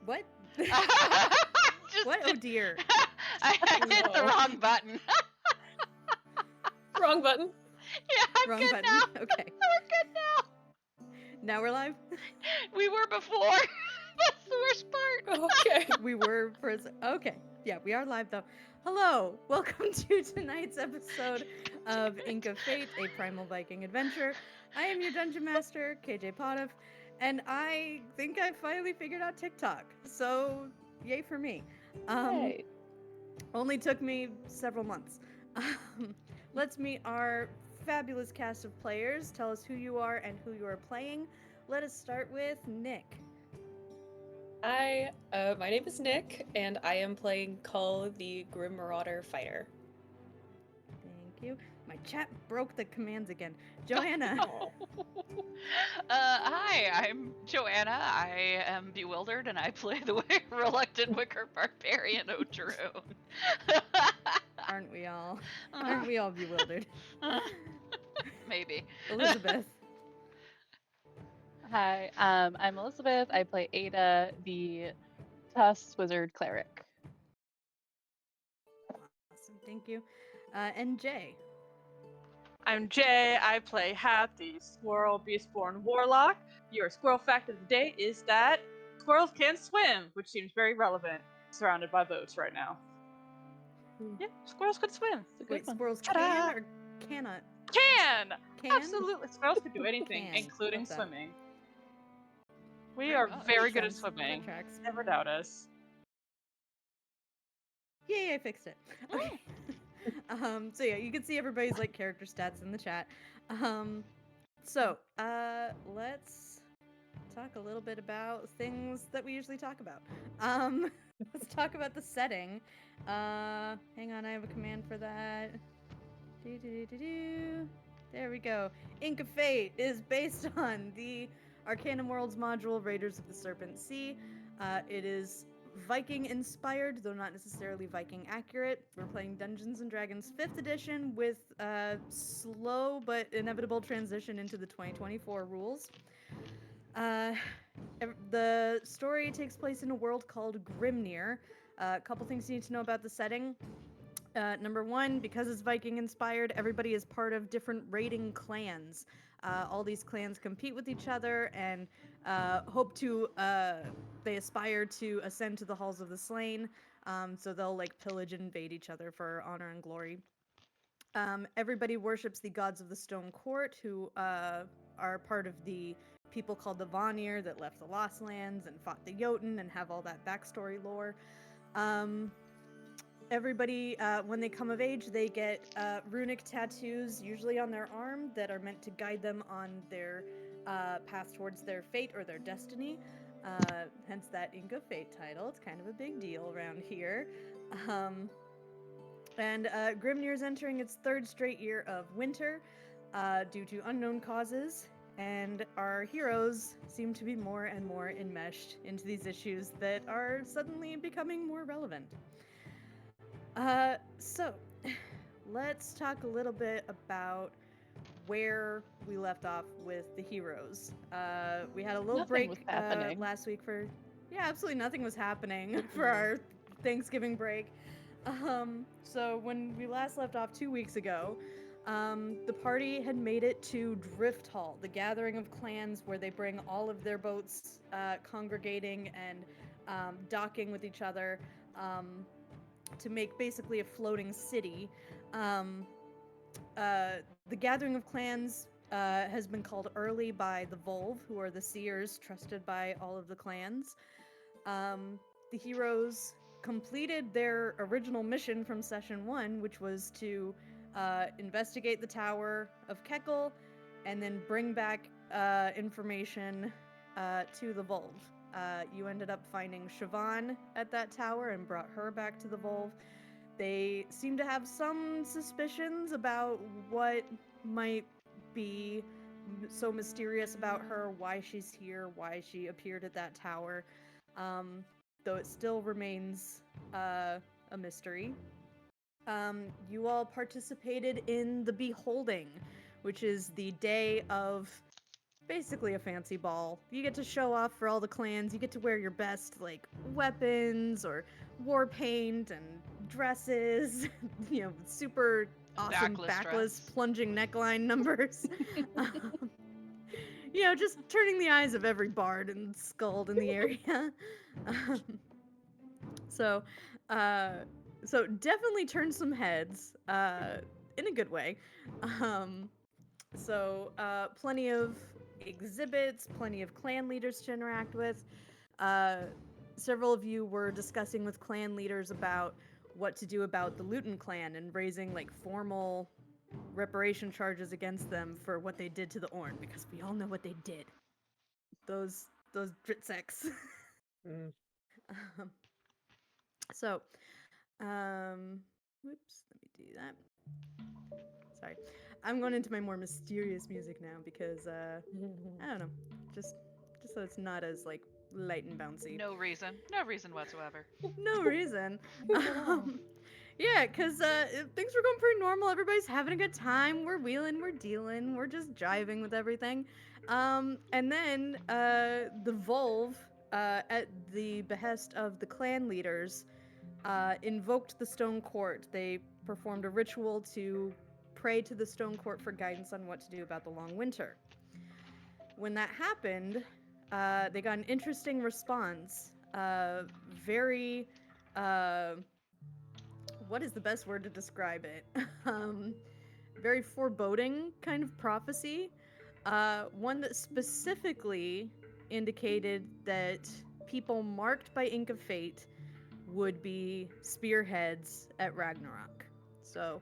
What? Just What? Oh dear. I hit the wrong button. Wrong button. Yeah, I'm Wrong good button. now. Okay. We're good now. Now we're live. We were before. That's the worst part. Okay. We were for okay. Yeah, we are live though. Hello, welcome to tonight's episode of Ink of Fate, a primal Viking adventure. I am your dungeon master, KJ Potoff, and I think I finally figured out TikTok. So, yay for me. Hey. Only took me several months. Let's meet our fabulous cast of players. Tell us who you are and who you are playing. Let us start with Nick. My name is Nick, and I am playing Cull, the Grim Marauder Fighter. Thank you. My chat broke the commands again. Joanna. Hi, I'm Joanna. I am bewildered, and I play the reluctant wicker barbarian Ogeron. Aren't we all? Aren't we all bewildered? Maybe. Elizabeth. Hi, I'm Elizabeth. I play Ada, the Tusk Wizard Cleric. Awesome, thank you. And Jay. I'm Jay. I play Hap, the Squirrel Beastborn Warlock. Your squirrel fact of the day is that squirrels can swim, which seems very relevant, surrounded by boats right now. Yeah, squirrels could swim. It's a good Wait, one. squirrels Ta-da! can or cannot? Can! Can? Absolutely. Squirrels can do anything, Can. including Love that. swimming. We Pretty are much. very Makes good at sense. swimming. That tracks. Never doubt us. Yay, I fixed it. Okay. So yeah, you can see everybody's like character stats in the chat. Let's talk a little bit about things that we usually talk about. Let's talk about the setting. Hang on, I have a command for that. There we go. Ink of Fate is based on the Arcanum Worlds module, Raiders of the Serpent Sea. It is Viking inspired, though not necessarily Viking accurate. We're playing Dungeons and Dragons 5th edition with slow but inevitable transition into the 2024 rules. The story takes place in a world called Grimnir. A couple things you need to know about the setting. Number one, because it's Viking inspired, everybody is part of different raiding clans. All these clans compete with each other and they aspire to ascend to the halls of the slain. So they'll like pillage and invade each other for honor and glory. Everybody worships the gods of the Stone Court, who are part of the people called the Vanir that left the Lost Lands and fought the Jotun and have all that backstory lore. Everybody, when they come of age, they get runic tattoos, usually on their arm, that are meant to guide them on their path towards their fate or their destiny. Hence that Ink of Fate title. It's kind of a big deal around here. Grimnir is entering its 3rd straight year of winter due to unknown causes, and our heroes seem to be more and more enmeshed into these issues that are suddenly becoming more relevant. So let's talk a little bit about where we left off with the heroes. We had a little Nothing was break happening. last week for, absolutely nothing was happening for our Thanksgiving break. So when we last left off 2 weeks ago, the party had made it to Drifthall, the gathering of clans where they bring all of their boats congregating and docking with each other to make basically a floating city. The gathering of clans has been called early by the Volve, who are the seers trusted by all of the clans. The heroes completed their original mission from session 1, which was to investigate the Tower of Kekel and then bring back information to the Volve. You ended up finding Siobhan at that tower and brought her back to the Volve. They seem to have some suspicions about what might be so mysterious about her, why she's here, why she appeared at that tower, though it still remains a mystery. You all participated in the Beholding, which is the day of basically a fancy ball. You get to show off for all the clans. You get to wear your best like weapons or war paint and dresses. Super awesome Backless backless dress. plunging neckline numbers. um, just turning the eyes of every bard and skald in the area. um, so, uh, so definitely turn some heads in a good way. Plenty of exhibits, plenty of clan leaders to interact with. Uh, Several of you were discussing with clan leaders about what to do about the Luton clan and raising like formal reparation charges against them for what they did to the Orn, because we all know what they did. Those Dritseks. Mm. um, so, whoops, let me do that. Sorry. I'm going into my more mysterious music now because I don't know, just so it's not as like light and bouncy. No reason. No reason whatsoever. No reason. Yeah, because things were going pretty normal. Everybody's having a good time. We're wheeling, we're dealing, we're just jiving with everything. And then the Volve, at the behest of the clan leaders, invoked the Stone Court. They performed a ritual to pray to the Stone Court for guidance on what to do about the long winter. When that happened, they got an interesting response. Very, what is the best word to describe it? Very foreboding kind of prophecy. One that specifically indicated that people marked by Ink of Fate would be spearheads at Ragnarok. So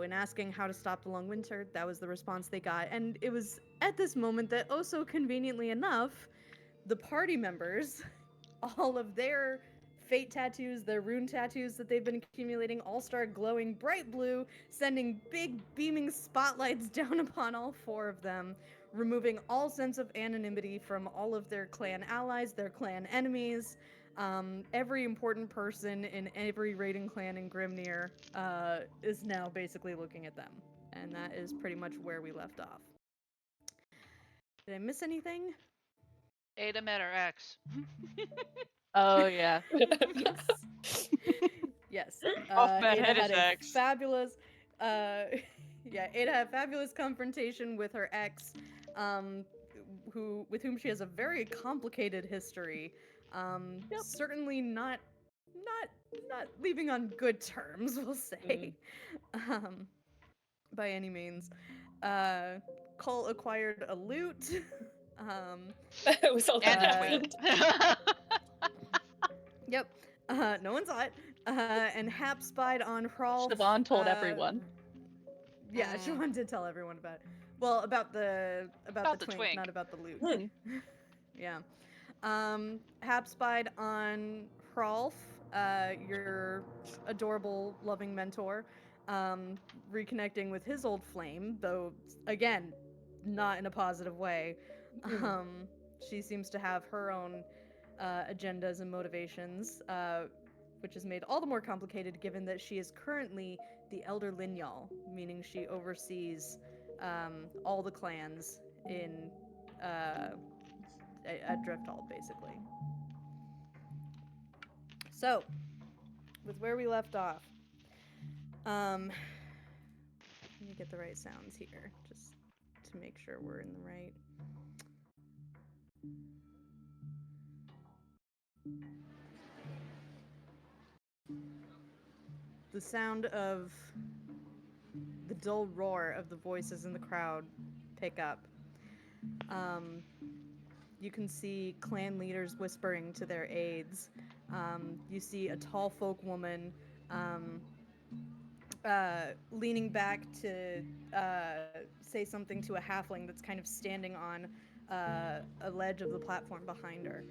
in asking how to stop the long winter, that was the response they got. And it was at this moment that, oh so conveniently enough, the party members, all of their fate tattoos, their rune tattoos that they've been accumulating, all start glowing bright blue, sending big beaming spotlights down upon all four of them, removing all sense of anonymity from all of their clan allies, their clan enemies. Every important person in every raiding clan in Grimnir is now basically looking at them. And that is pretty much where we left off. Did I miss anything? Ada met her ex. Oh yeah. Yes. Yes. Off met Ada had his had a ex. fabulous, Ada had a fabulous confrontation with her ex, with whom she has a very complicated history. Yep. Certainly not leaving on good terms, we'll say. By any means. Cole acquired a loot. It was all And a that twink. Yep. No one saw it. And Hap spied on Hrolf. Siobhan told everyone. Yeah, Siobhan did tell everyone about it. Well, about the twink, not about the loot. Yeah. Hap spied on Hrolf, your adorable, loving mentor, reconnecting with his old flame, though, again, not in a positive way. She seems to have her own agendas and motivations, which is made all the more complicated given that she is currently the Elder Linyal, meaning she oversees all the clans in at Drifthall, basically. So, with where we left off, let me get the right sounds here, just to make sure we're in the right. The sound of the dull roar of the voices in the crowd pick up. You can see clan leaders whispering to their aides. You see a tall folk woman leaning back to say something to a halfling that's kind of standing on a ledge of the platform behind her.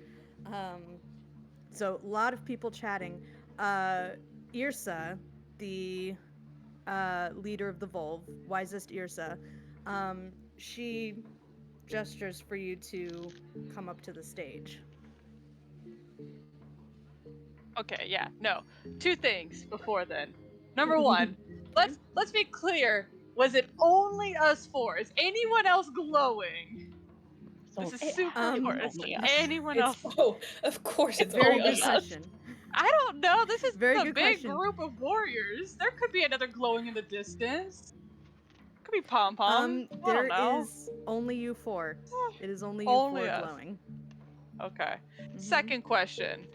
So a lot of people chatting. Yrsa, the leader of the Volve, wisest Yrsa, she gestures for you to come up to the stage. Okay, yeah, no. Two things before then. Number one, let's be clear Was it only us four? Is anyone else glowing? So This is it super has to be important. only Is us. anyone else? Of course it's Very only good us. question. I don't know. This is Very a good big question. group of warriors. There could be another glowing in the distance. Could be Pom Pom. I There don't know. is only you four. It is only you Only four us. glowing. Okay. Mhm. Second question.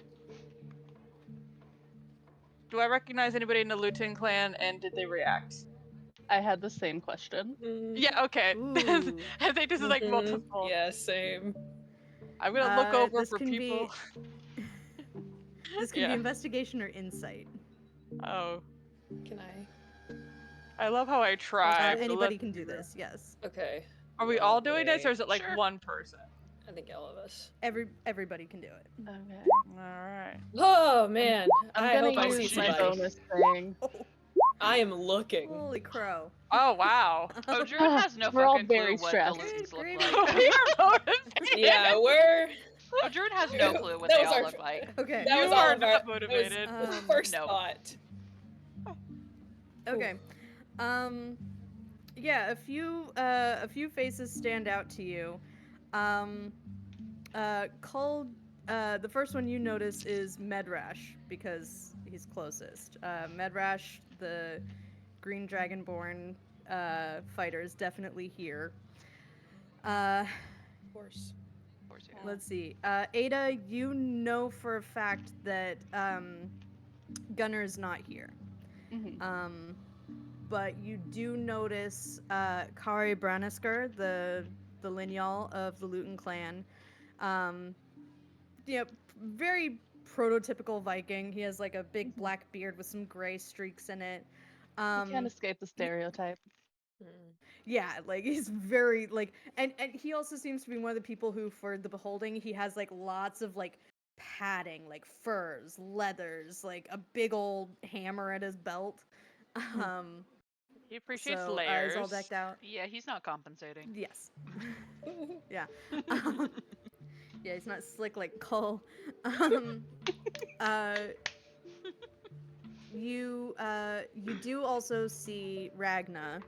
Do I recognize anybody in the Luton clan, and did they react? I had the same question. Yeah, okay. Ooh. I think this is like Mhm. multiple. Yeah, same. I'm gonna look over This for can people. This can be Yeah. investigation or insight. Oh, Can I? I love how I try. but Anybody let's can see do here. this. Yes. Okay. Are we all doing this, or is it like Sure. one person? I think all of us. Everybody can do it. Okay. All right. Oh man, I'm I hope gonna I see use my somebody. bonus thing. I am looking. Holy crow. Oh wow. Oh, Druid has no We're all fucking clue very what the stressed. Lutons look Great like. idea. We are motivated. Yeah, we're. Oh, Druid has no clue what That they was all our look like. Okay. That You was all are of our. not That was motivated. the Um, first no. thought. Okay. Yeah, a few faces stand out to you. Called the first one you notice is Medrash because he's closest. Medrash, the Green Dragonborn fighter, is definitely here. Of course. Of course, yeah. Let's see. Ada, you know for a fact that Gunnar is not here. Mhm. But you do notice Kari Branisker, the lineal of the Luton clan. You know, very prototypical Viking. He has like a big black beard with some gray streaks in it. You can't escape the stereotype. Yeah, like he's very like, and he also seems to be one of the people who, for the beholding, he has like lots of like padding, like furs, leathers, like a big old hammer at his belt. He appreciates So layers. he's all decked out. Yeah, he's not compensating. Yes. Yeah. Yeah, he's not slick like Cull. You do also see Ragna.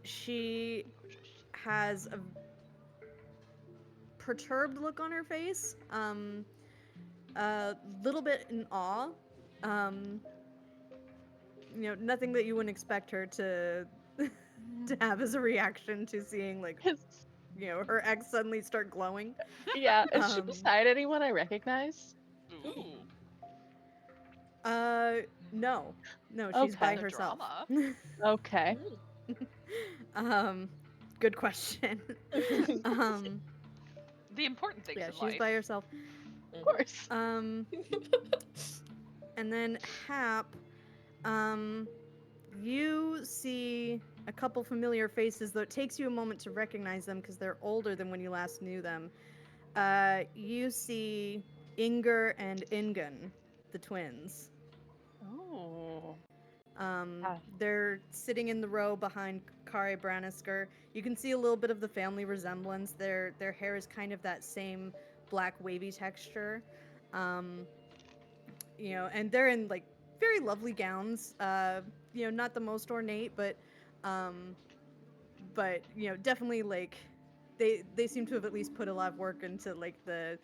She has a perturbed look on her face. A little bit in awe. You know, nothing that you wouldn't expect her to to have as a reaction to seeing like, you know, her ex suddenly start glowing. Yeah, is she beside anyone I recognize? Ooh. No, she's Okay. by The herself. drama. Okay. Good question. The important things Yeah, in she's life. by herself. Of course. And then Hap, you see a couple familiar faces, though it takes you a moment to recognize them because they're older than when you last knew them. You see Inger and Ingun, the twins. Oh. They're sitting in the row behind Kari Branisker. You can see a little bit of the family resemblance. Their hair is kind of that same black wavy texture. You know, and they're in like very lovely gowns. You know, not the most ornate, but you know, definitely like they seem to have at least put a lot of work into like the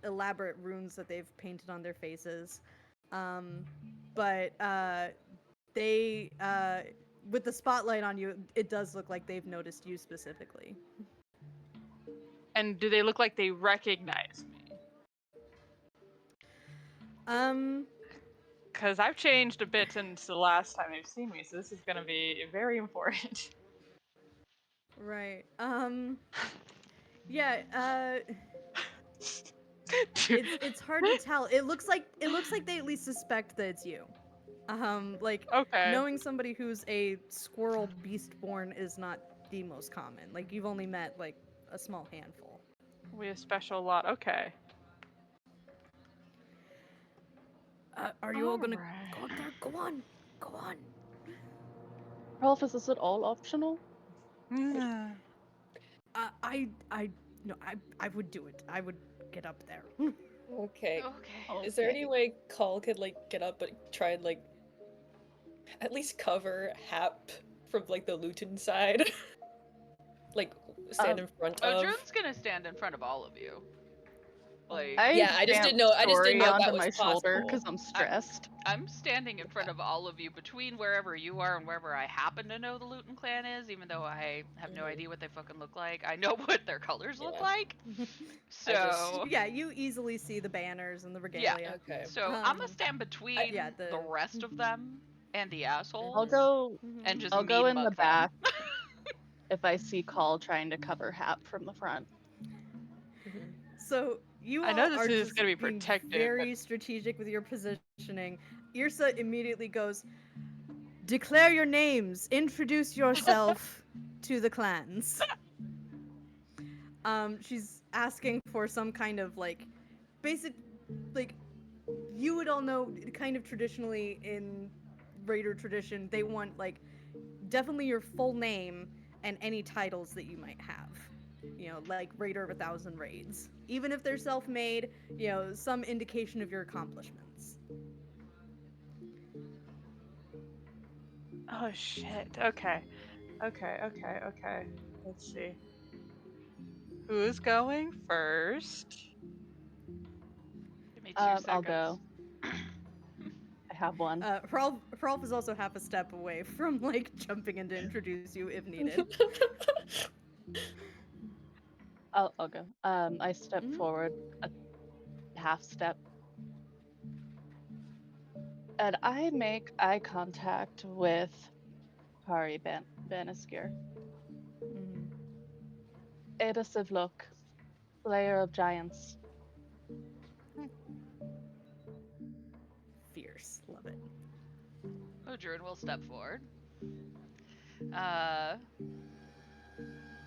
elaborate runes that they've painted on their faces. But they with the spotlight on you, it does look like they've noticed you specifically. And do they look like they recognize me? Because I've changed a bit since the last time they've seen me, so this is gonna be very important. Right. Yeah, it's hard to tell. It looks like they at least suspect that it's you. Like Okay. knowing somebody who's a squirrel beastborn is not the most common. Like you've only met like a small handful. We have special lot. Okay. Are you all gonna Alright. go up there? Go on. Rolf, is this at all optional? I no, I would do it. I would get up there. Okay. Okay. Is there any way Call could like get up but try and like at least cover Hap from like the Luton side. Like stand in front of. Odrun's gonna stand in front of all of you. Like, Yeah, I just didn't know if that onto was my shoulder because possible. I'm stressed. I'm standing in front of all of you between wherever you are and wherever I happen to know the Luton clan is, even though I have no idea what they fucking look like. I know what their colors look Yeah. like. So Yeah, you easily see the banners and the regalia. Okay. So I'm gonna stand between yeah, the rest of them and the assholes. I'll go. and just I'll go mean in the mug them. back if I see Call trying to cover Hap from the front. So you all I know this are is just gonna be being protected, very strategic with your positioning. Irsa immediately goes, "Declare your names. Introduce yourself to the clans." She's asking for some kind of like basic, like you would all know, kind of traditionally in Raider tradition, they want like definitely your full name and any titles that you might have. You know, like Raider of 1,000 Raids. Even if they're self-made, you know, some indication of your accomplishments. Oh shit. Okay. Let's see. Who's going first? Give me 2 seconds. I'll go. I have one. Hrolf is also half a step away from like jumping in to introduce you if needed. I'll go. I step forward a half step. And I make eye contact with Hari Baniskir. Ada Sivlok, Slayer of Giants. Fierce. Love it. Odrun will step forward.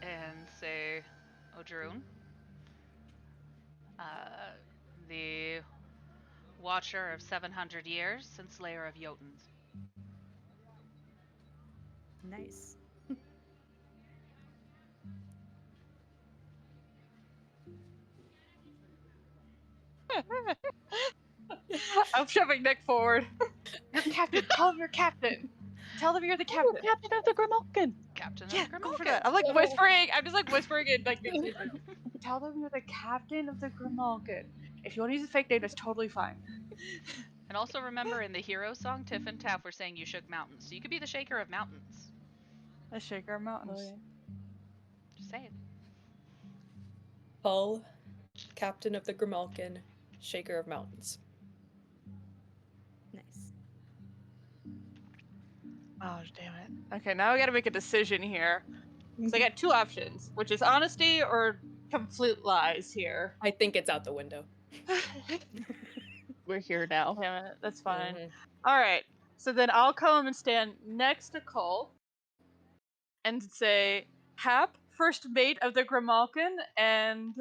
And say, Odrun, the Watcher of 700 years and Slayer of Jotuns. Nice. I'm shoving Nick forward. You're captain. Call him your captain. Tell them you're the captain. Oh, Captain of the Grimalkin. Captain Yeah, of the go for Grimalkin. that. I'm like whispering. I'm just like whispering and like tell them you're the captain of the Grimalkin. If you want to use a fake name, that's totally fine. And also remember, in the hero song, Tiff and Taff were saying you shook mountains, so you could be the shaker of mountains. Let's shake our mountains. Oh, yeah. Just saying. Hull, captain of the Grimalkin, shaker of mountains. Nice. Oh, damn it. Okay, now I gotta make a decision here. So I got two options, which is honesty or complete lies here. I think it's out the window. We're here now. Damn it, that's fine. Mm-hmm. Alright, so then I'll come and stand next to Cole and say, Hap, first mate of the Grimalkin, and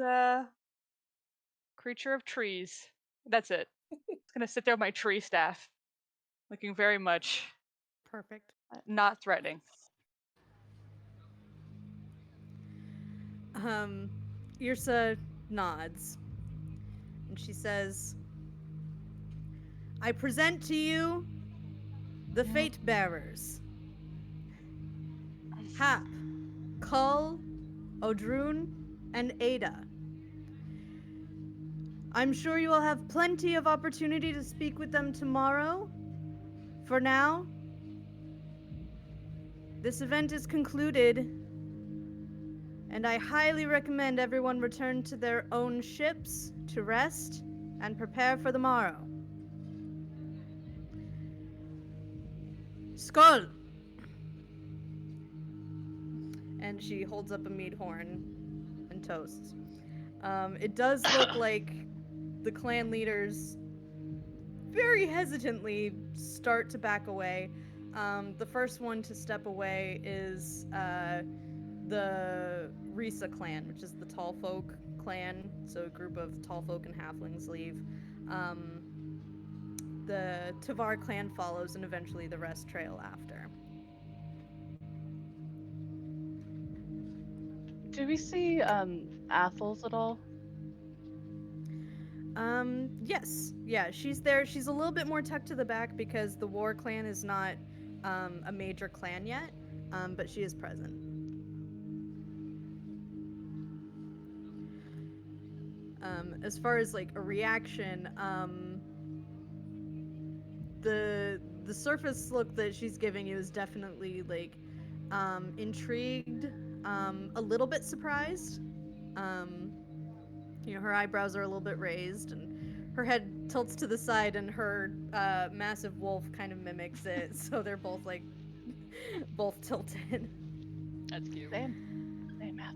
creature of trees. That's it. It's gonna sit there with my tree staff, looking very much Perfect. not threatening. Irsa nods. And she says, I present to you the Fate Bearers. Hap, Kull, Odrun, and Ada. I'm sure you will have plenty of opportunity to speak with them tomorrow. For now, this event is concluded, and I highly recommend everyone return to their own ships to rest and prepare for the morrow. Skull! And she holds up a mead horn and toasts. It does look like the clan leaders very hesitantly start to back away. The first one to step away is the Risa clan, which is the Tall Folk clan. So a group of Tall Folk and Halflings leave. The Tavar clan follows, and eventually the rest trail after. Do we see Athels at all? Yes. Yeah, she's there. She's a little bit more tucked to the back because the War clan is not a major clan yet, but she is present. As far as like a reaction, the surface look that she's giving you is definitely like intrigued, a little bit surprised. Her eyebrows are a little bit raised, and her head tilts to the side, and her massive wolf kind of mimics it. So they're both like both tilted. That's cute. Same math.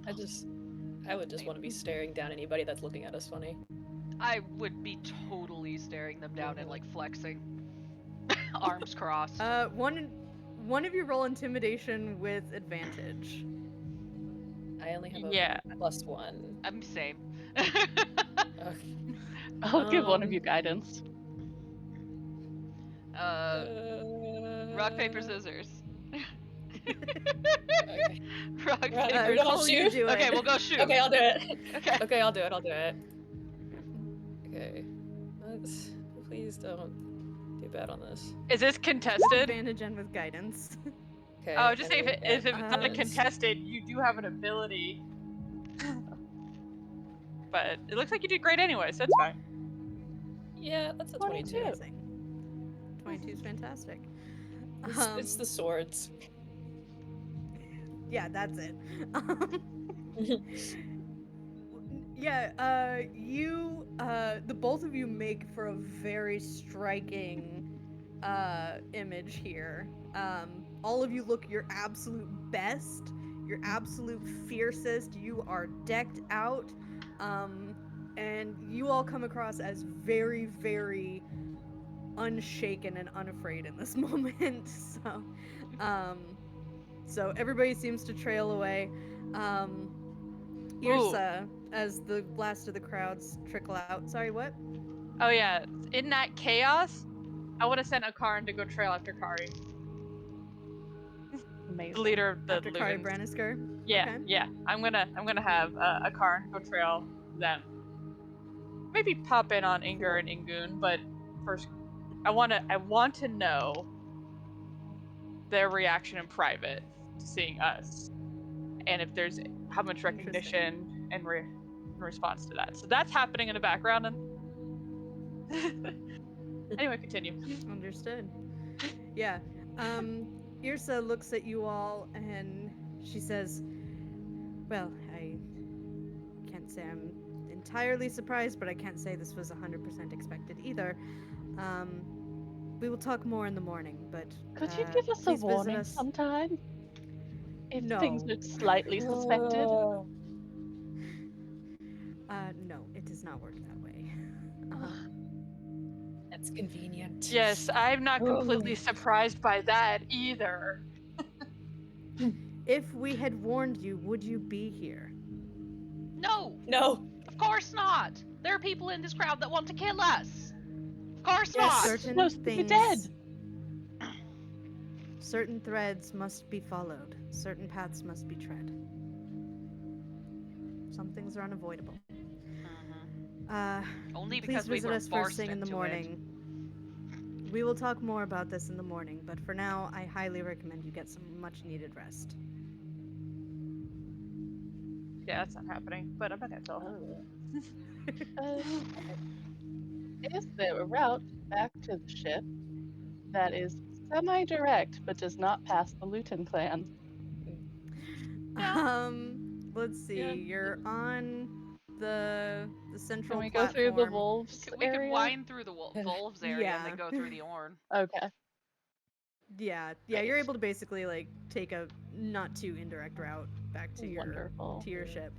I would just want to be staring down anybody that's looking at us funny. I would be totally staring them down and like flexing. Arms crossed. One of you roll intimidation with advantage. I only have a Yeah. +1. I'm same. Okay. I'll give one of you guidance. Rock, paper, scissors. Okay. Rock, Right, paper, we're all Nicole, you shoot? do it. Okay, we'll go shoot. Okay, I'll do it. Okay. Okay, I'll do it. Okay. Please don't do bad on this. Is this contested? Advantage and with guidance. Okay. Oh, just say if, I if it's not a Uh, contested, you do have an ability. But it looks like you did great anyways, that's fine. Yeah, that's a 22. Amazing. 22 is fantastic. It's the swords. Yeah, that's it. You, the both of you make for a very striking image here. All of you look your absolute best, your absolute fiercest. You are decked out, and you all come across as very, very unshaken and unafraid in this moment. So everybody seems to trail away. Yrsa, as the last of the crowds trickle out. Sorry, what? Oh yeah, in that chaos, I would have sent Akaran to go trail after Kari. Amazing. The leader of the After Kari Lutens. Brannisker? Yeah, Okay. yeah. I'm gonna have Akaran go trail them. Maybe pop in on Inger and Ingun, but first, I want to know their reaction in private to seeing us, and if there's how much recognition and response to that. So that's happening in the background. And anyway, continue. Understood. Yeah. Yrsa looks at you all and she says, well, I can't say I'm entirely surprised, but I can't say this was 100% expected either. We will talk more in the morning, but Could you give us a please visit warning us. sometime? If No. things look slightly suspected. No, it does not work that way. That's convenient. Yes, I'm not completely surprised by that either. If we had warned you, would you be here? No, No. of course not. There are people in this crowd that want to kill us. Of course Yes, not. Certain supposed to be things. dead. Certain threads must be followed. Certain paths must be tread. Some things are unavoidable. Only Please because we visit were us first forced thing in the into morning. We will talk more about this in the morning, but for now, I highly recommend you get some much-needed rest. Yeah, that's not happening, but I'm not gonna tell her. Is there a route back to the ship that is semi-direct but does not pass the Luton clan? Let's see. Yeah. You're on the central Can we go through the platform. wolves We could area? wind through the wolves area and then Yeah. go through the Orn. Okay. Yeah, Right. you're able to basically like take a not too indirect route back to Wonderful. your ship.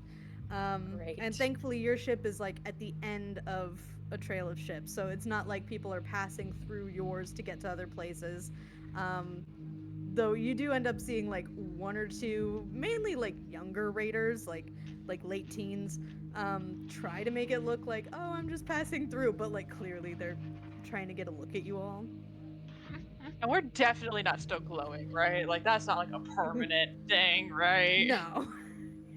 Great. And thankfully your ship is like at the end of a trail of ships, so it's not like people are passing through yours to get to other places. Though you do end up seeing like one or two, mainly like younger raiders, like late teens, try to make it look like, oh, I'm just passing through, but like clearly they're trying to get a look at you all. And we're definitely not still glowing, right? Like that's not like a permanent thing, right? No.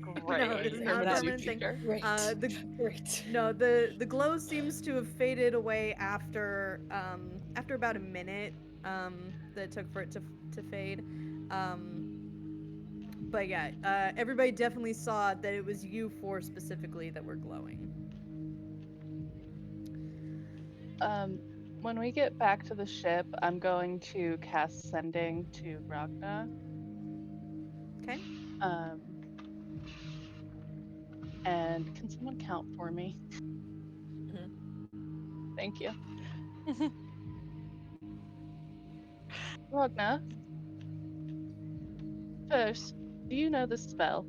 Great. No, it is not a Permanent permanent thing. feature. Great. The Great. the glow seems to have faded away after about a minute. that it took for it to fade. But yeah, everybody definitely saw that it was you four specifically that were glowing. When we get back to the ship, I'm going to cast Sending to Ragna. Okay. And can someone count for me? Thank you. Ragna, first, do you know this spell?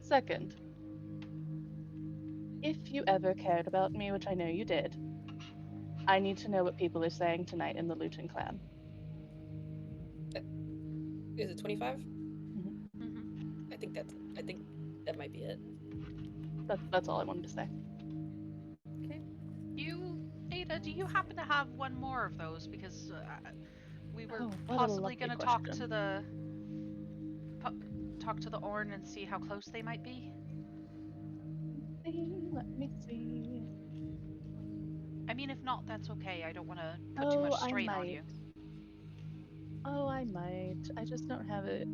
Second, if you ever cared about me, which I know you did, I need to know what people are saying tonight in the Luton clan. Is it 25? Mhm. I think that might be it. That's all I wanted to say. Okay. Ada, do you happen to have one more of those? Because we were Oh, what a possibly lovely going to talk question. to the Orn and see how close they might be. Let me see. I mean, if not, that's okay. I don't want to put too Oh, much I strain on might. you. Oh, I might. I just don't have it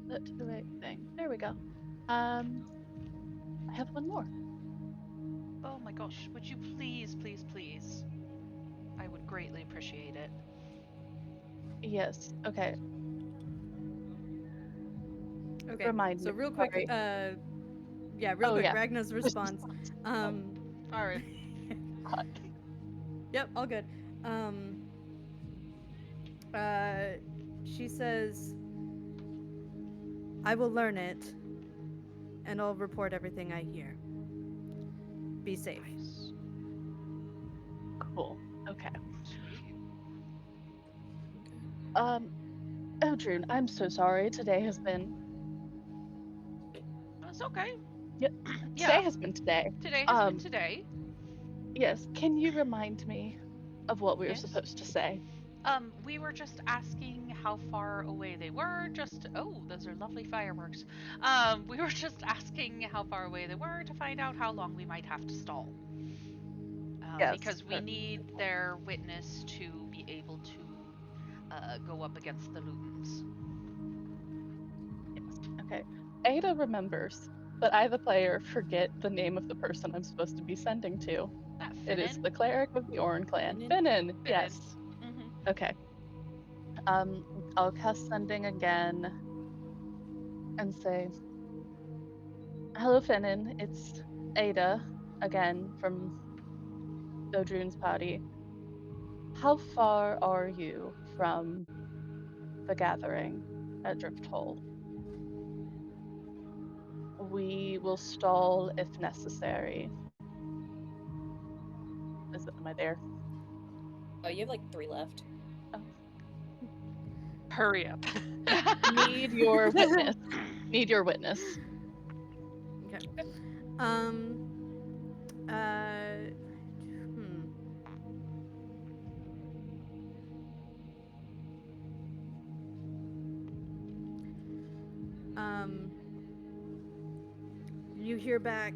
set to the right thing. There we go. I have one more. Oh my gosh, would you please, please, please? I would greatly appreciate it. Yes. Okay. Okay. Remind So me. real quick, Sorry. real Oh, quick, yeah. Ragna's response. Alright. Yep, all good. She says, I will learn it, and I'll report everything I hear. Be safe. Nice. Cool. Okay. Sweet. Eldrune, I'm so sorry. Today has been. That's okay. Yep. Yeah. Today has been today. Today has been today. Yes. Can you remind me of what we were Yes. supposed to say? We were just asking how far away they were. Oh, those are lovely fireworks. We were just asking how far away they were to find out how long we might have to stall. Yes. Because we need their witness to be able to go up against the Lutens. Yes. Okay. Ada remembers, but I, the player, forget the name of the person I'm supposed to be sending to. It is the cleric of the Oran clan. Finnan. Yes. Mm-hmm. Okay. I'll cast Sending again and say, hello, Finnan. It's Ada again from Dodrune's party. How far are you from the gathering at Drifthall? We will stall if necessary. Am I there? Oh, you have like 3 left. Hurry up. Need your witness. Need your witness. Okay. You hear back,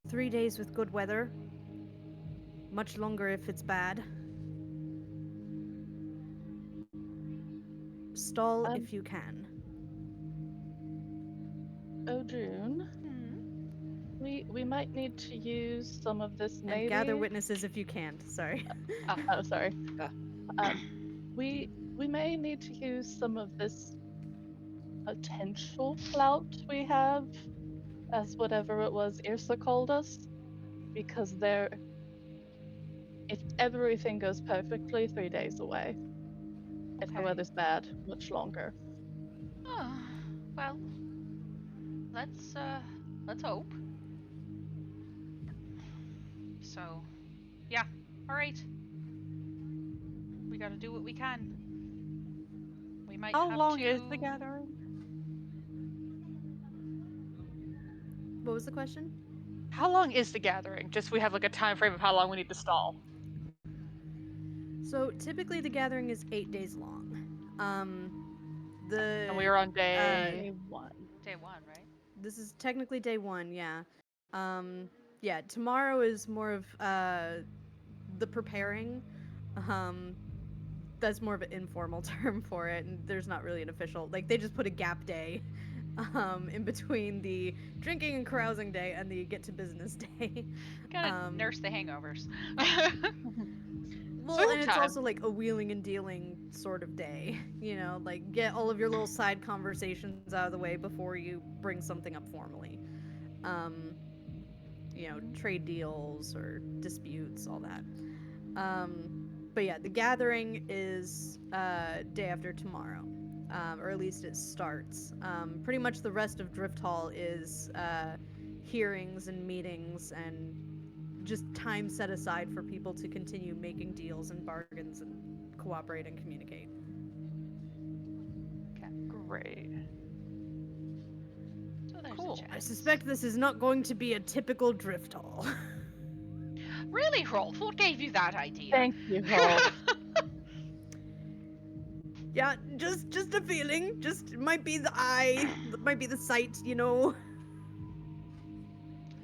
3 days with good weather. Much longer if it's bad. Stall if you can. Odrune, we might need to use some of this maybe. And gather witnesses if you can. Sorry. Oh, sorry. We may need to use some of this potential clout we have as whatever it was Irsa called us, because if everything goes perfectly, 3 days away. If the weather's bad, much longer. Oh, well, let's hope. So, yeah, all right. We gotta do what we can. We might How have long to... is the gathering? What was the question? How long is the gathering? Just we have like a time frame of how long we need to stall. So typically the gathering is 8 days long. And we are on day 1. Day 1, right? This is technically day 1, yeah. yeah, tomorrow is more of the preparing. That's more of an informal term for it, and there's not really an official. Like they just put a gap day in between the drinking and carousing day and the get to business day. Gotta nurse the hangovers. Well, Swing and it's time. also like a wheeling and dealing sort of day, you know, like get all of your little side conversations out of the way before you bring something up formally. Um, you know, trade deals or disputes, all that. But yeah, the gathering is day after tomorrow, or at least it starts. Pretty much the rest of Drifthall is hearings and meetings and just time set aside for people to continue making deals and bargains and cooperate and communicate. Great. So there's Cool. a chance. I suspect this is not going to be a typical Drifthall. Really, Rolf? What gave you that idea? Thank you, Rolf. Yeah, just a feeling. Just it might be the eye, it might be the sight, you know.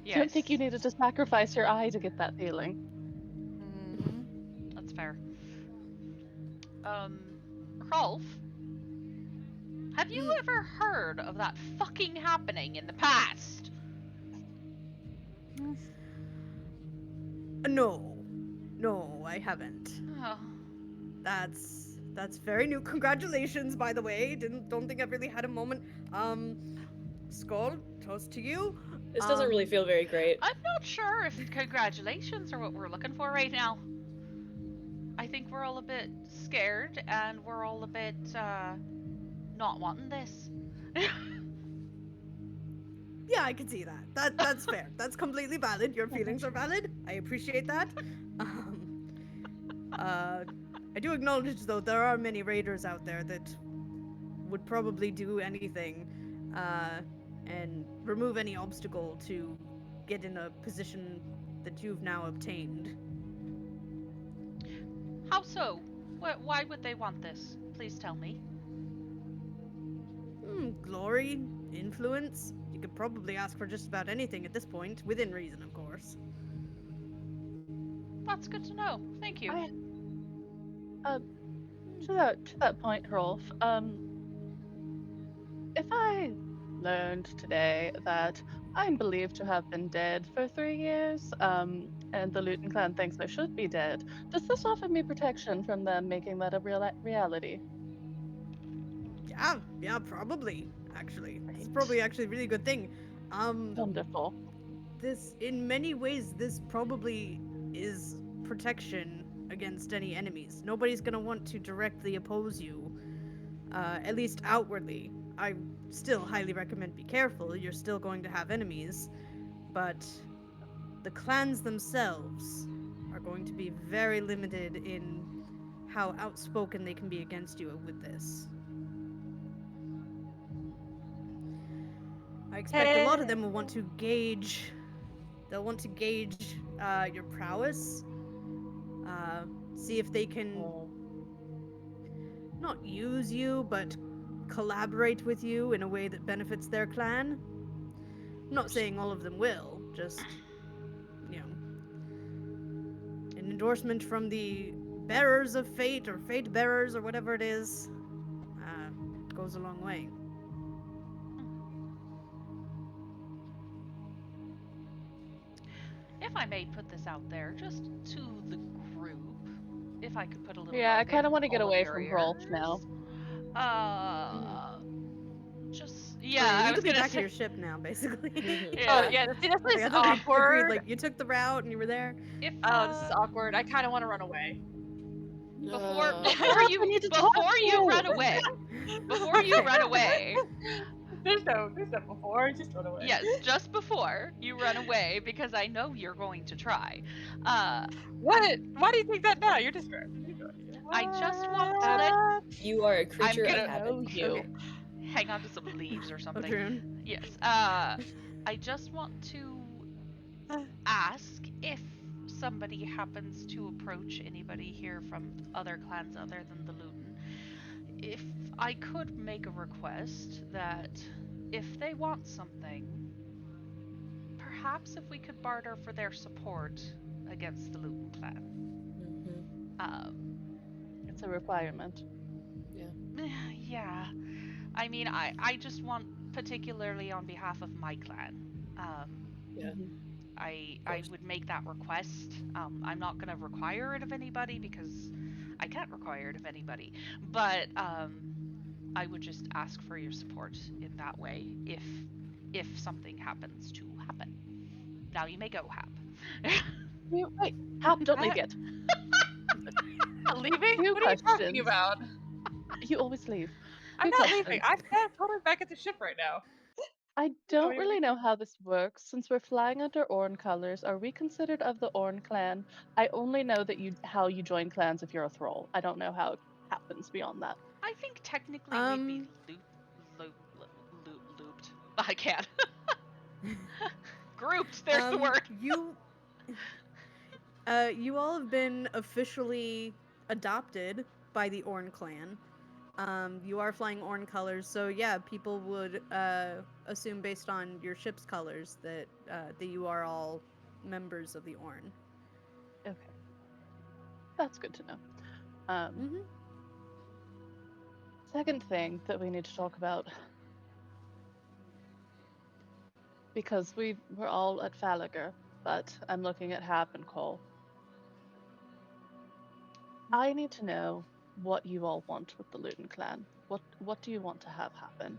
Yes. I don't think you needed to sacrifice your eye to get that feeling. That's fair. Rolf, have you ever heard of that fucking happening in the past? No, I haven't. Oh, That's very new. Congratulations, by the way. Don't think I've really had a moment. Skull, toast to you. This doesn't really feel very great. I'm not sure if congratulations are what we're looking for right now. I think we're all a bit scared and we're all a bit not wanting this. Yeah, I can see that. That's fair. That's completely valid. Your feelings are valid. I appreciate that. I do acknowledge though there are many raiders out there that would probably do anything and remove any obstacle to get in a position that you've now obtained. How so? Why would they want this? Please tell me. Glory, influence. You could probably ask for just about anything at this point, within reason, of course. That's good to know. Thank you. To that point, Rolf, if I learned today that I'm believed to have been dead for 3 years, and the Luton clan thinks I should be dead, does this offer me protection from them making that a reality? Yeah, probably, actually. It's probably actually a really good thing. Wonderful. This, in many ways, this probably is protection against any enemies. Nobody's gonna want to directly oppose you, at least outwardly. I still highly recommend be careful. You're still going to have enemies, but the clans themselves are going to be very limited in how outspoken they can be against you with this. I expect a lot of them will want to gauge. They'll want to gauge your prowess. See if they can not use you, but collaborate with you in a way that benefits their clan. I'm not saying all of them will, just, you know, an endorsement from the bearers of fate, or fate bearers, or whatever it is, goes a long way. If I may put this out there, just to the group, if I could put a little. Yeah, I bug kind in of want to get all of away your from Rolf ears. now. Just You I need was to be gonna back say. at your ship now, basically. Oh yeah, see, this Like, I is thought we agreed, awkward. like, you took the route and you were there. If Oh, this is awkward. I kind of want to run away. before I need to talk before to you you. run away, before you run away. There's no before. Just run away. Yes, just before you run away, because I know you're going to try. What? Why do you think that now? You're describing. I just want to let. You are a creature gonna of habit. know you. Okay. Hang on to some leaves or something. Adrune. Yes. I just want to ask if somebody happens to approach anybody here from other clans other than the Luton, if I could make a request that if they want something, perhaps if we could barter for their support against the Luton clan. It's a requirement. Yeah. I mean, I just want, particularly on behalf of my clan, Yeah. I would make that request. I'm not going to require it of anybody because I can't require it of anybody. But I would just ask for your support in that way if something happens to happen. Now you may go, Hap. Wait, Hap, don't leave yet. Leaving? Few What are you talking questions. about? You always leave. I'm Few not questions. leaving. I'm totally back at the ship right now. I don't you're really know how this works. Since we're flying under Orn colors, are we considered of the Orn clan? I only know that how you join clans if you're a thrall. I don't know how it happens beyond that. I think technically we'd be looped. I can't. Grouped. There's the word. You all have been officially adopted by the Orn clan. You are flying Orn colors, so yeah, people would assume based on your ship's colors that you are all members of the Orn. Okay. That's good to know. Second thing that we need to talk about, because we're all at Falager, but I'm looking at Hap and Cole. I need to know what you all want with the Luton clan. What do you want to have happen?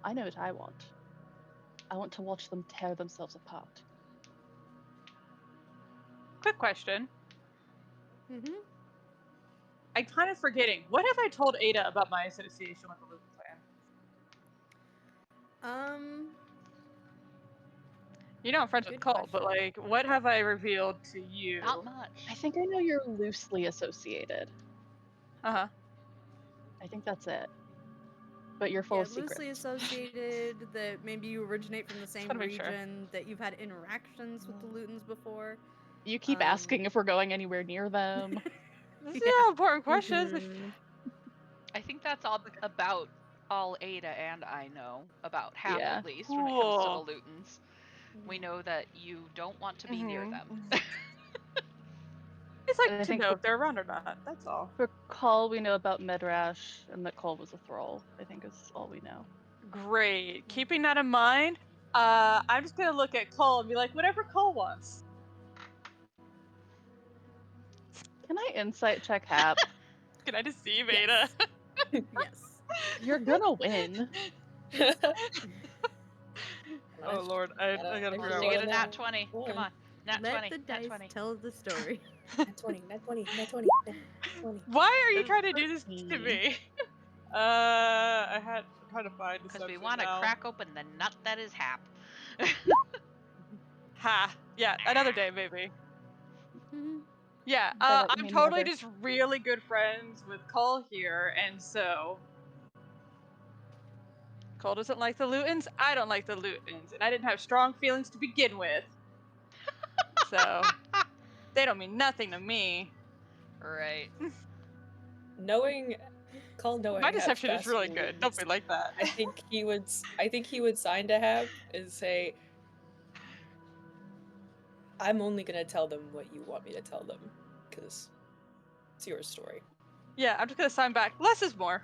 I know what I want. I want to watch them tear themselves apart. Quick question. Mm-hmm. I'm kind of forgetting. What have I told Ada about my association with the Luton clan? You know I'm friends with Good Cole, but question. like, what have I revealed to you? Not much. I think I know you're loosely associated. Uh-huh. I think that's it. But you're full of secrets. Loosely associated, that maybe you originate from the same wanna make sure. region, that you've had interactions with the Lutons before. You keep asking if we're going anywhere near them. These are important questions. I think that's all about all Ada and I know about Hap, Yeah. at least when it comes to the Cool. Lutons. We know that you don't want to be near them. It's like And I to think know if they're around or not. That's all. For Cole, we know about Midrash and that Cole was a thrall. I think is all we know. Great. Keeping that in mind, I'm just gonna look at Cole and be like, whatever Cole wants. Can I insight check Hap? Can I deceive Yes. Ada? Yes. You're gonna win. Oh lord, I gotta Well, figure out you get what. a nat 20. Come on. Nat Let 20. the Nat dice 20. tell the story. Nat 20, nat 20, nat 20, nat 20. Why are you trying to do this to 13. me? I'm trying to find Because we deception want to now. crack open the nut that is Hap. Ha! Yeah, another day maybe. Yeah, That I'm means totally never. just really good friends with Cole here, and so Cole doesn't like the Lutons, I don't like the Lutons, and I didn't have strong feelings to begin with. So they don't mean nothing to me. Right. Knowing My Hap's deception is past really good. Don't feelings, be like that. I think he would sign to Hap and say, I'm only gonna tell them what you want me to tell them, because it's your story. Yeah, I'm just gonna sign back. Less is more.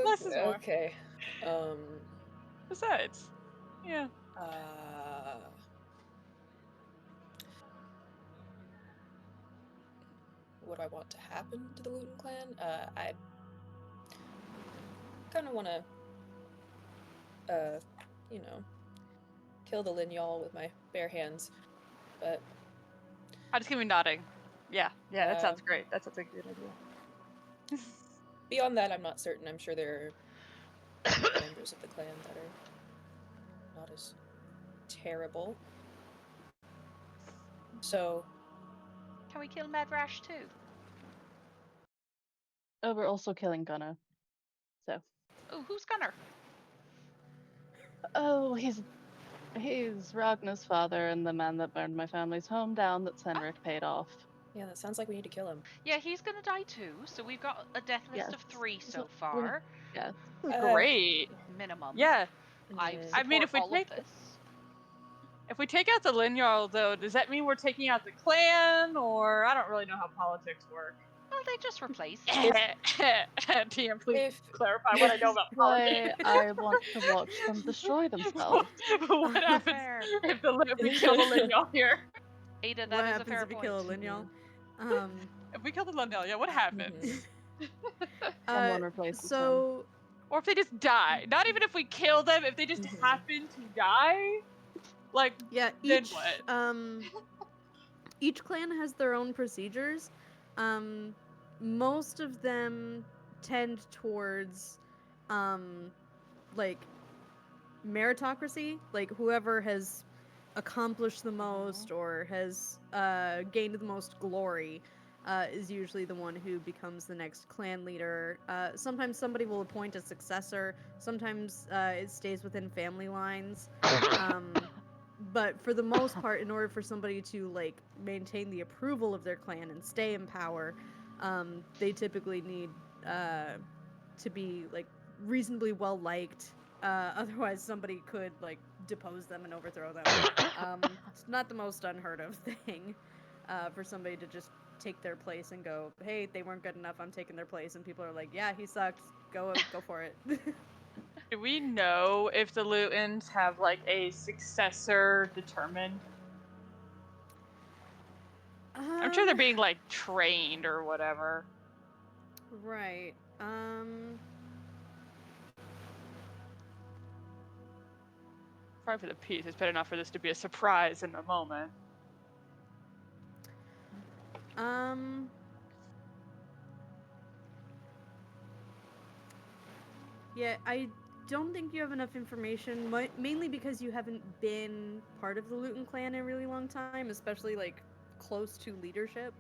Less is more. Okay. Besides, yeah. What do I want to happen to the Luton clan? I kind of want to, kill the Linyal with my bare hands, but I just keep me nodding. Yeah, that sounds great. That sounds like a good idea. Beyond that, I'm not certain. I'm sure there are members of the clan that are not as terrible. So, Can we kill Madrash too? Oh, we're also killing Gunnar. So. Oh, who's Gunnar? Oh, he's Ragnar's father and the man that burned my family's home down that Senric paid off. yeah, that sounds like we need to kill him. Yeah, he's gonna die too. So we've got a death list of 3 so far. Yeah. Great. Minimum. Yeah. I I mean, if we support all take of this. If we take out the Lineal, though, does that mean we're taking out the clan, or I don't really know how politics work? Well, they just replace. TM, please If clarify what I know about Why politics. I want to watch them destroy themselves. What happens Fair. if we kill the Lineal here? Ada, What that is a happens fair if you point. kill a Lineal? If we kill the Lineal, yeah, what happens? Someone replaces them. So Or if they just die. Not even if we kill them, if they just Mhm. happen to die. Like, yeah, then each what? each clan has their own procedures. Most of them tend towards like meritocracy, like whoever has accomplished the most or has gained the most glory is usually the one who becomes the next clan leader. Sometimes somebody will appoint a successor. Sometimes it stays within family lines. But for the most part, in order for somebody to like maintain the approval of their clan and stay in power, they typically need to be like reasonably well liked. Otherwise, somebody could like depose them and overthrow them. It's not the most unheard of thing for somebody to just take their place and go, "Hey, they weren't good enough. I'm taking their place." And people are like, "Yeah, he sucked. Go for it." Do we know if the Lutens have, like, a successor determined? I'm sure they're being, like, trained or whatever. Right. Probably for the peace. It's better not for this to be a surprise in a moment. Yeah, I don't think you have enough information, mainly because you haven't been part of the Luton clan in a really long time, especially like close to leadership.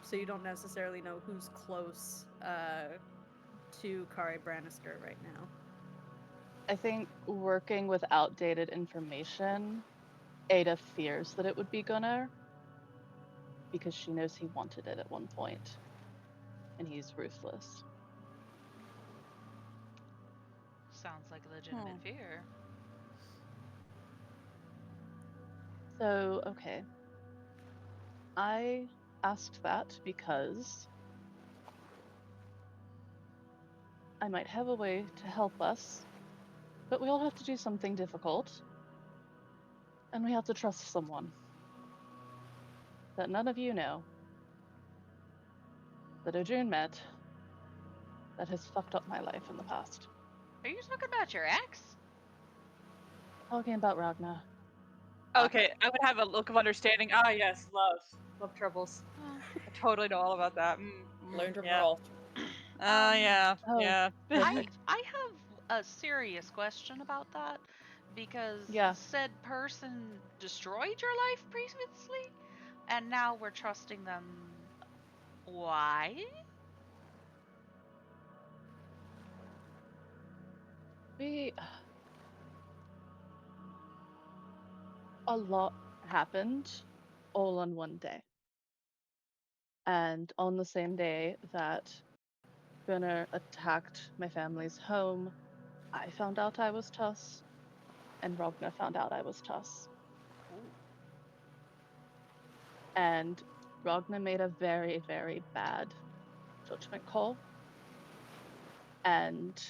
So you don't necessarily know who's close to Kari Brannister right now. I think working with outdated information, Ada fears that it would be Gunnar because she knows he wanted it at one point, and he's ruthless. Sounds like a legitimate fear. So, okay. I asked that because I might have a way to help us, but we all have to do something difficult, and we have to trust someone that none of you know, that Ojun met, that has fucked up my life in the past. Are you talking about your ex? Talking about Ragnar. Okay, I would have a look of understanding. Ah, yes, love. Love troubles. I totally know all about that. learned from yeah. Rolf. Yeah, Oh, yeah. perfect. I have a serious question about that because Yeah. said person destroyed your life previously, and now we're trusting them. Why? A lot happened all on one day. And on the same day that Gunnar attacked my family's home, I found out I was Tuss, and Ragnar found out I was Tuss. And Ragnar made a very, very bad judgment call. And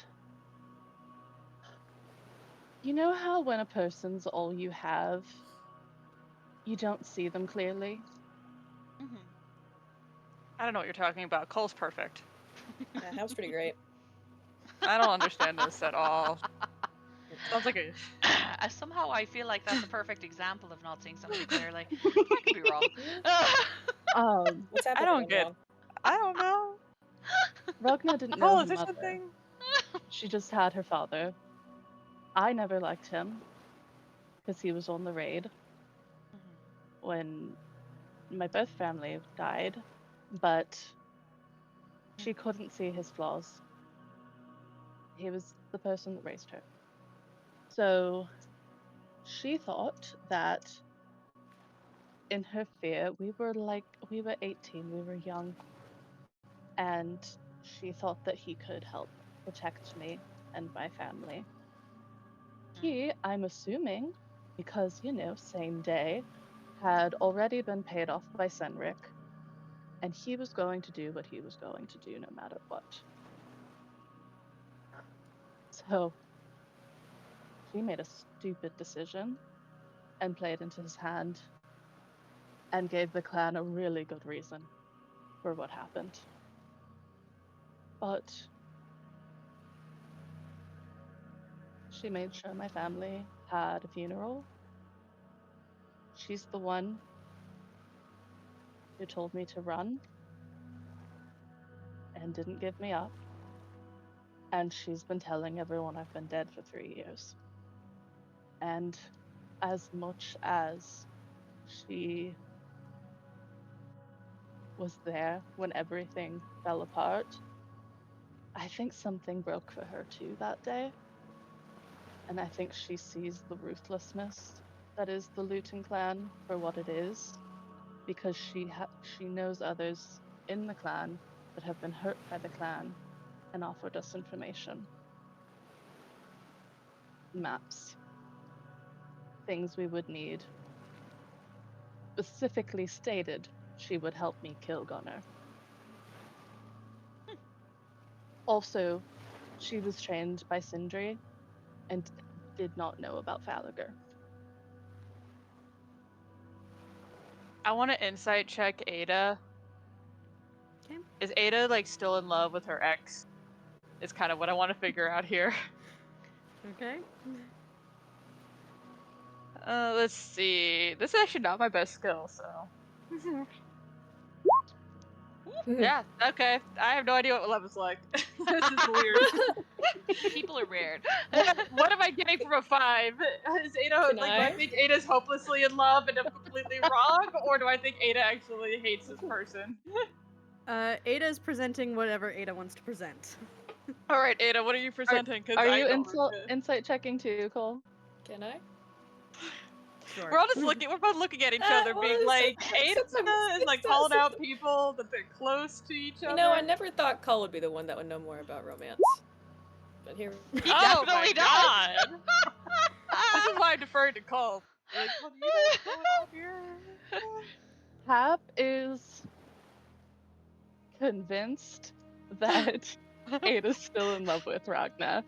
you know how when a person's all you have, you don't see them clearly? Mm-hmm. I don't know what you're talking about. Cole's perfect. That was pretty great. I don't understand this at all. It sounds like a... Somehow I feel like that's a perfect example of not seeing somebody clearly. I could be wrong. What's happening? I don't get... I don't know. Ragnar didn't know Cole, her is this mother. your thing? She just had her father. I never liked him because he was on the raid when my birth family died, but she couldn't see his flaws. He was the person that raised her. So she thought that in her fear, we were 18, we were young, and she thought that he could help protect me and my family. He, I'm assuming, because, same day, had already been paid off by Senric, and he was going to do what he was going to do no matter what. So he made a stupid decision and played into his hand and gave the clan a really good reason for what happened. But she made sure my family had a funeral. She's the one who told me to run and didn't give me up. And she's been telling everyone I've been dead for 3 years. And as much as she was there when everything fell apart, I think something broke for her too that day. And I think she sees the ruthlessness that is the Luton clan for what it is, because she knows others in the clan that have been hurt by the clan and offered us information. Maps. Things we would need. Specifically stated she would help me kill Gunnar. Also, she was trained by Sindri and did not know about Falager. I want to insight check Ada. Okay. Is Ada like still in love with her ex? Is kind of what I want to figure out here. Okay. Let's see. This is actually not my best skill, so. Yeah, okay. I have no idea what love is like. This is weird. People are weird. What am I getting from a 5? Is Ada Can do I I? think Ada's hopelessly in love and I'm completely wrong, or do I think Ada actually hates this person? Ada is presenting whatever Ada wants to present. All right, Ada, what are you presenting? Because Are I you don't insight checking too, Cole? Can I? Sure. We're all just looking. We're both looking at each other, well, being it's- like, Ada since I'm- is like since- calling since- out people that they're close to each other. You know, I never thought Cull would be the one that would know more about romance. But here. He Oh definitely my does. God. This is why I deferred to Cole. Like, what do you know going on here? Hap is convinced that Ada's still in love with Ragnar.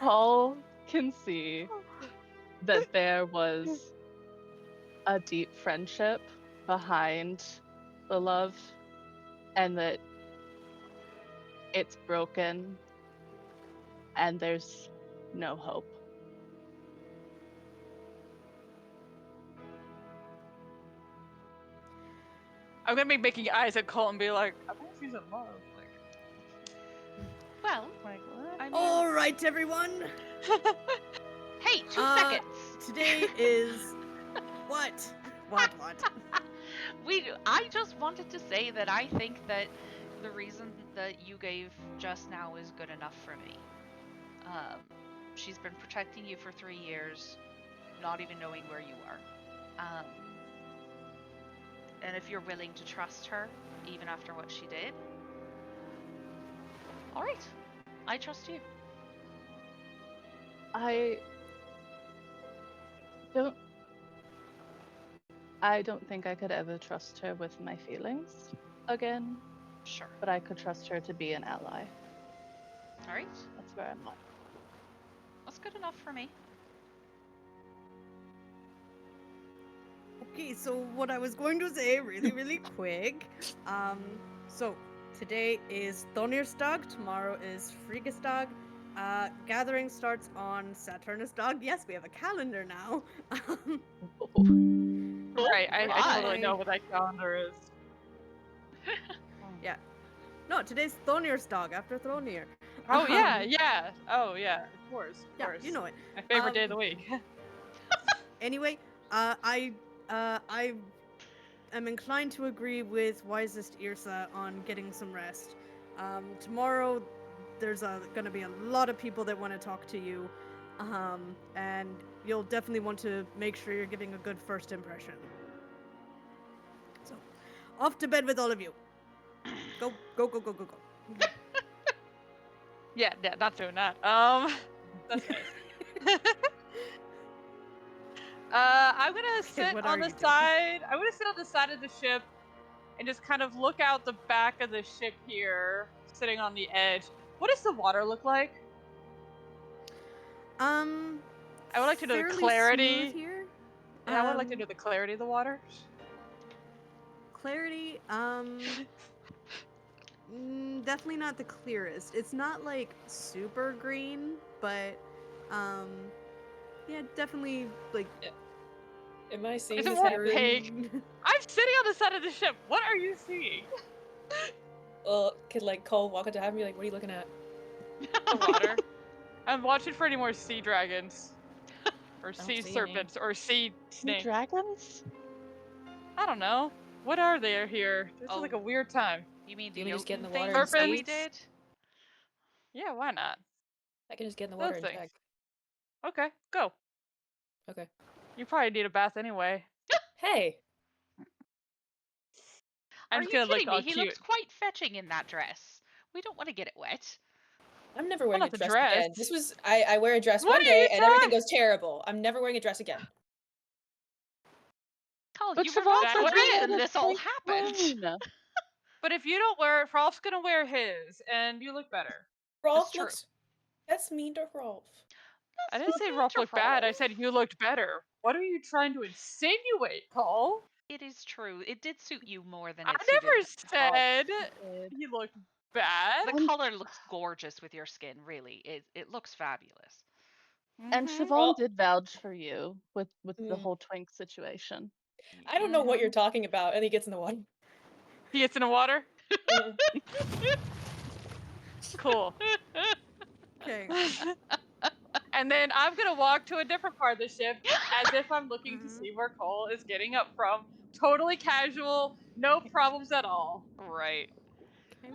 Paul can see that there was a deep friendship behind the love and that it's broken and there's no hope. I'm gonna be making eyes at Cole and be like, I think she's in love. Well, Like what? I mean, All right, everyone. hey, 2 Uh, seconds. Today is what? What? I just wanted to say that I think that the reason that you gave just now is good enough for me. She's been protecting you for 3 years, not even knowing where you are. And if you're willing to trust her, even after what she did, all right, I trust you. I don't think I could ever trust her with my feelings again, Sure. but I could trust her to be an ally. All right, That's where I'm at. that's good enough for me. Okay, so what I was going to say really quick. So today is Thonirstag, tomorrow is Friegdag. Gathering starts on Saturnusdag. Yes, we have a calendar now. Right, I Why? totally know what that calendar is. No, today's Thonirstag after Thronir. Oh yeah. Oh yeah, of course. Of Yeah, course. you know it. My favorite day of the week. Anyway, I am inclined to agree with wisest Irsa on getting some rest. Tomorrow, there's gonna be a lot of people that want to talk to you, and you'll definitely want to make sure you're giving a good first impression. So, off to bed with all of you. Go. Yeah, not doing that. That's nice. I'm gonna sit what on are the you doing? side. I'm gonna sit on the side of the ship and just kind of look out the back of the ship here, sitting on the edge. What does the water look like? I would like to know the fairly clarity. smooth here. Yeah, I would like to know the clarity of the water. Clarity, definitely not the clearest. It's not like super green, but yeah, definitely like Am I seeing Is it this more happen? pink? I'm sitting on the side of the ship. What are you seeing? Well, could like Cole walk up to have me like, what are you looking at? The water. I'm watching for any more sea dragons. Or don't sea see any. serpents. Or sea Sea snakes. dragons? I don't know. What are they here? This is like a Oh. weird time. You mean Do the we just get in the Jotun water things and that we see? did? Yeah, why not? I can just get in the Those water and things. check. Okay, go. Okay. You probably need a bath anyway. Hey! I'm Are just you gonna look kidding me? all He cute. looks quite fetching in that dress. We don't want to get it wet. I'm never wearing not a the dress dress. again. This was I wear a dress What one are day you and everything talking- goes terrible. I'm never wearing a dress again. Cole, But you Siobhan remember said when you had a this all pink happened? balloon. But if you don't wear it, Rolf's gonna wear his, and you look better. Rolf true. looks. That's mean to Rolf. I didn't say Rolf looked bad. I said you looked better. What are you trying to insinuate, Cole? It is true. It did suit you more than I it suited never Rolf. said Did. he looked bad. The color looks gorgeous with your skin, really. It looks fabulous. And Mhm. Siobhan Well- did vouch for you with the Mm. whole twink situation. I don't know what you're Mhm. talking about, and he gets in the water. He gets in the water. Mm. Cool. okay. And then I'm gonna walk to a different part of the ship as if I'm looking to Mhm. see where Cole is getting up from. Totally casual, no problems at all. Right. Okay.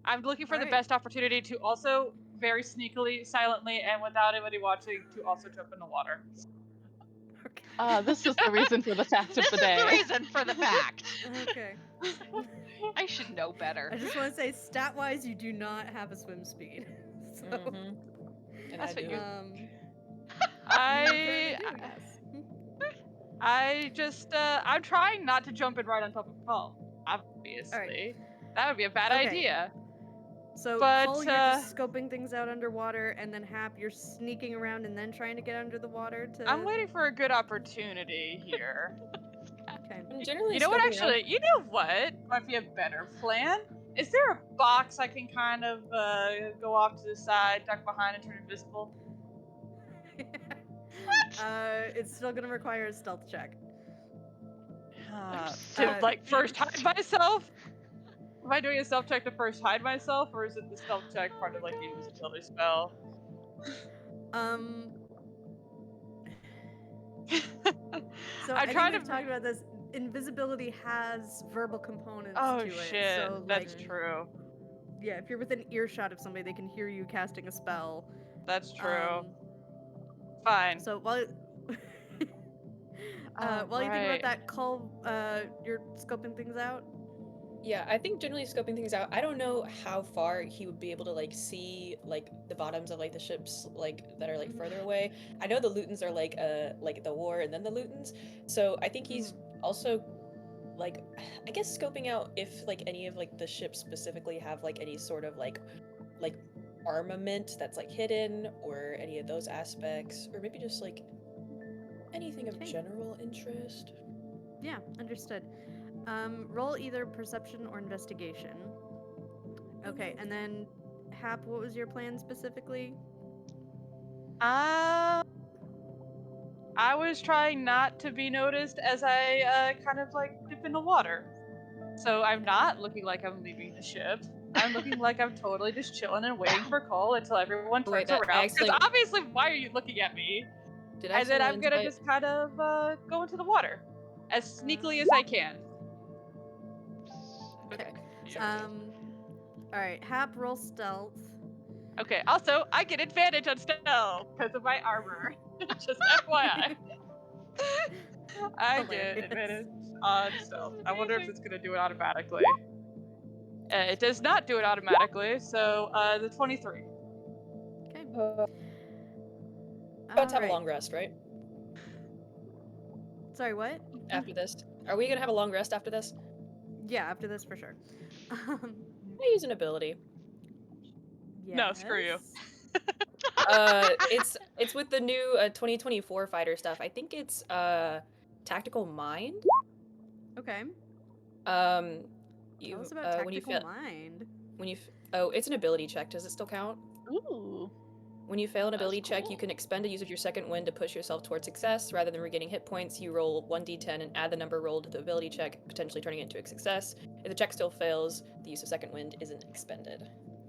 I'm looking for the Alright. best opportunity to also very sneakily, silently, and without anybody watching to also jump in the water. Okay. This is the reason for the fact This of the is the day. reason for the fact. Okay. I should know better. I just want to say, stat-wise, you do not have a swim speed. So, Mhm. And That's I what do. you- apparently I do, yes. I just I'm trying not to jump in right on top of Cole. Obviously, that would be a bad Okay. idea. So, But, Cole, you're just scoping things out underwater, and then Hap, you're sneaking around and then trying to get under the water to... I'm waiting for a good opportunity here. Okay. I'm generally You know what? scoping around. Actually, you know what might be a better plan. Is there a box I can kind of go off to the side, duck behind, and turn invisible? It's still gonna require a stealth check. To Uh, like first hide myself? Am I doing a stealth check to first hide myself, or is it the stealth check part of like the invisibility spell? So I'm I trying think to. we've talked about this. Invisibility has verbal components Oh to it. shit, So, that's like, true. yeah, if you're within earshot of somebody, they can hear you casting a spell. That's true. Um, Fine. so while while you think about Alright. that, Cole, you're scoping things out. Yeah, I think generally scoping things out. I don't know how far he would be able to like see like the bottoms of like the ships like that are like further away. I know the Lutens are like the war and then the Lutens. So I think he's also like I guess scoping out if like any of like the ships specifically have like any sort of like armament that's like hidden or any of those aspects or maybe just like anything of Okay. general interest. Yeah, understood. Roll either perception or investigation. Okay, and then Hap, what was your plan specifically? I was trying not to be noticed as I kind of like dip in the water. So I'm not looking like I'm leaving the ship. I'm looking like I'm totally just chilling and waiting for Cole until everyone Oh, wait, turns I around. actually- Because obviously, why are you looking at me? Did I And then say I'm gonna invite? just kind of go into the water as sneakily as I can. Okay. All right, Hap, roll stealth. Okay. Also, I get advantage on stealth because of my armor. Just FYI. I get Hilarious. advantage on stealth. I wonder if it's gonna do it automatically. It does not do it automatically, so the 23. Okay. About to have a Alright. long rest, right? Sorry, what? After this. Are we gonna have a long rest after this? Yeah, after this for sure. I use an ability. No, screw you. It's with the new 2024 fighter stuff. I think it's tactical mind. Okay. Um, Tell us you about when you tactical mind. oh, it's an ability check. Does it still count? Ooh. When you fail an That's ability check, you cool. can expend a use of your second wind to push yourself towards success. Rather than regaining hit points, you roll 1d10 and add the number rolled to the ability check, potentially turning it into a success. If the check still fails, the use of second wind isn't expended.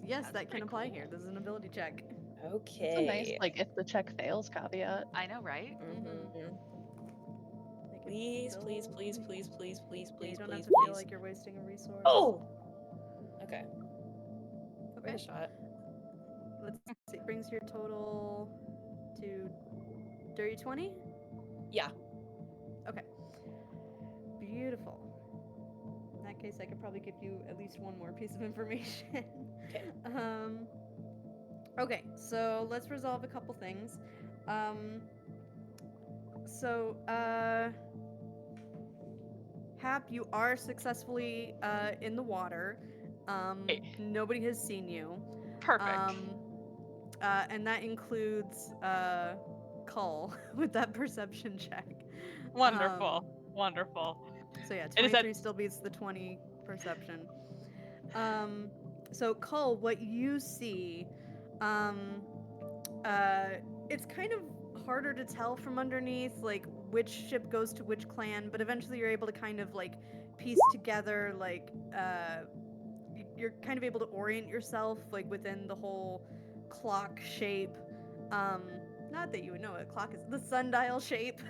Yes, That's that can pretty apply cool. here. This is an ability check. Okay. It's a nice, like, if the check fails caveat. I know, right? Mhm. Make it Please, so- please, please, please, please, please, Yeah, you please, don't please, have to feel please. like you're wasting a resource. Oh! Okay. Okay. A shot. Let's see. It brings your total to dirty 20? Yeah. Okay. Beautiful. In that case, I could probably give you at least one more piece of information. Okay. Okay, so let's resolve a couple things. Hap, you are successfully in the water. Hey. Nobody has seen you. Perfect. And that includes Cull with that perception check. Wonderful. Wonderful. So yeah, And is that 23 still beats the 20 perception. So Cull, what you see, it's kind of harder to tell from underneath, like which ship goes to which clan, but eventually you're able to kind of like piece together, like you're kind of able to orient yourself like within the whole clock shape. Not that you would know what a clock is, the sundial shape.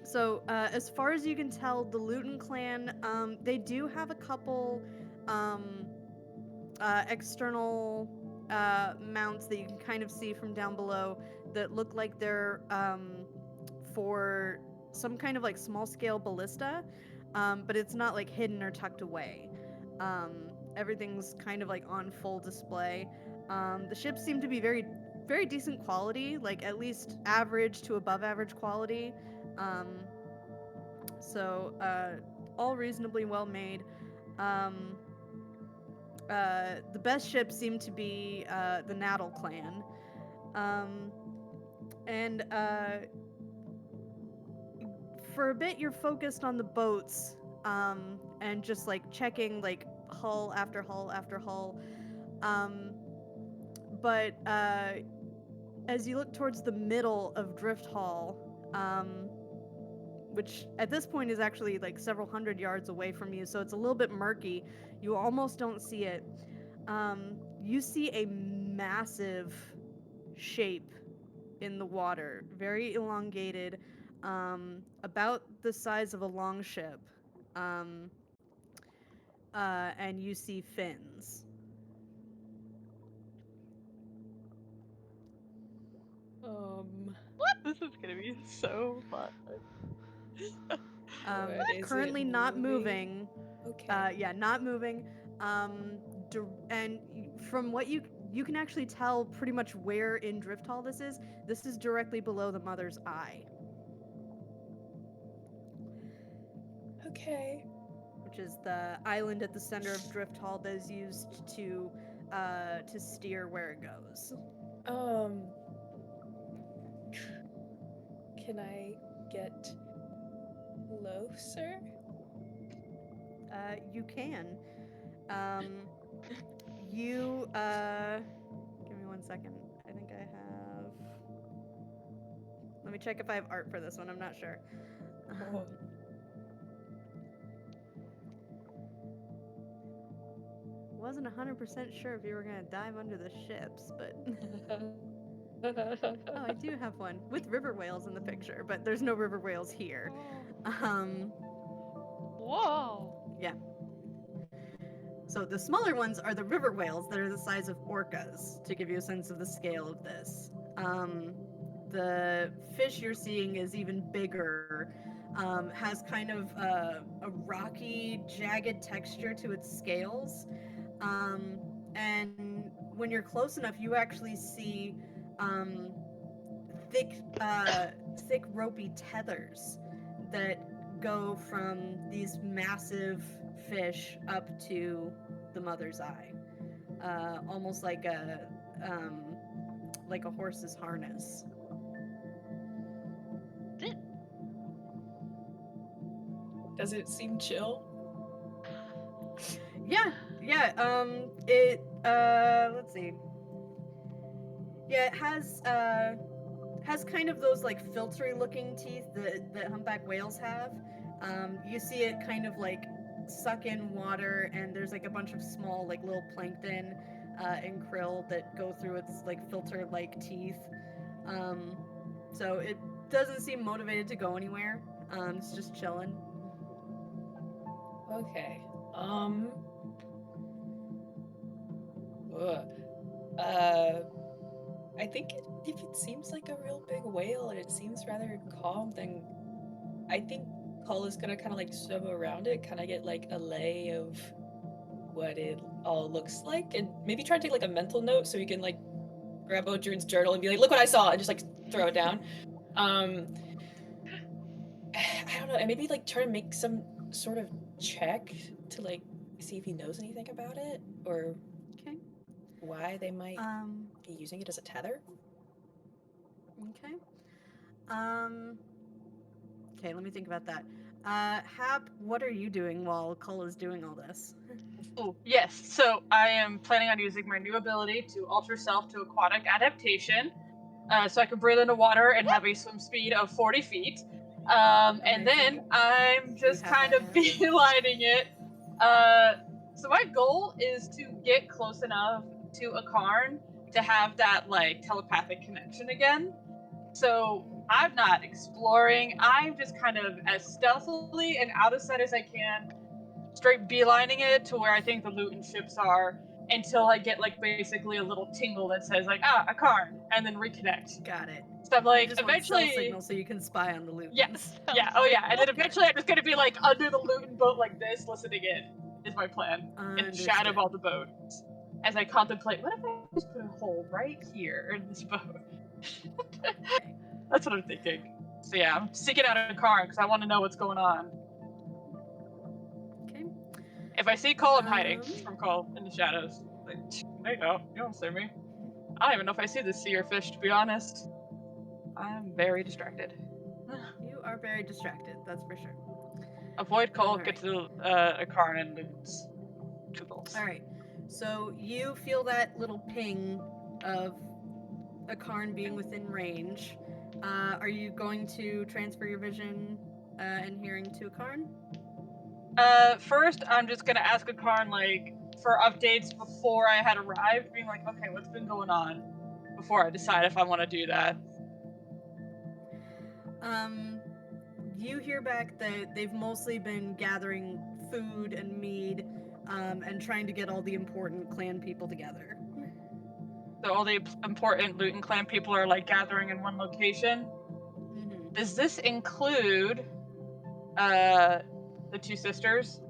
So, as far as you can tell, the Luton clan, they do have a couple external mounts that you can kind of see from down below that look like they're for some kind of like small scale ballista, but it's not like hidden or tucked away. Everything's kind of like on full display. The ships seem to be very, very decent quality, like at least average to above average quality. So all reasonably well made. The best ships seem to be the Naddle clan. And for a bit, you're focused on the boats and just like checking like hull after hull after hull. But as you look towards the middle of Drifthall, which at this point is actually like several hundred yards away from you, so it's a little bit murky. You almost don't see it. You see a massive shape in the water, very elongated, about the size of a longship. And you see fins. This is gonna be so fun. Is Currently it not moving. Okay. Yeah, not moving. And from what you can actually tell pretty much where in Drifthall this is. This is directly below the Mother's Eye, Okay. which is the island at the center of Drifthall that is used to steer where it goes. Can I get closer? You can. You give me 1 second. I think I have. Let me check if I have art for this one. I'm not sure. Oh. Wasn't 100% sure if you were gonna dive under the ships, but oh, I do have one with river whales in the picture, but there's no river whales here. Whoa. Yeah. So the smaller ones are the river whales that are the size of orcas, to give you a sense of the scale of this. The fish you're seeing is even bigger, has kind of a rocky, jagged texture to its scales, and when you're close enough, you actually see thick, thick ropey tethers that go from these massive fish up to the mother's eye, almost like a horse's harness. Does it seem chill? Yeah, let's see. Yeah, it has kind of those like filtery looking teeth that humpback whales have. You see it kind of like suck in water, and there's like a bunch of small like little plankton and krill that go through its like filter like teeth. So it doesn't seem motivated to go anywhere. It's just chilling. Okay. Ugh. I think if it seems like a real big whale and it seems rather calm, then I think Cole is gonna kind of like swim around it, kind of get like a lay of what it all looks like, and maybe try to take like a mental note so he can like grab Odrin's journal and be like, "Look what I saw," and just like throw it down. I don't know, and maybe like try to make some sort of check to like see if he knows anything about it or Okay. why they might be using it as a tether. Okay. Okay, let me think about that. Hap, what are you doing while Cull is doing all this? Oh, yes. So I am planning on using my new ability to alter self to aquatic adaptation. So I can breathe into water and have a swim speed of 40 feet. And then I'm just kind of beelining it. So my goal is to get close enough to a Karn to have that like telepathic connection again. So I'm not exploring. I'm just kind of as stealthily and out of sight as I can, straight beelining it to where I think the Luton ships are until I get like basically a little tingle that says like a Karn, and then reconnect. Got it. So I'm like, you just eventually, want cell signal so you can spy on the Lutons. yes, yeah, oh yeah, and then eventually I'm just gonna be like under the Luton boat like this, listening in. Is my plan in the shadow of all the boats as I contemplate. What if I just put a hole right here in this boat? That's what I'm thinking. So yeah, I'm seeking out a Karn because I want to know what's going on. Okay. If I see Cole, I'm hiding from Cole in the shadows. Like, there you go. You don't see me. I don't even know if I see the sea or fish, to be honest. I'm very distracted. You are very distracted, that's for sure. Avoid Cole, Alright. get to a Karn and lose 2 goals. Alright, so you feel that little ping of a Karn being within range. Are you going to transfer your vision and hearing to a Karn? First, I'm just gonna ask a Karn, like, for updates before I had arrived, being like, okay, what's been going on? Before I decide if I want to do that. You hear back that they've mostly been gathering food and mead and trying to get all the important clan people together. So all the important Luton clan people are, like, gathering in one location. Mm-hmm. Does this include the 2 sisters?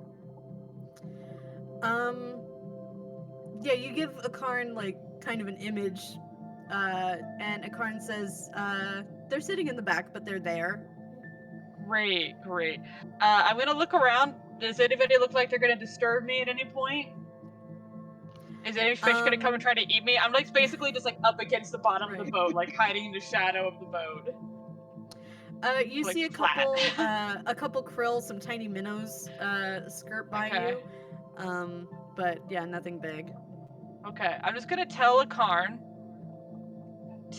Yeah, you give a Karn like kind of an image, and a Karn says, they're sitting in the back, but they're there. Great. I'm gonna look around. Does anybody look like they're gonna disturb me at any point? Is any fish gonna come and try to eat me? I'm like basically just like up against the bottom of the boat, like hiding in the shadow of the boat. You like, see a flat. couple krill, some tiny minnows skirt by Okay. you, but yeah, nothing big. Okay, I'm just gonna tell a Karn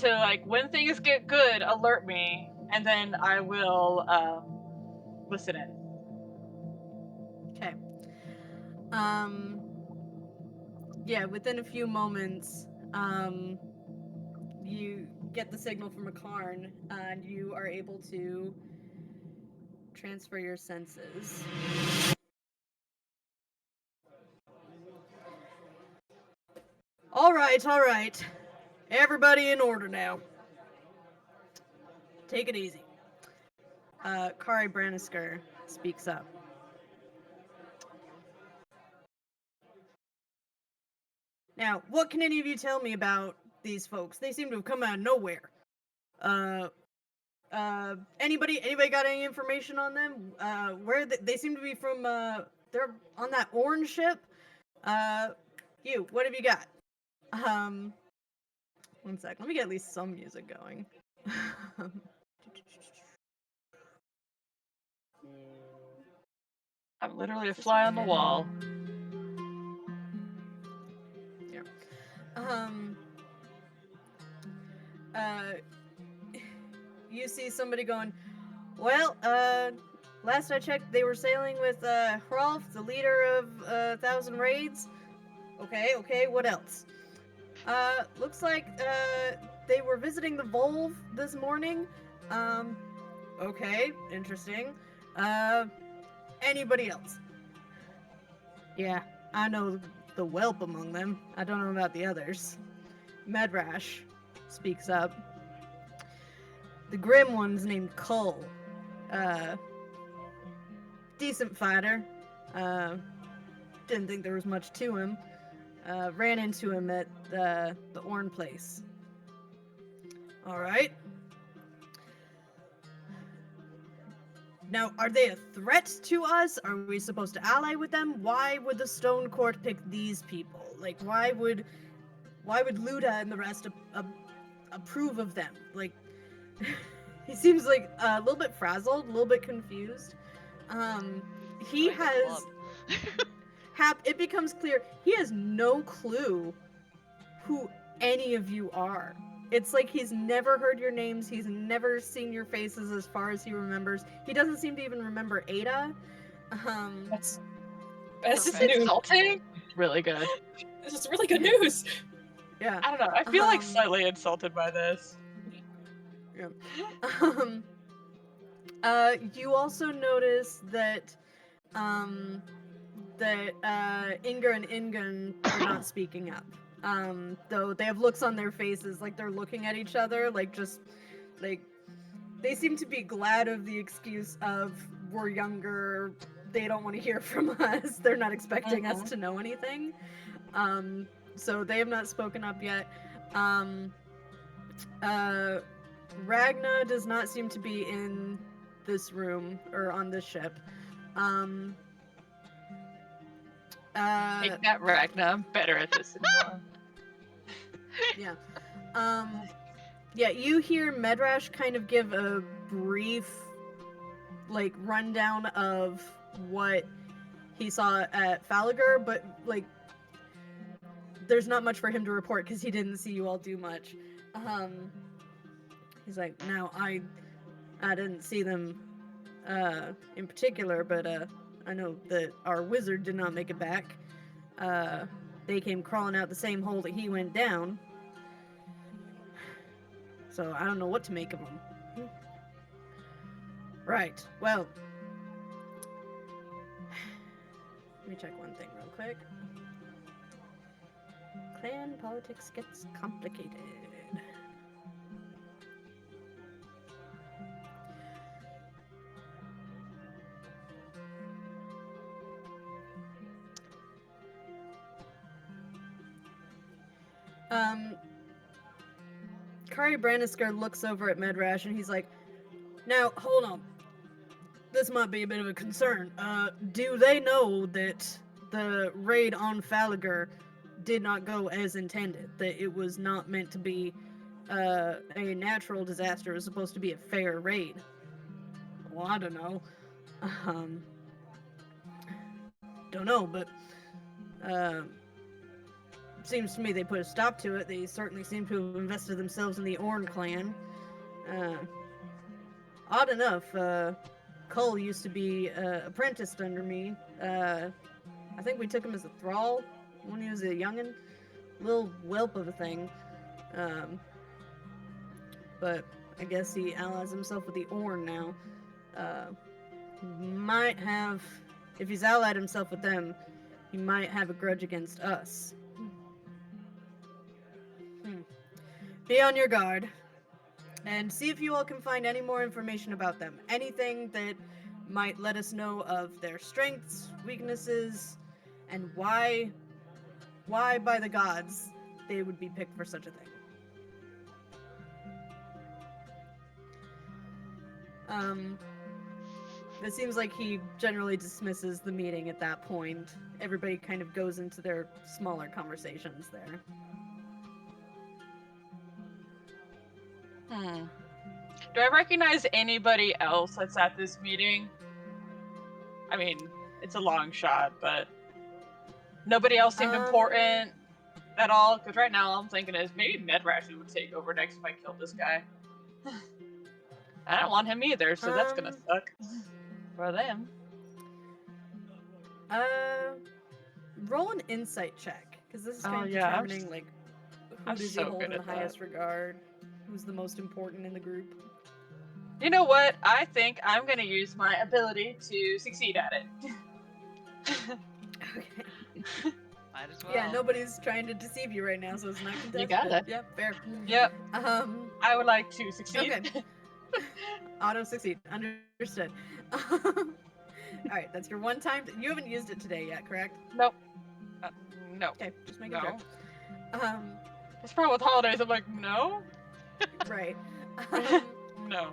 to, like, when things get good, alert me, and then I will listen in. Okay. Yeah, within a few moments, you get the signal from a Karn, and you are able to transfer your senses. All right. Everybody in order now. Take it easy. Kari Branisker speaks up. Now, what can any of you tell me about these folks? They seem to have come out of nowhere. Anybody got any information on them? Where they seem to be from? They're on that orange ship. You, what have you got? One sec. Let me get at least some music going. I'm literally a fly on the wall. Yeah. You see somebody going, well, last I checked, they were sailing with, Hrolf, the leader of, 1,000 Raids. Okay, what else? Looks like, they were visiting the Volve this morning. Okay, interesting. Anybody else? Yeah, I know the whelp among them. I don't know about the others. Medrash speaks up. The grim one's named Cull. Decent fighter. Didn't think there was much to him. Ran into him at the Orn place. Alright. Now, are they a threat to us? Are we supposed to ally with them? Why would the Stone Court pick these people? Like, why would Luda and the rest approve of them? Like, he seems like a little bit frazzled, a little bit confused. He Join the has club. it becomes clear he has no clue who any of you are. It's like he's never heard your names, he's never seen your faces as far as he remembers. He doesn't seem to even remember Ada. That's This is Perfect. news. insulting. Really good. This is really good news. Yeah. I don't know. I feel like Um, slightly insulted by this. You also notice that Inga and Ingun are not speaking up. Though they have looks on their faces like they're looking at each other, like just like they seem to be glad of the excuse of we're younger, they don't want to hear from us, they're not expecting us to know anything. So they have not spoken up yet. Ragna does not seem to be in this room or on this ship. Take that, Ragna. I'm better at this than you are. Yeah. Yeah, you hear Medrash kind of give a brief, like, rundown of what he saw at Falagur, but, like, there's not much for him to report because he didn't see you all do much. He's like, now, I didn't see them, in particular, but, I know that our wizard did not make it back. They came crawling out the same hole that he went down. So I don't know what to make of them. Right, well... Let me check one thing real quick. Clan politics gets complicated. Kari Brannisker looks over at Medrash and he's like, now, hold on. This might be a bit of a concern. Do they know that the raid on Falagur did not go as intended? That it was not meant to be a natural disaster. It was supposed to be a fair raid? Well, I don't know. Don't know, but seems to me they put a stop to it. They certainly seem to have invested themselves in the Orn clan. Odd enough, Cull used to be apprenticed under me. I think we took him as a thrall when he was a youngin'. Little whelp of a thing. But I guess he allies himself with the Orn now. Might have, if he's allied himself with them, he might have a grudge against us. Be on your guard. And see if you all can find any more information about them. Anything that might let us know of their strengths, weaknesses, and why why by the gods they would be picked for such a thing. It seems like he generally dismisses the meeting at that point. Everybody kind of goes into their smaller conversations there. Do I recognize anybody else that's at this meeting? I mean, it's a long shot, but nobody else seemed important at all. Because right now, all I'm thinking is maybe Medrash would take over next if I killed this guy. I don't want him either, so that's gonna suck for them. Roll an insight check, because this is kind of yeah, determining like who I'm does so he hold good in the at that. highest regard, who's the most important in the group. You know what? I think I'm gonna use my ability to succeed at it. Okay. Might as well. Yeah, nobody's trying to deceive you right now, so it's not contested. You got it. Yep, fair. Yep. I would like to succeed. Okay. Auto succeed. Understood. Alright, that's your one time. You haven't used it today yet, correct? Nope. No. Okay, just making No. sure. This problem with holidays, I'm like, no. Right. No.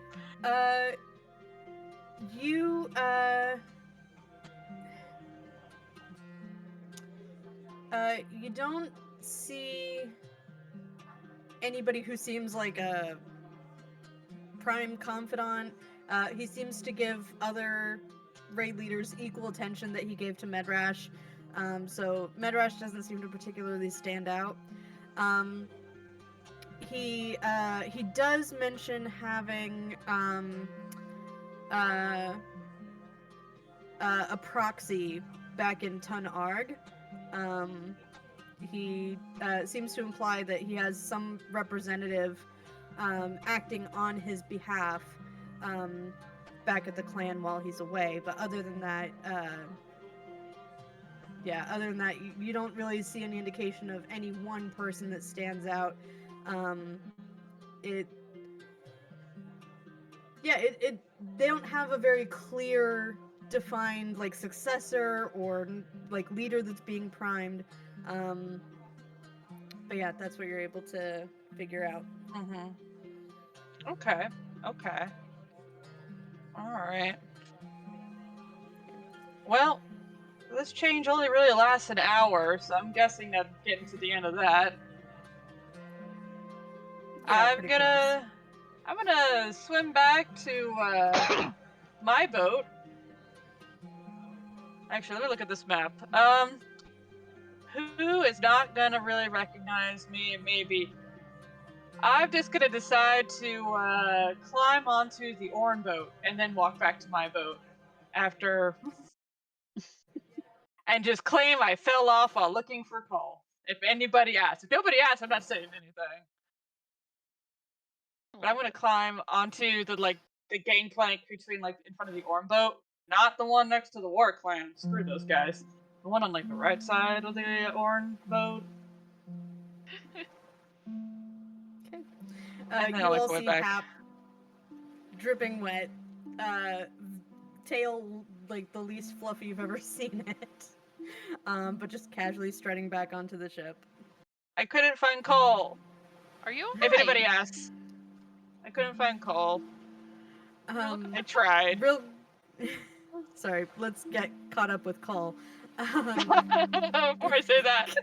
You don't see anybody who seems like a prime confidant. He seems to give other raid leaders equal attention that he gave to Medrash. So Medrash doesn't seem to particularly stand out. He does mention having a proxy back in Tun Arg. He seems to imply that he has some representative acting on his behalf back at the clan while he's away. But other than that, you don't really see any indication of any one person that stands out. They don't have a very clear, defined like successor or like leader that's being primed. But yeah, that's what you're able to figure out. Okay. Alright. Well, this change only really lasts an hour, so I'm guessing that I'm getting to the end of that. Yeah, I'm gonna swim back to my boat. Actually, let me look at this map. Who is not gonna really recognize me? Maybe. I'm just gonna decide to climb onto the Orn boat and then walk back to my boat after, and just claim I fell off while looking for coal. If anybody asks, if nobody asks, I'm not saying anything. But I'm gonna climb onto the gangplank between in front of the Orn boat, not the one next to the War Clan. Screw those guys. The one on the right side of the Orn boat. Okay. And then You I'll all go see back. Hap dripping wet, tail like the least fluffy you've ever seen it, but just casually strutting back onto the ship. I couldn't find coal. Are you If okay? anybody asks, I couldn't find coal. I tried. Sorry, let's get caught up with Call. Before I say that.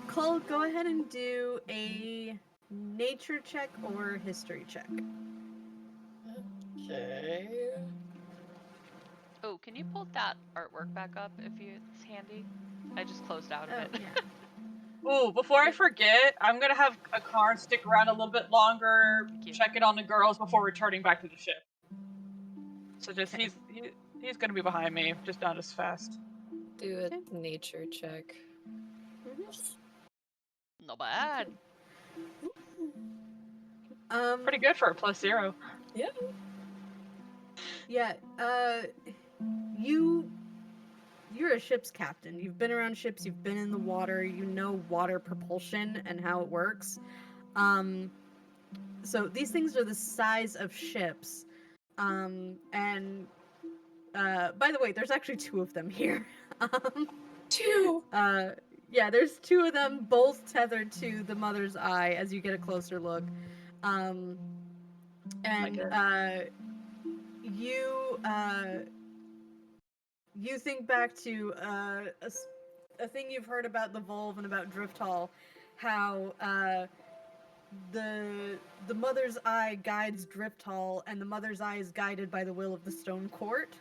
Call, go ahead and do a nature check or history check. Okay. Oh, can you pull that artwork back up if it's handy? I just closed out of it. Yeah. Ooh, before I forget, I'm gonna have a car stick around a little bit longer, check it on the girls before returning back to the ship. So just he's gonna be behind me, just not as fast. Do a nature check. Not bad. Pretty good for a +0. Yeah. Yeah. You're a ship's captain. You've been around ships, you've been in the water, you know water propulsion and how it works. So these things are the size of ships. And By the way, there's actually 2 of them here. Two. Yeah, there's 2 of them, both tethered to the mother's eye as you get a closer look. And you think back to a thing you've heard about the Volve and about Drifthall, how the mother's eye guides Drifthall, and the mother's eye is guided by the will of the Stone Court.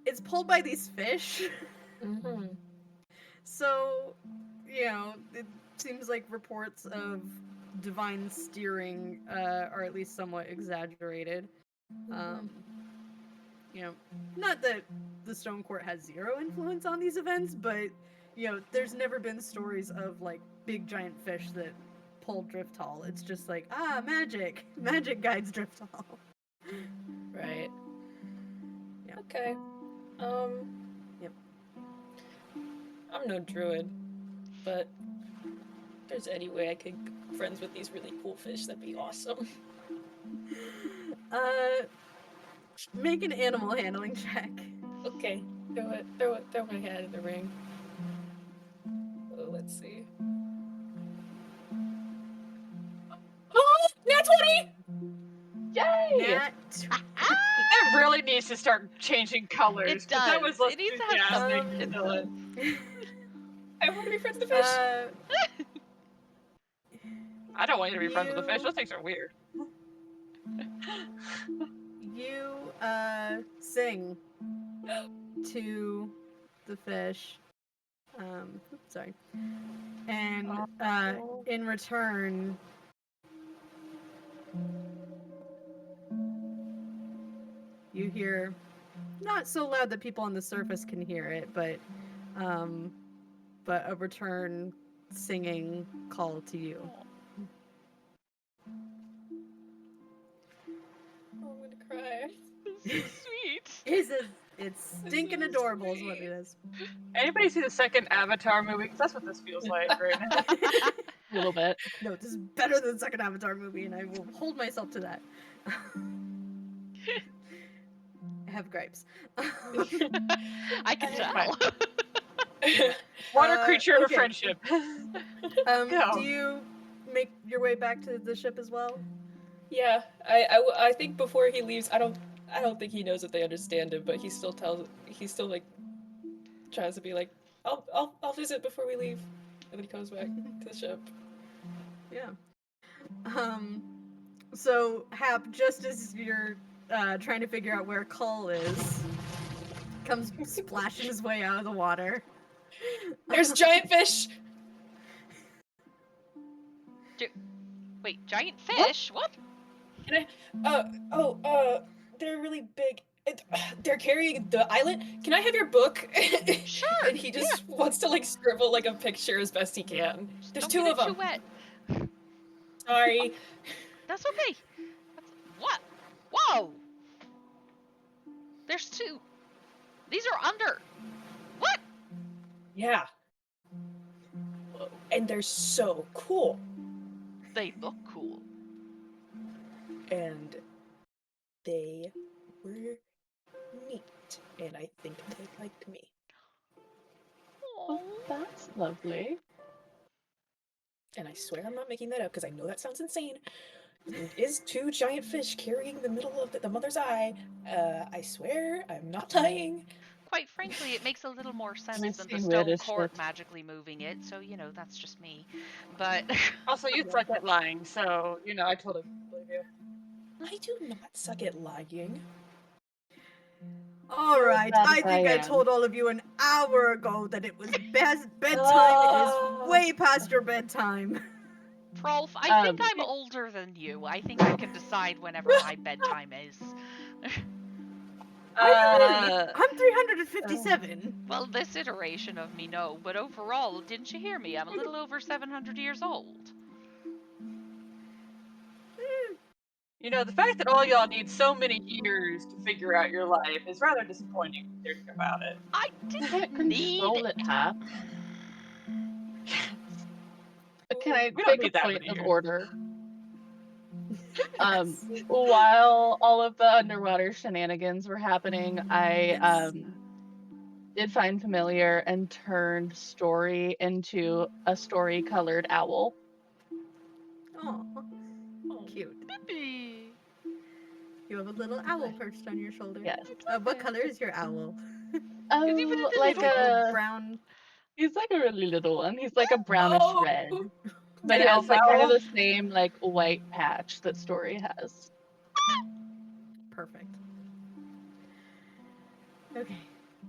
It's pulled by these fish. Mm-hmm. So, it seems like reports of divine steering are at least somewhat exaggerated. Not that the Stone Court has 0 influence on these events, but, there's never been stories of, like, big giant fish that pull Drifthall. It's just like, magic! Magic guides Drifthall. Right. Yeah. Okay. Yep. I'm no druid, but if there's any way I could be friends with these really cool fish, that'd be awesome. Make an animal handling check. Okay. Throw my hat in the ring. Oh, let's see. Oh, nat 20! Yay! Nat It really needs to start changing colors. It 'cause That does. was less It needs to have some enthusiastic than I want to be friends with the fish. I don't want you to be friends with the fish. Those things are weird. You sing to the fish. Sorry. And in return, you hear, not so loud that people on the surface can hear it, but a return singing call to you. Oh, I'm gonna cry. Sweet. It's stinking adorable is what it is. Anybody see the second Avatar movie? Because that's what this feels like right now. A little bit. No, this is better than the second Avatar movie, and I will hold myself to that. I have gripes. I can tell. Water creature of okay. a friendship. Go. Do you make your way back to the ship as well? Yeah, I think before he leaves, I don't think he knows if they understand him, but he still like tries to be like, I'll visit before we leave, and then he comes back to the ship. Yeah. So Hap, just as you're trying to figure out where Cull is, comes splashing his way out of the water. There's giant fish. Wait, giant fish? What? Can I? They're really big. They're carrying the island. Can I have your book? Sure. And he just wants to like scribble like a picture as best he can. There's Don't 2 get of it them. too wet. Sorry. That's okay. What? Whoa! There's 2. These are under. What? Yeah. And they're so cool. They look cool. And they were neat. And I think they liked me. Oh, that's lovely. And I swear I'm not making that up because I know that sounds insane. It is 2 giant fish carrying the middle of the mother's eye. I swear I'm not lying. Quite frankly, it makes a little more sense We've than the seen Stone weirder Court shit. magically moving it, so, that's just me. But... Also, you suck at lying, so, I totally believe you. I do not suck at lying. Alright, That I think I am. told all of you an hour ago that it was bedtime. It is way past your bedtime. Prolf, I think I'm older than you. I think I can decide whenever my bedtime is. Are you really? I'm 357. Well, this iteration of me, no. But overall, didn't you hear me? I'm a little over 700 years old. The fact that all y'all need so many years to figure out your life is rather disappointing when you think about it. I didn't need Control it, Hap. Can I We don't make a need that point many of years. order? While all of the underwater shenanigans were happening, I did find familiar and turned Story into a story-colored owl. Oh, cute. Bippy. You have a little owl perched on your shoulder. Yes. What color is your owl? even a Like little Little a brown. he's like a really little one. He's like a brownish Oh! red. But An it has elf like kind of owl? the same like white patch that Story has. Perfect. Okay.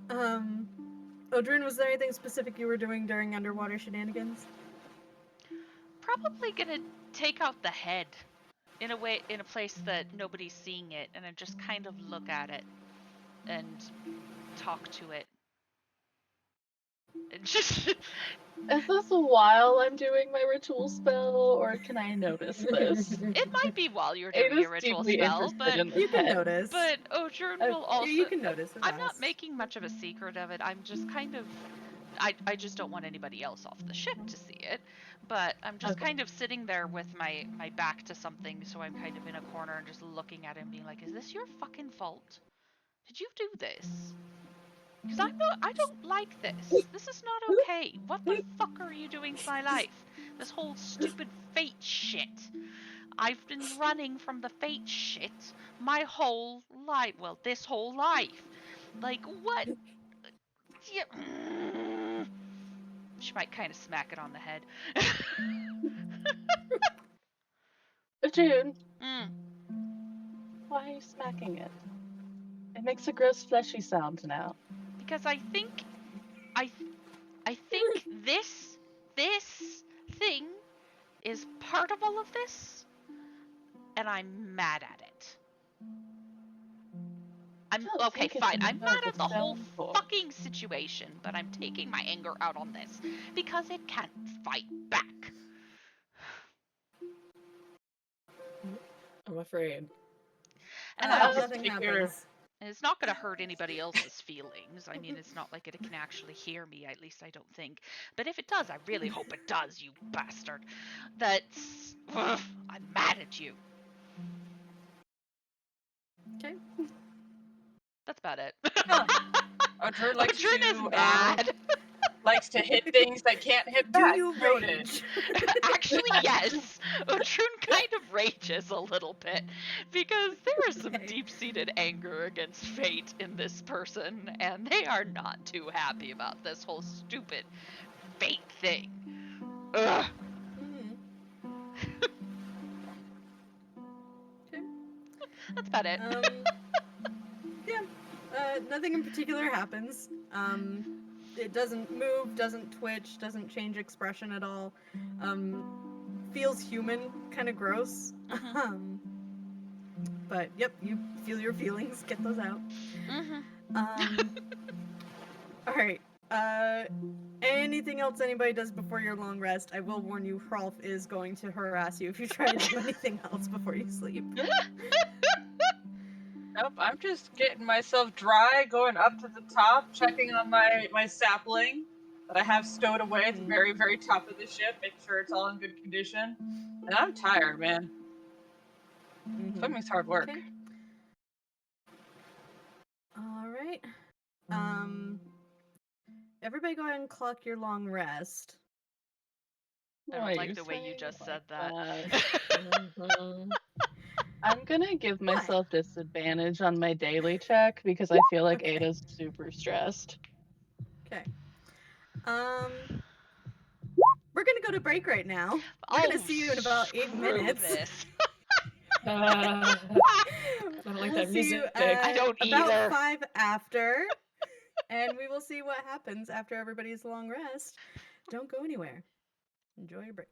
Odrin, was there anything specific you were doing during underwater shenanigans? Probably gonna take out the head in a place that nobody's seeing it, and then just kind of look at it and talk to it. And just Is this while I'm doing my ritual spell, or can I notice this? it might be while you're doing Ada's your ritual deeply spell, interested but in the You can head. notice. Odrin Okay. will also. You can notice. I'm not making much of a secret of it. I'm just kind of. I just don't want anybody else off the ship to see it. But I'm just Okay. kind of sitting there with my back to something, so I'm kind of in a corner and just looking at him, being like, "Is this your fucking fault? Did you do this? Because I don't like this. This is not okay. What the fuck are you doing to my life? This whole stupid fate shit. I've been running from the fate shit my whole life. Well, this whole life. Like, what? Yeah. She might kind of smack it on the head. June, Mm. why are you smacking it? It makes a gross fleshy sound now. Because I think this thing is part of all of this, and I'm mad at it. I'm Don't okay, think it's fine. I'm enough mad to at the whole sound for. fucking situation, but I'm taking my anger out on this because it can't fight back. I'm afraid. And I also Nothing figure- happens. And it's not going to hurt anybody else's feelings. I mean, it's not like it can actually hear me, at least I don't think. But if it does, I really hope it does, you bastard. That's... Ugh, I'm mad at you. Okay. That's about it. Odrin likes Odrin is to mad. likes to hit things that can't hit Do back. you Noted. rage? Actually, yes. Odrin kind of rages a little bit because there is some Okay. deep-seated anger against fate in this person, and they are not too happy about this whole stupid fate thing. Ugh. Okay. That's about it. Yeah. Nothing in particular happens. It doesn't move, doesn't twitch, doesn't change expression at all. Feels human, kind of gross. Mhm. But yep, you feel your feelings. Get those out. Mhm. All right. Anything else anybody does before your long rest? I will warn you, Hrolf is going to harass you if you try to do anything else before you sleep. Nope, I'm just getting myself dry, going up to the top, checking on my sapling that I have stowed away at the very, very top of the ship, making sure it's all in good condition. And I'm tired, man. Swimming's hard work. Okay. All right. Everybody go ahead and clock your long rest. I Why don't are like you the way you saying just it said like that. I'm gonna give myself disadvantage on my daily check because I feel like Okay. Ada's super stressed. Okay. We're gonna go to break right now. We're gonna see you in about 8 screw minutes. This. I don't like We'll that see you music. I don't about either. 5 after, and we will see what happens after everybody's long rest. Don't go anywhere. Enjoy your break.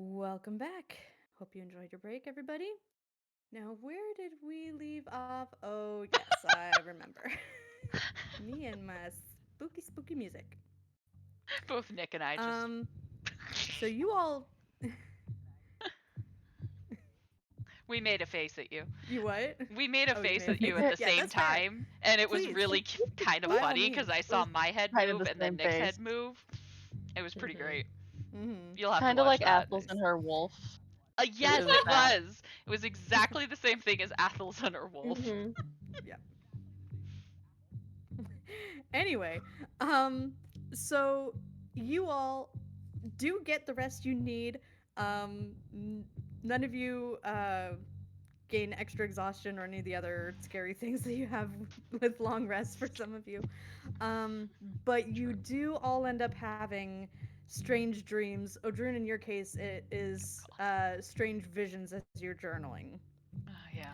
Welcome back. Hope you enjoyed your break, everybody. Now, where did we leave off? Oh, yes, I remember. Me and my spooky music. Both Nick and I just. So you all. We made a face at you. You what? We made a Oh, you face made a at you face. at the Yeah, same that's fair. time, and it was Please. really kind of By all funny because I means. saw my head kind of move the and then same Nick's face. head move. It was pretty great. Mm-hmm. You'll have to Kind of watch like that. Athel's and her wolf. Yes, was it that. was. It was exactly the same thing as Athel's and her wolf. Mm-hmm. Yeah. Anyway, so you all do get the rest you need. None of you gain extra exhaustion or any of the other scary things that you have with long rests for some of you. But you do all end up having strange dreams. Odrun, in your case, it is strange visions as you're journaling. Yeah.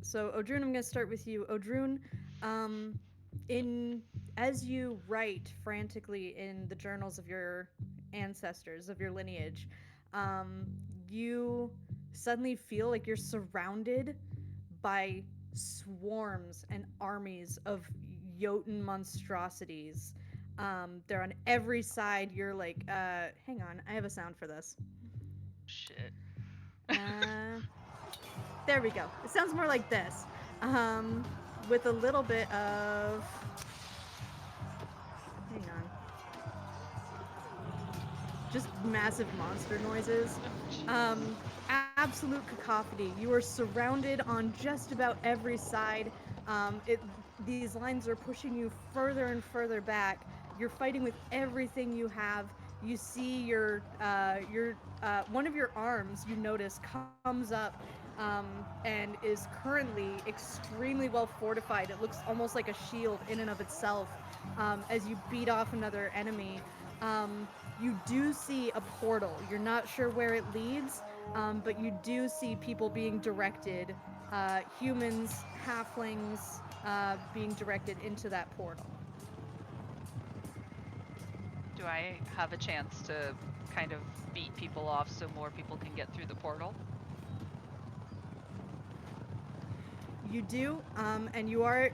So Odrun, I'm going to start with you. Odrun, um, in as you write frantically in the journals of your ancestors, of your lineage, you suddenly feel like you're surrounded by swarms and armies of Jotun monstrosities. They're on every side. You're like, hang on, I have a sound for this. Shit. There we go. It sounds more like this. With a little bit of. Hang on. Just massive monster noises. Absolute cacophony. You are surrounded on just about every side. These lines are pushing you further and further back. You're fighting with everything you have. You see your one of your arms, you notice, comes up and is currently extremely well fortified. It looks almost like a shield in and of itself. As you beat off another enemy, you do see a portal. You're not sure where it leads, but you do see people being directed, humans, halflings, being directed into that portal. Do I have a chance to kind of beat people off so more people can get through the portal? You do, and you are.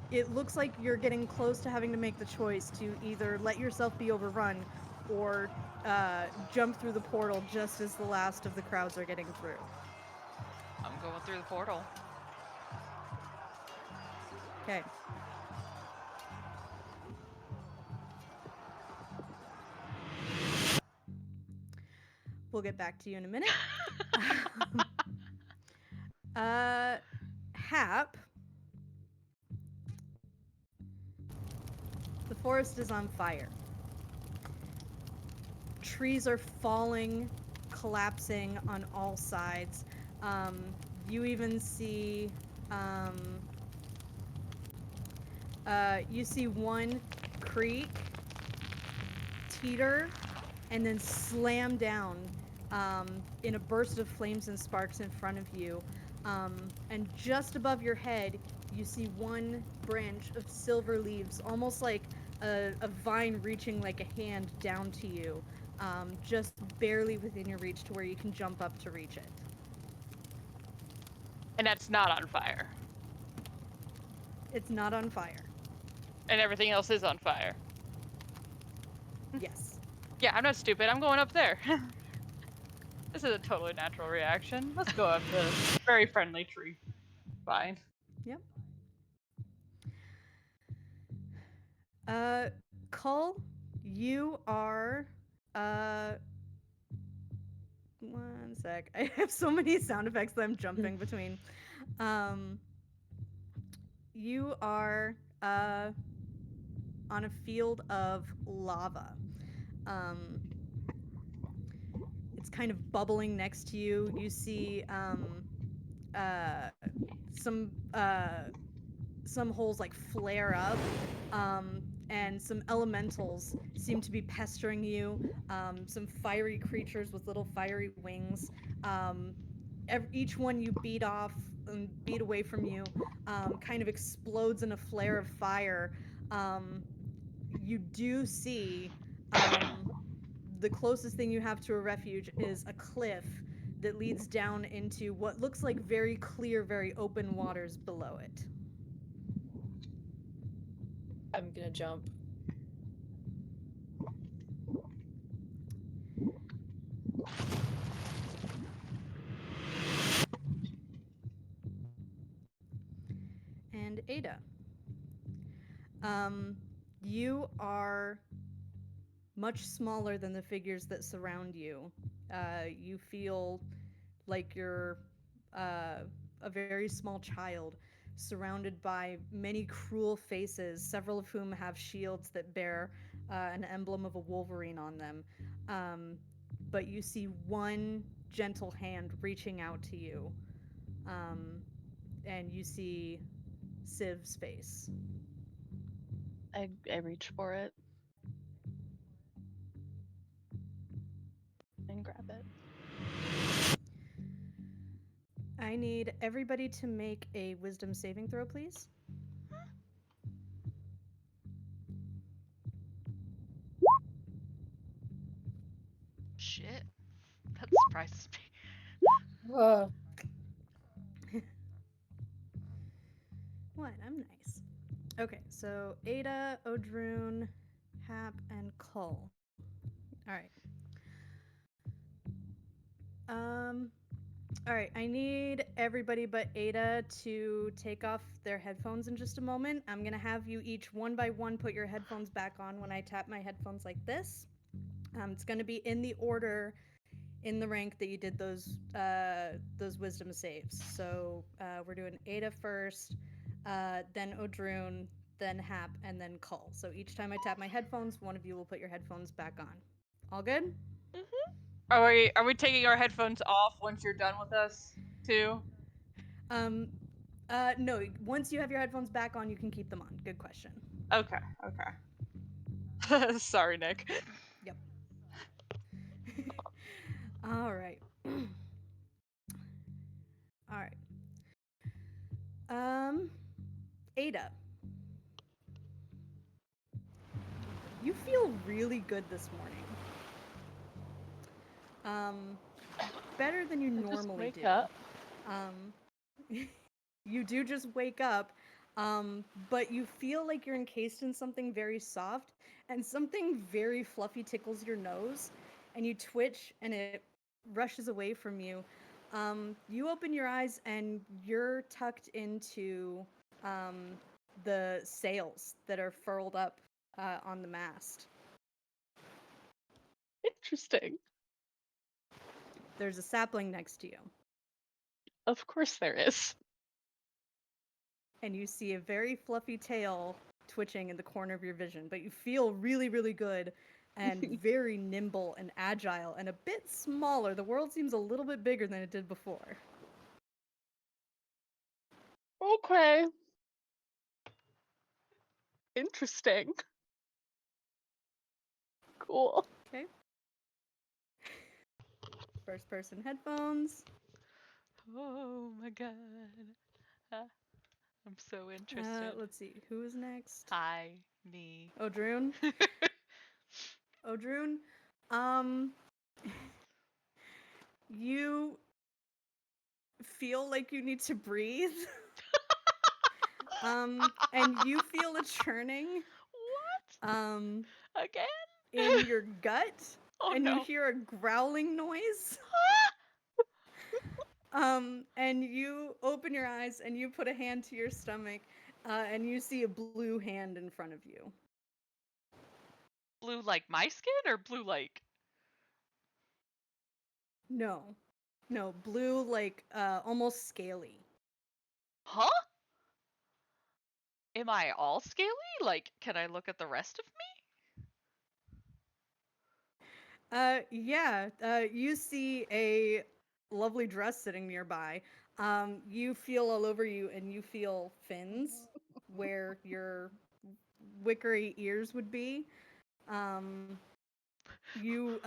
It looks like you're getting close to having to make the choice to either let yourself be overrun or jump through the portal just as the last of the crowds are getting through. I'm going through the portal. Okay. We'll get back to you in a minute. Hap. The forest is on fire. Trees are falling, collapsing on all sides. You even see, you see one creek teeter and then slam down in a burst of flames and sparks in front of you. And just above your head, you see one branch of silver leaves, almost like a vine reaching like a hand down to you, just barely within your reach to where you can jump up to reach it. And that's not on fire. It's not on fire. And everything else is on fire. Yes. Yeah, I'm not stupid. I'm going up there. This is a totally natural reaction. Let's go up the very friendly tree. Fine. Yep. Cull, you are, one sec. I have so many sound effects that I'm jumping between. You are, on a field of lava. It's kind of bubbling next to you. You see, some holes like flare up, and some elementals seem to be pestering you. Some fiery creatures with little fiery wings. Each one you beat off and beat away from you kind of explodes in a flare of fire. You do see the closest thing you have to a refuge is a cliff that leads down into what looks like very clear, very open waters below it. I'm gonna jump. And Ada, you are much smaller than the figures that surround you. You feel like you're a very small child surrounded by many cruel faces, several of whom have shields that bear an emblem of a wolverine on them. But you see one gentle hand reaching out to you, and you see Civ's face. I reach for it and grab it. I need everybody to make a wisdom saving throw, please. Shit. That surprises me. What? I'm nice. Okay, so Ada, Odrune, Hap, and Cull. All right. All right. I need everybody but Ada to take off their headphones in just a moment. I'm gonna have you each one by one put your headphones back on when I tap my headphones like this. It's gonna be in the order in the rank that you did those wisdom saves. So we're doing Ada first, then Odrune, then Hap, and then Cull. So each time I tap my headphones, one of you will put your headphones back on. All good? Are we taking our headphones off once you're done with us too? No. Once you have your headphones back on, you can keep them on. Good question. Okay. Sorry, Nick. Yep. All right. All right. Ada. You feel really good this morning. Better than you I just normally wake do. up. You do just wake up, but you feel like you're encased in something very soft, and something very fluffy tickles your nose, and you twitch, and it rushes away from you. You open your eyes, and you're tucked into the sails that are furled up on the mast. Interesting. There's a sapling next to you, Of course there is. and you see a very fluffy tail twitching in the corner of your vision, but you feel really, really good and very nimble and agile and a bit smaller. The world seems a little bit bigger than it did before. Okay. Interesting. Cool. Okay. First person headphones. Oh my god. I'm so interested. Let's see. Who is next? Hi, me. Odrune. Odrune. You feel like you need to breathe. And you feel a churning. What? Again? In your gut. Oh and no. you hear a growling noise. And you open your eyes and you put a hand to your stomach, and you see a blue hand in front of you. Blue like my skin or blue like? No, blue like almost scaly. Huh? Am I all scaly? Like, can I look at the rest of me? Yeah. You see a lovely dress sitting nearby. You feel all over you, and you feel fins where your wickery ears would be. You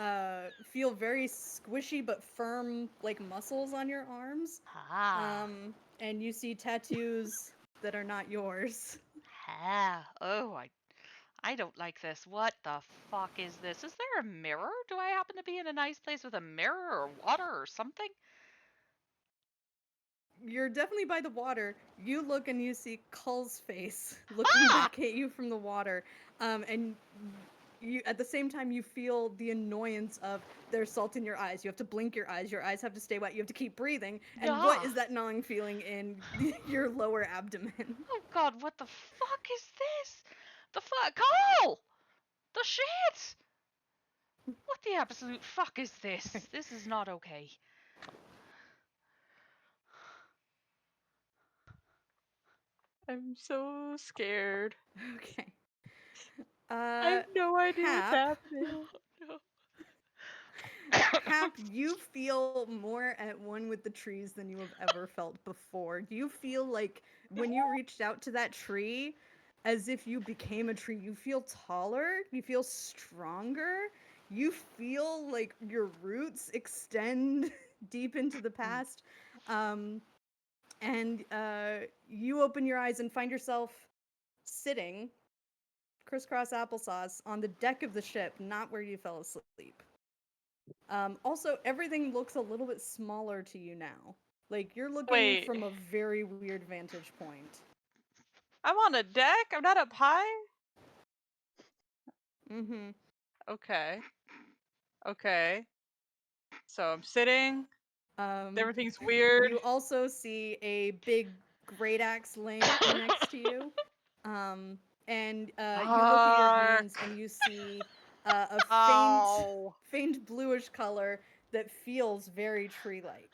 feel very squishy but firm, like muscles on your arms. Ah. And you see tattoos that are not yours. Ah. Oh, I don't like this. What the fuck is this? Is there a mirror? Do I happen to be in a nice place with a mirror or water or something? You're definitely by the water. You look and you see Cull's face looking back at you from the water. And you, at the same time, you feel the annoyance of there's salt in your eyes. You have to blink your eyes. Your eyes have to stay wet. You have to keep breathing. And what Yeah. is that gnawing feeling in your lower abdomen? Oh god, what the fuck is this? The fuck? Cole! The shit! What the absolute fuck is this? This is not okay. I'm so scared. Okay. I have no idea what's Hap, happening. No. Hap, you feel more at one with the trees than you have ever felt before. Do you feel like when you reached out to that tree, as if you became a tree, you feel taller, you feel stronger, you feel like your roots extend deep into the past, and you open your eyes and find yourself sitting crisscross applesauce on the deck of the ship, not where you fell asleep. Also, everything looks a little bit smaller to you now. Like, you're looking Wait. from a very weird vantage point. I'm on a deck? I'm not up high? Mm-hmm. Okay. Okay. So I'm sitting. Everything's weird. You also see a big great axe laying next to you. And you look at your hands and you see a Ow. faint bluish color that feels very tree-like.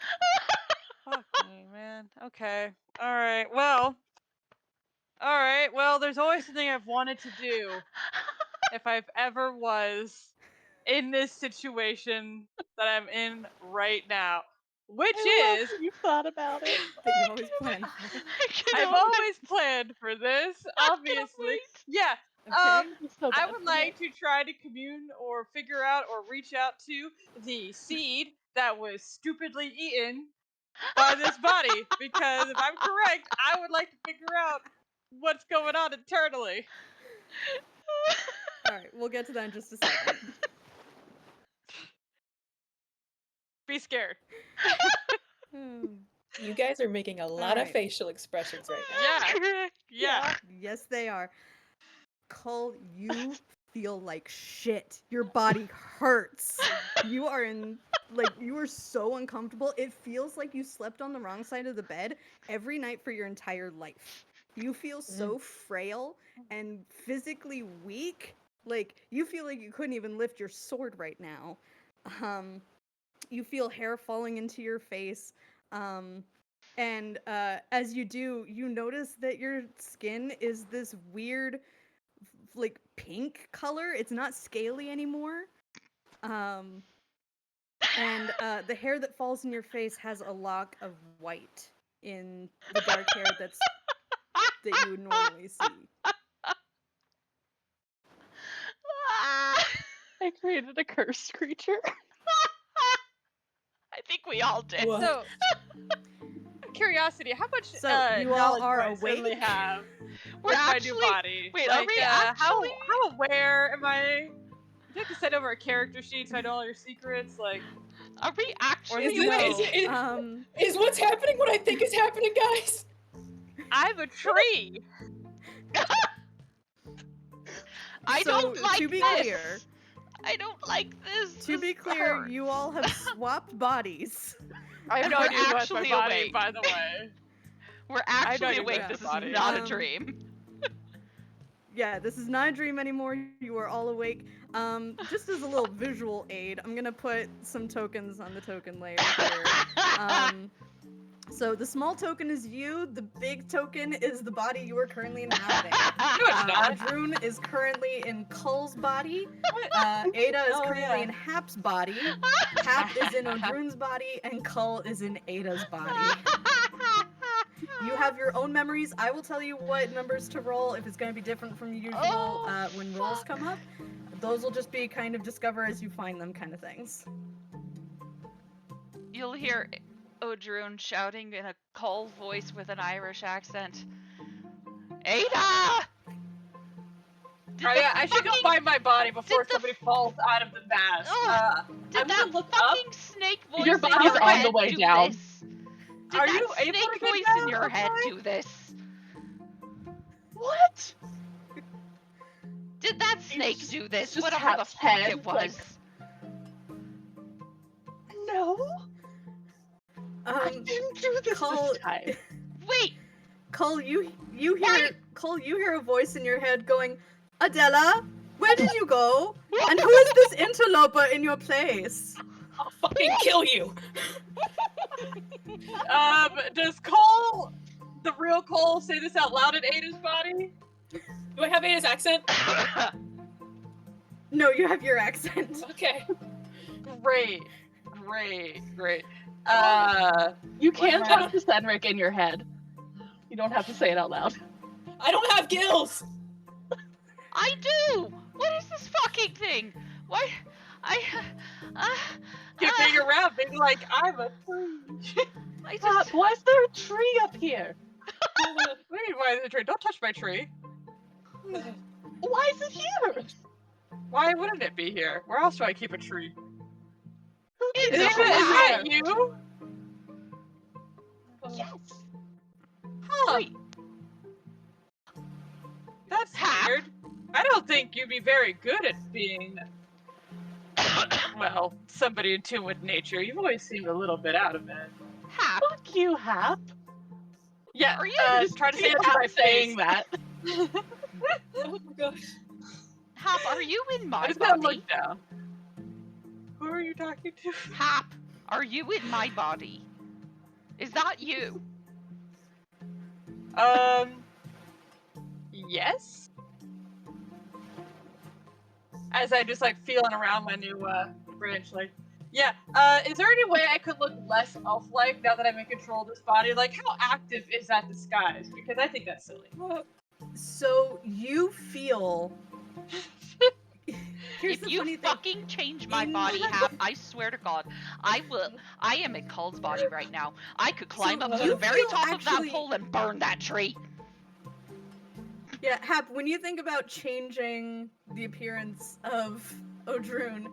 Fuck me, man. Okay. Alright, well. Alright, well, there's always something I've wanted to do if I've ever was in this situation that I'm in right now. Which I love is, that you thought about it. That you always plan for. I've always planned for this, obviously. wait. Yeah, Okay. It's so I bad would for me. like to try to commune or figure out or reach out to the seed that was stupidly eaten by this body, because if I'm correct, I would like to figure out what's going on internally. All right, we'll get to that in just a second. Be scared. You guys are making a lot of Alright. facial expressions right now. Yeah. Correct. Yeah. Yes, they are. Cull, you feel like shit. Your body hurts. You are in, like, you are so uncomfortable. It feels like you slept on the wrong side of the bed every night for your entire life. You feel so frail and physically weak. Like, you feel like you couldn't even lift your sword right now. You feel hair falling into your face. And as you do, you notice that your skin is this weird, like, pink color. It's not scaly anymore. And the hair that falls in your face has a lock of white in the dark hair that you would normally see. I created a cursed creature. I think we all did. What? So, curiosity, how much So, you all knowledge are do I suddenly awake? have We're with my actually. new body? Wait, like, are we how actually? aware am I? Do you have to send over a character sheet so I know all your secrets? Like, Are we actually Is it- awake? is what's happening what I think is happening, guys? I'm a tree. I So, don't like to be this. clear, I don't like this. To This be clear, hurts. you all have swapped bodies. I have And no we're idea who has my actually body, awake. by the way. We're I actually don't even awake. have This a is body. not a Um, dream. Yeah, this is not a dream anymore. You are all awake. Just as a little visual aid, I'm gonna put some tokens on the token layer here. So the small token is you. The big token is the body you are currently inhabiting. No, it's not. Adrun is currently in Cull's body. Ada is Oh, currently yeah. in Hap's body. Hap is in Odrun's body, and Cull is in Ada's body. You have your own memories. I will tell you what numbers to roll if it's going to be different from usual when rolls come up. Those will just be kind of discover as you find them kind of things. You'll hear Odrun shouting in a Cull voice with an Irish accent. Ada! Oh yeah, I should go find my body before the somebody falls out of the mask. Did I'm that gonna look up. fucking snake voice Your in body's your on head the way do down. this? Did Are that you able snake to get voice in down? your head Okay. do this? What? Did that snake do this? just Whatever the Hap's fuck head, it was. like- No, I didn't do this Call- time. Wait, Cole, you hear Why? Cole, you hear a voice in your head going, Adela, where did you go? And who is this interloper in your place? I'll fucking kill you. Does Cole, the real Cole, say this out loud at Ada's body? Do I have Ada's accent? No, you have your accent. Okay. Great. You can What talk to Cedric in your head. You don't have to say it out loud. I don't have gills. I do! What is this fucking thing? Why? Keep being around, being like, I'm a tree. I Stop, just... why is there a tree up here? What do you mean, why is it a tree? Don't touch my tree. Why is it here? Why wouldn't it be here? Where else do I keep a tree? It's Is a that trap. you? Yes. Huh. Wait. That's Hap? weird. I don't think you'd be very good at being, well, somebody in tune with nature. You've always seemed a little bit out of it. Hap, Fuck you, Hap. Yeah, Are you try to say it to Stop my saying face. that. Oh my gosh. Hap, are you in I'm my just gonna body? look down. Who are you talking to? Hap, are you in my body? Is that you? Yes? As I just, like, feeling around my new, branch, like, yeah, is there any way I could look less elf-like now that I'm in control of this body? Like, how active is that disguise? Because I think that's silly. So you feel. Here's If the you funny thing. fucking change my In- body, Hap, I swear to God, I will. I am in Cull's body right now. I could climb up to you the very feel top of that actually- pole and burn that tree. Yeah, Hap, when you think about changing the appearance of Odrune,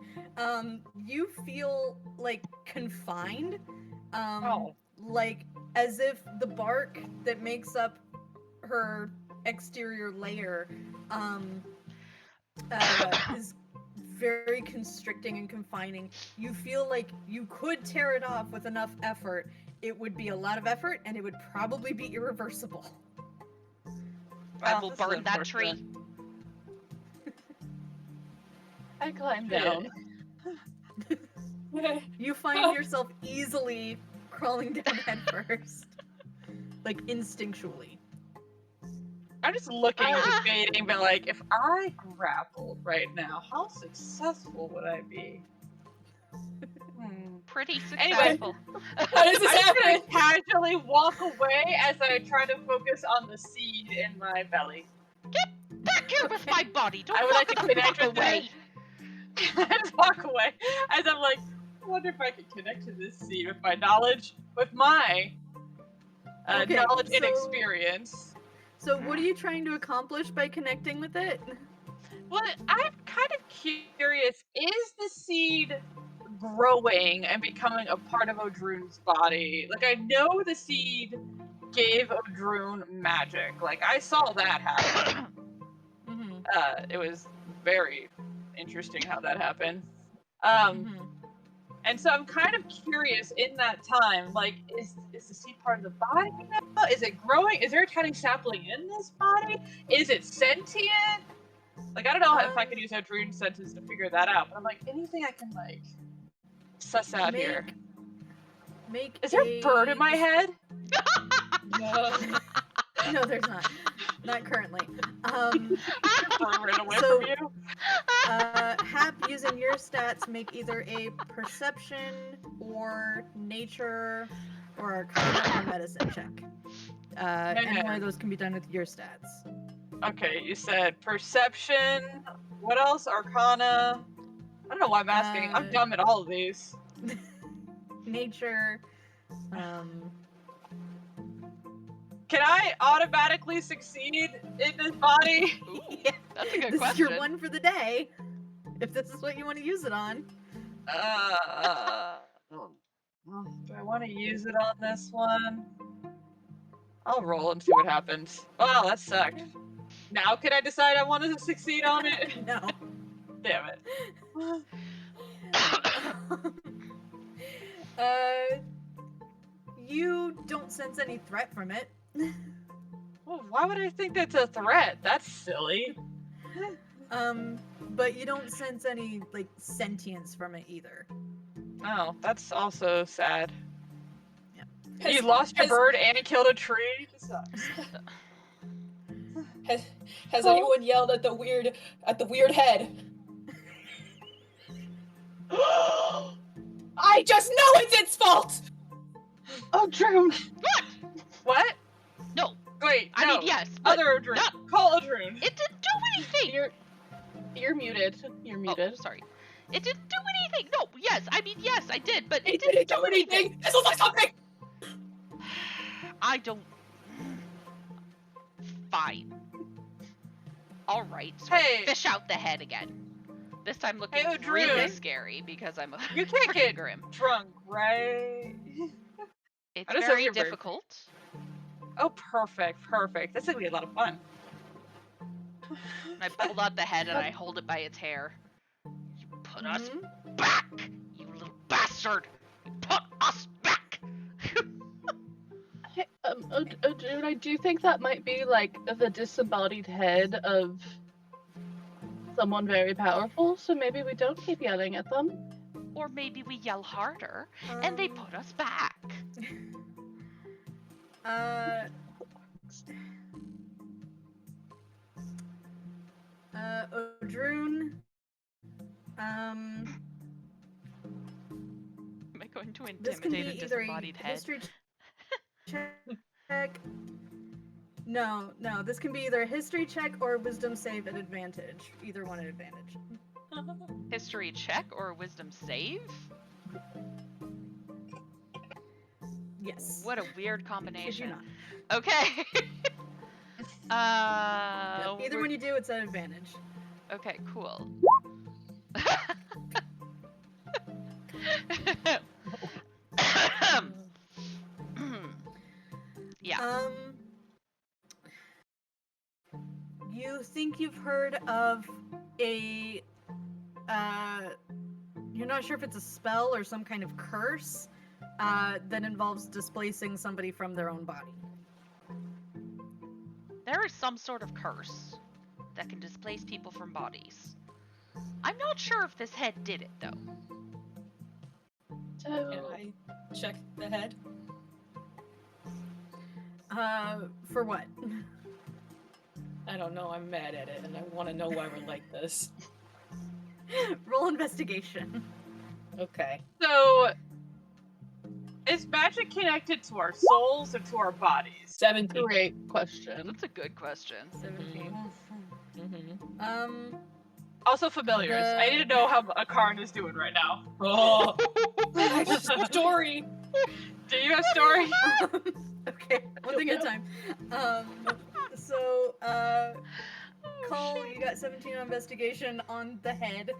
you feel like confined. Oh. Like as if the bark that makes up her exterior layer is very constricting and confining. You feel like you could tear it off with enough effort. It would be a lot of effort and it would probably be irreversible. I Well, will this is burn that tree. unfortunate. I climbed down. You find yourself easily crawling down headfirst. Like instinctually. I'm just looking and debating, but like, if I grappled right now, how successful would I be? Pretty Anyway. successful. How does this I'm just happen? gonna casually walk away as I try to focus on the seed in my belly. Back here with my body. Don't I would like walk to the connect fuck with away. I just walk away as I'm like, I wonder if I could connect to this seed with my knowledge, with my Okay, knowledge and so- experience. So what are you trying to accomplish by connecting with it? Well, I'm kind of curious, is the seed growing and becoming a part of Odrune's body? Like, I know the seed gave Odrune magic. Like, I saw that happen. Mm-hmm. It was very interesting how that happened. Mm-hmm. And so I'm kind of curious in that time, like, is the seed part of the body now? Is it growing? Is there a tiny sapling in this body? Is it sentient? Like, I don't know if I could use Odrune's sentence to figure that out, but I'm like, anything I can, like, suss out here. Make Is there a bird in my head? No. No, there's not. Not currently. Bird ran away So- from you? Hap, using your stats, make either a perception or nature or arcana or medicine check. Any one of those can be done with your stats. Okay, you said perception. What else? Arcana. I don't know why I'm asking. I'm dumb at all of these. Can I automatically succeed in this body? Ooh, Yeah. that's a good This question. is your one for the day. If this is what you want to use it on. Do I want to use it on this one? I'll roll and see what happens. Wow, that sucked. Now can I decide I want to succeed on it? No. Damn it. You don't sense any threat from it. Well, why would I think that's a threat? That's silly. But you don't sense any, like, sentience from it either. Oh, that's also sad. Has- You lost your has- bird and killed a tree? This sucks. Has anyone yelled at the weird head? I just know it's its fault! Oh, Drone! What? No, Wait, I no. mean yes, but Other Adrune. not- Call Adrune. it didn't do anything. You're muted. You're muted. Oh, sorry. It didn't do anything. No, yes, I mean yes, I did, but It didn't do anything! This looks like something! I don't. Fine. All right. So Hey. I fish out the head again. This time looking Hey, really Drew. scary because I'm a You can't freaking get grim. drunk, right? It's I just very hope you're very- difficult. Oh, perfect, perfect. That's gonna be a lot of fun. I pulled out the head and I hold it by its hair. You put us Mhm. back, you little bastard! You put us back! Hey, dude, I do think that might be like the disembodied head of someone very powerful, so maybe we don't keep yelling at them. Or maybe we yell harder and they put us back. Odrune, Am I going to this can be intimidate a either a disembodied head? history check. No, this can be either a history check or a wisdom save at advantage. Either one at advantage. History check or a wisdom save? Yes. What a weird Kid you combination. not. Okay. Yep, either we're- one you do, it's at advantage. Okay, cool. Yeah. You think you've heard of a, you're not sure if it's a spell or some kind of curse, that involves displacing somebody from their own body. There is some sort of curse that can displace people from bodies. I'm not sure if this head did it, though. Can So, I check the head? For what? I don't know, I'm mad at it, and I want to know why we're like this. Roll investigation. Okay. So, is magic connected to our souls or to our bodies? 17. great question. That's a good question. 17. Mm-hmm. Also familiars. I need to know how a Karn is doing right now. Oh, I have a story. Do you have story? Okay, one thing at a time. Cole, you got 17 on investigation on the head.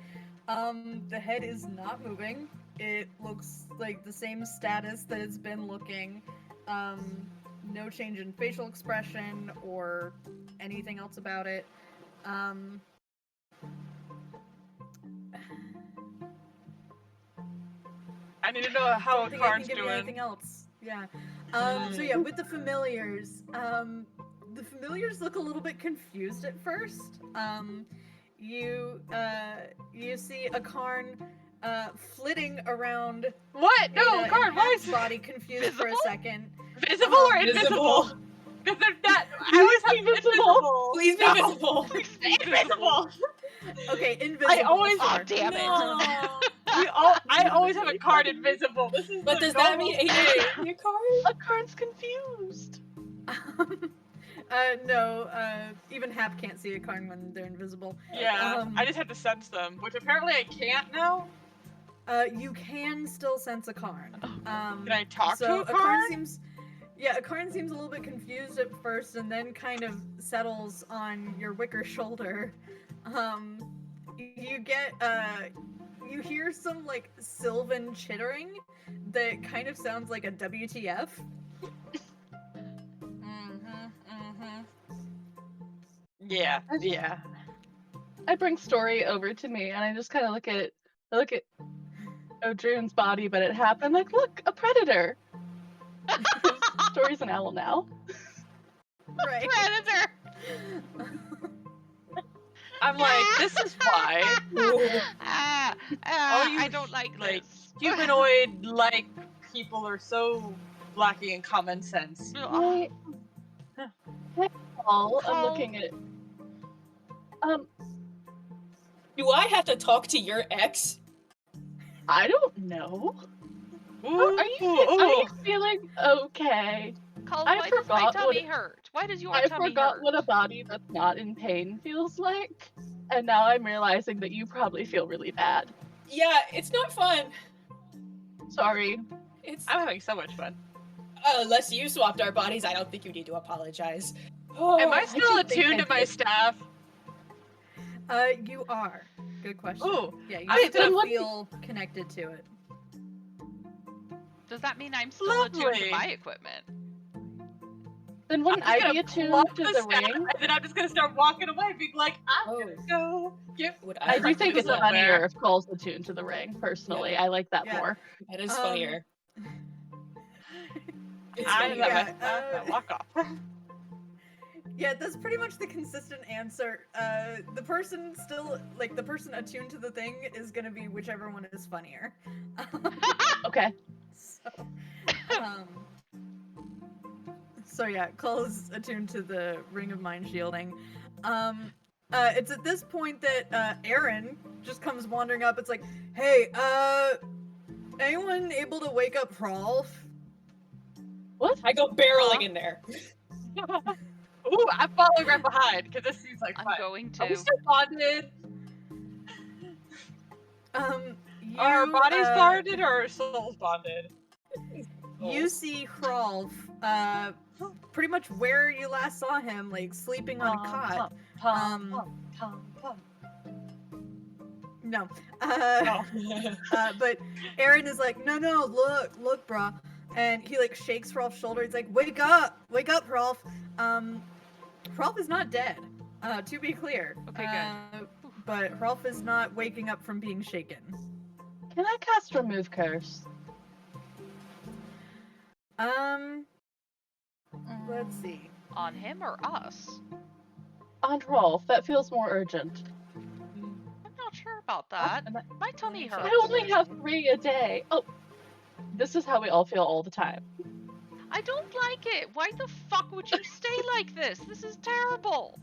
The head is not moving. It looks like the same status that it's been looking. No change in facial expression or anything else about it. I need to know how a don't think I can Karn's give you doing. anything else. Yeah. So yeah, with the familiars, the familiars look a little bit confused at first. You see a Karn flitting around What? No, in Karn, why Hap's is body confused for a Visible? second. visible or invisible? Because they're not. I always have invisible. Please be visible. Invisible. Okay, invisible. always- Oh, sure. damn it. No. I always have a card invisible. This is. But the does that normal mean thing. Aiden your card? A Karn's confused. No, even Hap can't see a Karn when they're invisible. Yeah, I just had to sense them, which apparently I can't now. You can still sense a Karn. Can I talk so to a a Karn Karn? seems Yeah, Karn seems a little bit confused at first and then kind of settles on your wicker shoulder. You get, you hear some, like, sylvan chittering that kind of sounds like a WTF. Yeah, yeah. I bring Story over to me, and I just kind of look at Odrune's body, but it happened. Like, look, a predator. Story's an owl now. Right. Predator. I'm like, this is why. You I don't like this. Humanoid-like people are so lacking in common sense. Hey, Paul, I'm looking at. Do I have to talk to your ex? I don't know. Ooh, Are you feeling okay? Cole, I why does my forgot tummy hurt? Why does your I tummy forgot hurt? what a body that's not in pain feels like, and now I'm realizing that you probably feel really bad. Yeah, it's not fun. Sorry. I'm having so much fun. Unless you swapped our bodies, I don't think you need to apologize. Am I I still do think attuned I to my did. staff? You are. Good question. Ooh, Yeah, you I still did- feel connected to it. Does that mean I'm still attuned to Lovely. my equipment? Then wouldn't I'm just I gonna be attuned plug to the the staff, ring? and then I'm just gonna start walking away, being like, I'm Oh. gonna go get. Would I do think This it's is funnier unfair. if Cole's attuned to the ring, personally. Yeah. I like that Yeah. more. That is funnier. It's I funnier. let Yeah, my staff walk off. Yeah, that's pretty much the consistent answer. The person attuned to the thing is gonna be whichever one is funnier. Okay. So yeah, Cull is attuned to the Ring of Mind Shielding. It's at this point that Aaron just comes wandering up. It's like, hey, anyone able to wake up Rolf? What? I go barreling in there. Ooh, I'm following right behind because this seems like I'm fun. going Are we to. still bonded? Are our You, bodies bonded or our souls bonded? You see Hrolf, pretty much where you last saw him, like sleeping on a cot. No. But Aaron is like, no, look, brah. And he like shakes Hrolf's shoulder. He's like, wake up, Hrolf. Hrolf is not dead, to be clear. Okay, good. But Hrolf is not waking up from being shaken. Can I cast Remove Curse? Let's see. On him or us? On Rolf, that feels more urgent. I'm not sure about that. My tummy hurts. I only have 3 a day. Oh, this is how we all feel all the time. I don't like it. Why the fuck would you stay like this? This is terrible.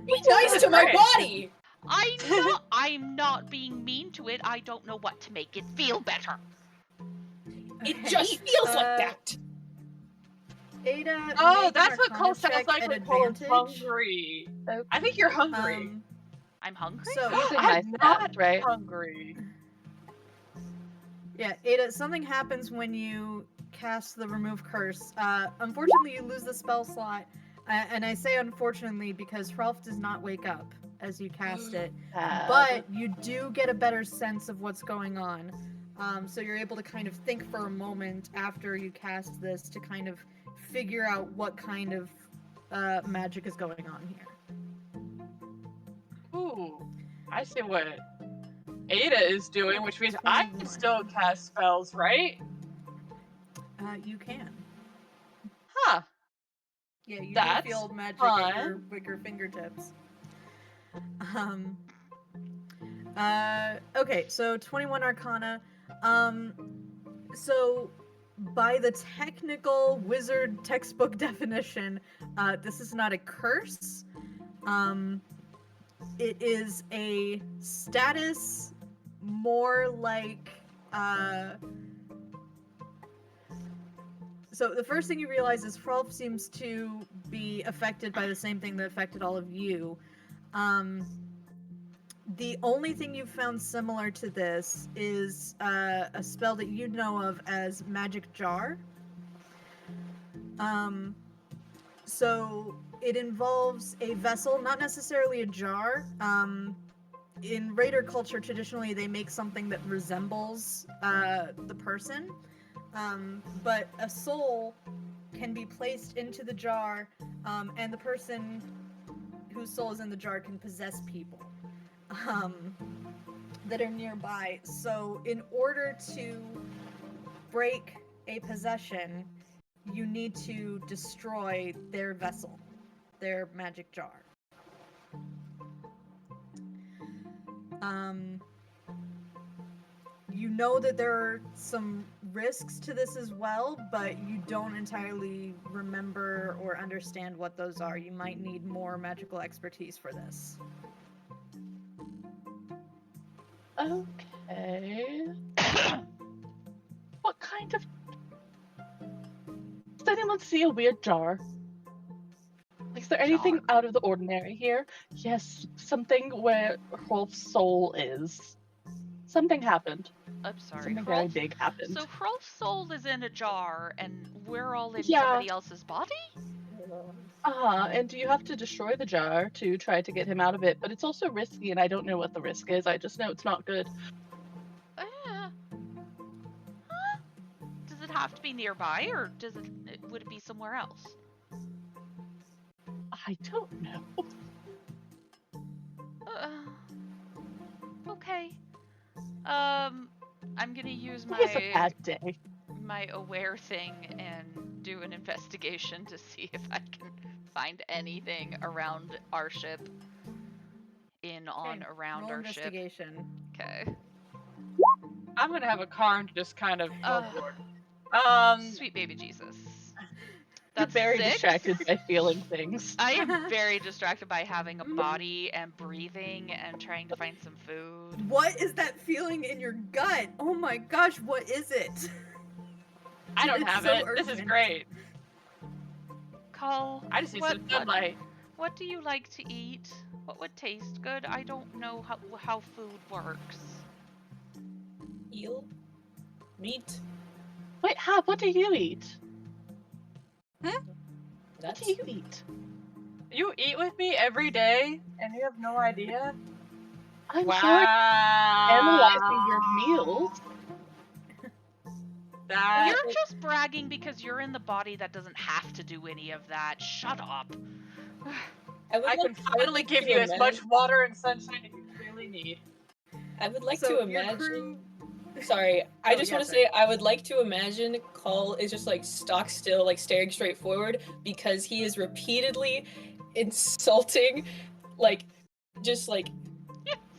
Be nice to my body! I'm not being mean to it. I don't know what to make it feel better. It Okay. just feels like that. Ada. Oh, make an that's what Arcana Cole sounds check like at when Cole is advantage. hungry. I think you're hungry. I'm hungry? So Using my I'm staff, not right? hungry. yeah, Ada, something happens when you cast the Remove Curse. Unfortunately, you lose the spell slot, and I say unfortunately because Hrolf does not wake up as you cast it, but you do get a better sense of what's going on. So you're able to kind of think for a moment after you cast this to kind of figure out what kind of magic is going on here. Ooh, I see what Ada is doing, which means I can still cast spells, right? You can. Huh. Yeah, you That's do feel magic fun. at your wicker fingertips. Okay, so 21 Arcana. So by the technical wizard textbook definition, this is not a curse. It is a status more like, so the first thing you realize is Hrolf seems to be affected by the same thing that affected all of you. The only thing you've found similar to this is a spell that you know of as Magic Jar. So it involves a vessel, not necessarily a jar. In Raider culture, traditionally they make something that resembles the person, but a soul can be placed into the jar, and the person whose soul is in the jar can possess people that are nearby. So in order to break a possession, you need to destroy their vessel, their magic jar. You know that there are some risks to this as well, but you don't entirely remember or understand what those are. You might need more magical expertise for this. Okay. What kind of... Does anyone see a weird jar? Is there anything Jar? out of the ordinary here? Yes, something where Rolf's soul is. Something happened. I'm sorry. Something very big happened. So Hrolf's soul is in a jar, and we're all in Yeah. somebody else's body? And you have to destroy the jar to try to get him out of it, but it's also risky, and I don't know what the risk is. I just know it's not good. Huh? Does it have to be nearby, or would it be somewhere else? I don't know. Okay. I'm gonna use It's a bad day. my aware thing and do an investigation to see if I can find anything around our ship. Around Roll our ship. investigation. Okay. I'm gonna have a Karn to just kind of go for it. Sweet baby Jesus. You're That's very 6. distracted by feeling things. I am very distracted by having a body and breathing and trying to find some food. What is that feeling in your gut? Oh my gosh, what is it? I don't It's have so it. This is urgent. great. Call. I just need some sunlight. What do you like to eat? What would taste good? I don't know how food works. Eel? Meat? Wait, Hab, what do you eat? What Nuts? do you eat? You eat with me every day, and you have no idea? I'm wow. sure analyzing your meals. That You're just bragging because you're in the body that doesn't have to do any of that. Shut up. I can finally give you as much water and sunshine as you clearly need. I would like So to your imagine. crew- Sorry, I Oh, just yeah, want to sorry. say I would like to imagine Call is just like stock still, like staring straight forward because he is repeatedly insulting, like just like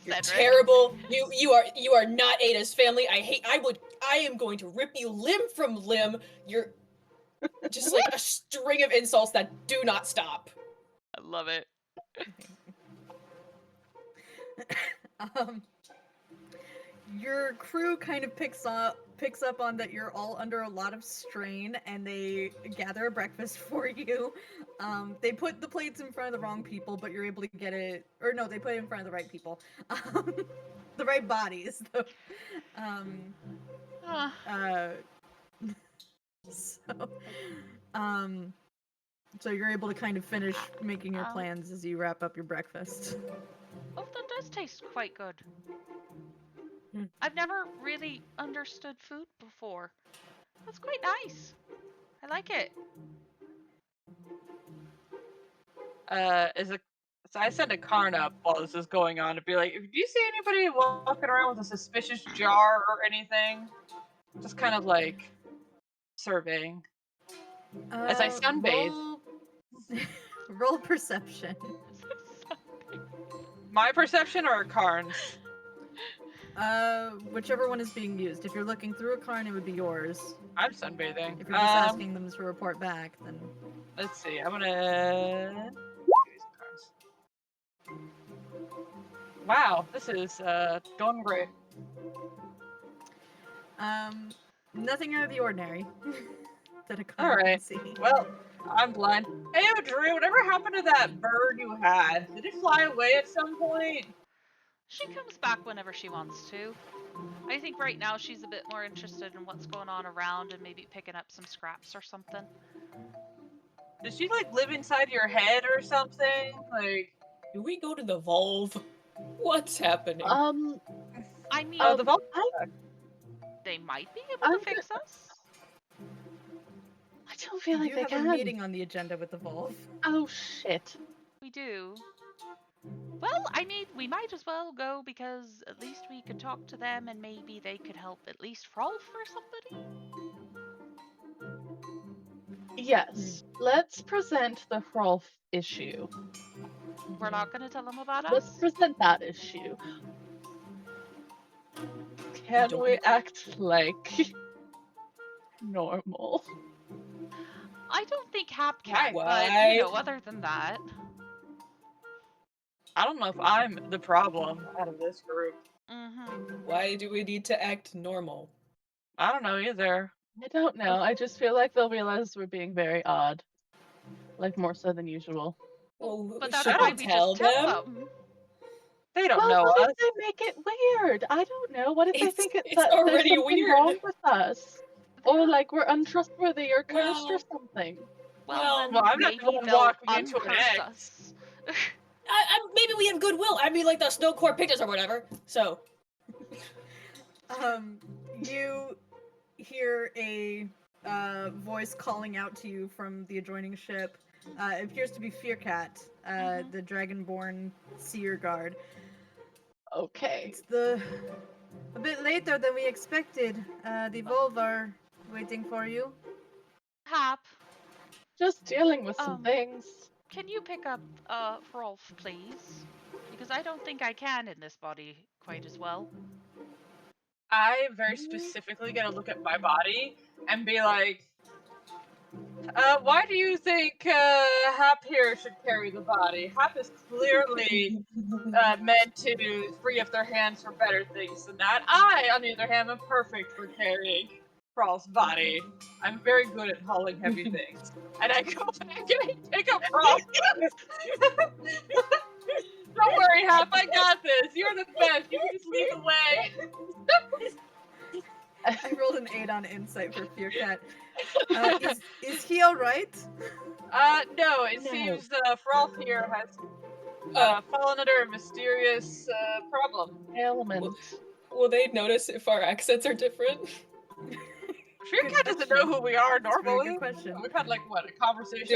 you're Cedric. terrible. You are not Ada's family. I am going to rip you limb from limb. You're just like a string of insults that do not stop. I love it. Your crew kind of picks up on that you're all under a lot of strain, and they gather a breakfast for you. They put the plates in front of the wrong people, but you're able to get it, or no, they put it in front of the right people, the right bodies. Though. So you're able to kind of finish making your plans as you wrap up your breakfast. Oh, that does taste quite good. I've never really understood food before. That's quite nice. I like it. So I send a Karn up while this is going on to be like, do you see anybody walking around with a suspicious jar or anything? Just kind of like surveying. As I sunbathe. Roll perception. My perception or Karn's? Whichever one is being used. If you're looking through a Karn, it would be yours. I'm sunbathing. If you're just asking them to report back, then... Let's see, I'm gonna... Wow, this is going great. Nothing out of the ordinary. That a Karn Alright, can see. well, I'm blind. Hey, Drew, whatever happened to that bird you had? Did it fly away at some point? She comes back whenever she wants to. I think right now she's a bit more interested in what's going on around and maybe picking up some scraps or something. Does she like live inside your head or something? Like, Do we go to the Volve? What's happening? I mean, the vault. they might be able I'm to fix us. I don't feel We like do they have can. a meeting on the agenda with the Volve. Oh shit. We do. Well, I mean, we might as well go because at least we could talk to them and maybe they could help at least Rolf or somebody. Yes. Let's present the Hrolf issue. We're not going to tell them about Let's us. present that issue. Can Don't we we- act like normal? I don't think Hap can, but Why? other than that. I don't know if I'm the problem out of this group. Mm-hmm. Why do we need to act normal? I don't know either. I don't know. I just feel like they'll realize we're being very odd. Like more so than usual. Well, But that's should why we we tell just tell them? them. They don't Well, know what us. if they make it weird? I don't know. What if they think It's that there's already something weird. wrong with us? Or like we're untrustworthy or cursed or Well- something. Well, then Well, I'm not maybe the one they'll walking into an uncurse X. us. Maybe we have goodwill. I mean, like the snow core picked us or whatever. So You hear a voice calling out to you from the adjoining ship. It appears to be Fearcat, the dragonborn seer guard. Okay. It's a bit later than we expected. The Volve are waiting for you. Hap, Just dealing with some Um, things. can you pick up Rolf, please? Because I don't think I can in this body quite as well. I very specifically gonna look at my body and be like, why do you think Hap here should carry the body? Hap is clearly meant to free up their hands for better things than that. I, on the other hand, am perfect for carrying Rawl's body. I'm very good at hauling heavy things. And I go back and I pick up Rawl. Don't worry, Hap, I got this. You're the best. You can just lead the way. I rolled an 8 on insight for Fearcat. Is he alright? No, it No. seems Frolf here has fallen under a mysterious problem. Ailment. will they notice if our accents are different? Fearcat doesn't know who we are That's a very normally. good question. We've had like what, a conversation?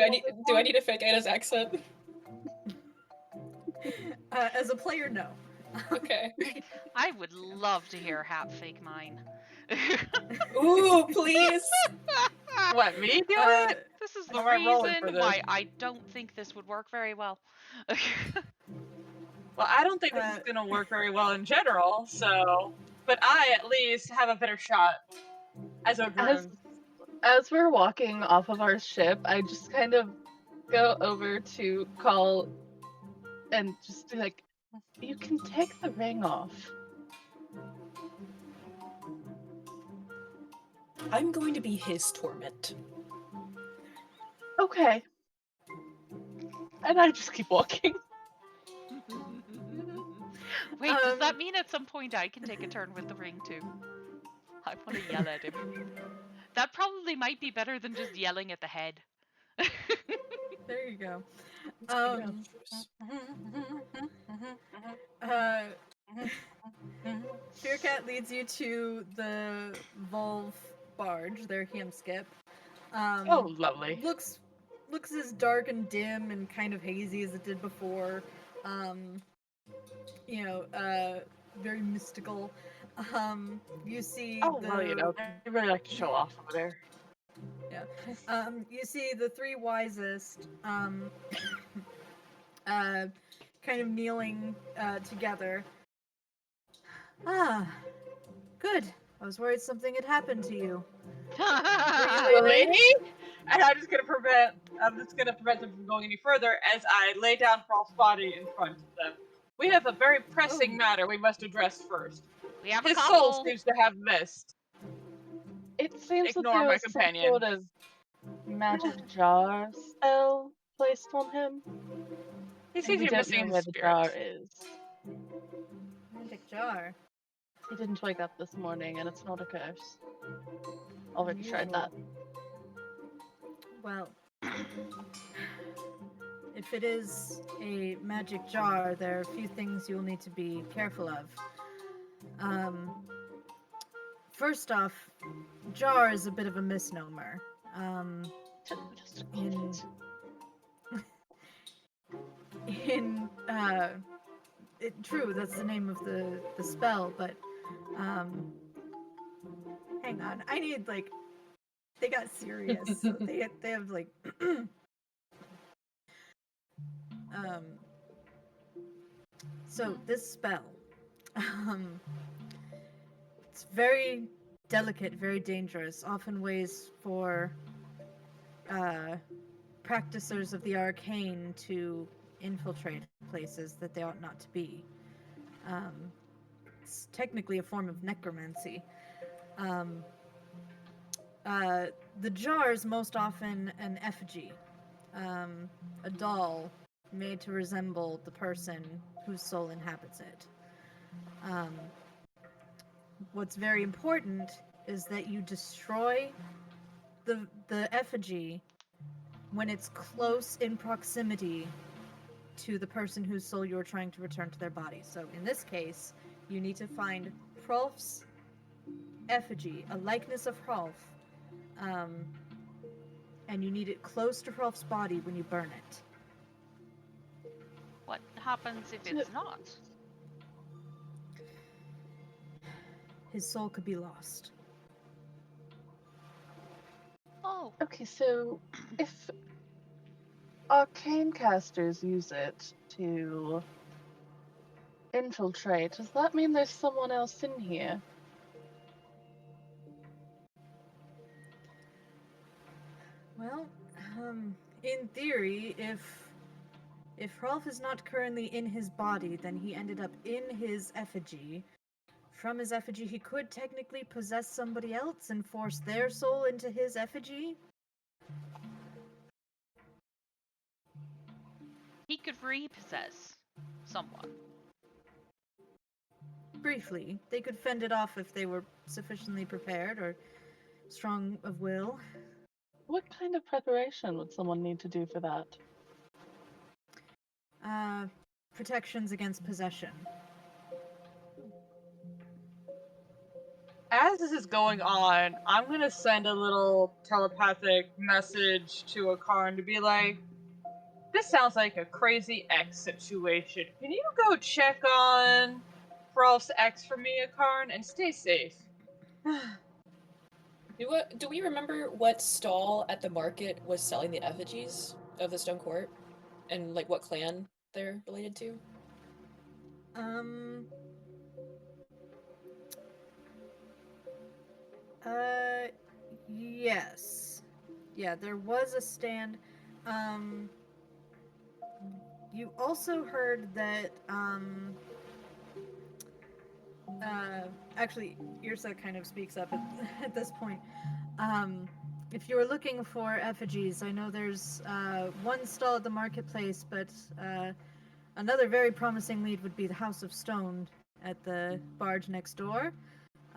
Do I need to fake Anna's accent? As a player, no. Okay. I would love to hear Hap fake mine. Ooh, please. What, me do it? This is the Am I rolling for reason this? why I don't think this would work very well. Well, I don't think this is gonna work very well in general, so. But I at least have a better shot as a groom. As we're walking off of our ship, I just kind of go over to call and just be like, you can take the ring off. I'm going to be his torment. Okay. And I just keep walking. Wait, does that mean at some point I can take a turn with the ring too? I want to yell at him. That probably might be better than just yelling at the head. There you go. Fearcat leads you to the Volve barge, their skip. Oh, lovely. Looks as dark and dim and kind of hazy as it did before. Very mystical. You see Oh, well, you know, they really like to show off over there. you see the three wisest kind of kneeling together. Ah, good. I was worried something had happened to you. Really? And I'm just gonna prevent them from going any further as I lay down Frolf's body in front of them. We have a very pressing matter we must address first. We have His a soul couple. seems to have missed. It seems that Ignore there my was some companion. sort of magic jar spell placed on him. He And seems we to be don't know missing where his the jar spirit. is. jar. He didn't wake up this morning, and it's not a curse. Already tried that. Well, if it is a magic jar, there are a few things you'll need to be careful of. First off, jar is a bit of a misnomer. Just In true, that's the name of the spell, but hang on, I need like they got serious. So they have like so this spell it's very delicate, very dangerous, often ways for practicers of the arcane to infiltrate places that they ought not to be. It's technically a form of necromancy. The jar is most often an effigy, a doll made to resemble the person whose soul inhabits it. What's very important is that you destroy the effigy when it's close in proximity to the person whose soul you're trying to return to their body. So in this case, you need to find Hrolf's effigy, a likeness of Hrolf, and you need it close to Hrolf's body when you burn it. What happens if it's not? His soul could be lost. Oh, Okay, so if arcane casters use it to infiltrate, does that mean there's someone else in here? Well, in theory, if Hrolf is not currently in his body, then he ended up in his effigy. From his effigy, he could technically possess somebody else and force their soul into his effigy. he could repossess someone. Briefly, they could fend it off if they were sufficiently prepared or strong of will. What kind of preparation would someone need to do for that? Protections against possession. As this is going on, I'm gonna send a little telepathic message to Akarn to be like, this sounds like a crazy ex situation. Can you go check on Rolf's ex for me, Akarn, and stay safe? Do we remember what stall at the market was selling the effigies of the Stone Court? And, like, what clan they're related to? Yes. Yeah, there was a stand. You also heard that, actually, Yrsa kind of speaks up at this point. If you were looking for effigies, I know there's one stall at the marketplace, but another very promising lead would be the House of Stone at the barge next door.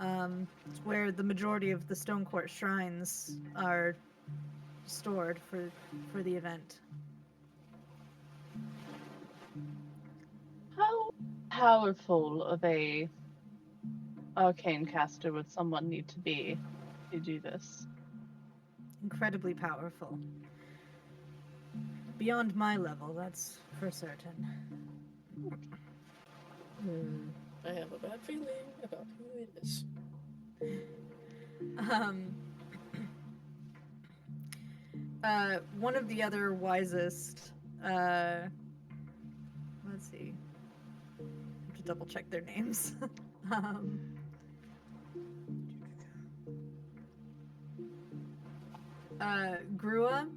It's where the majority of the Stone Court shrines are stored for the event. How powerful of a arcane caster would someone need to be to do this? Incredibly powerful. Beyond my level, that's for certain. I have a bad feeling about who it is. One of the other wisest, let's see, I have to double check their names. Grua.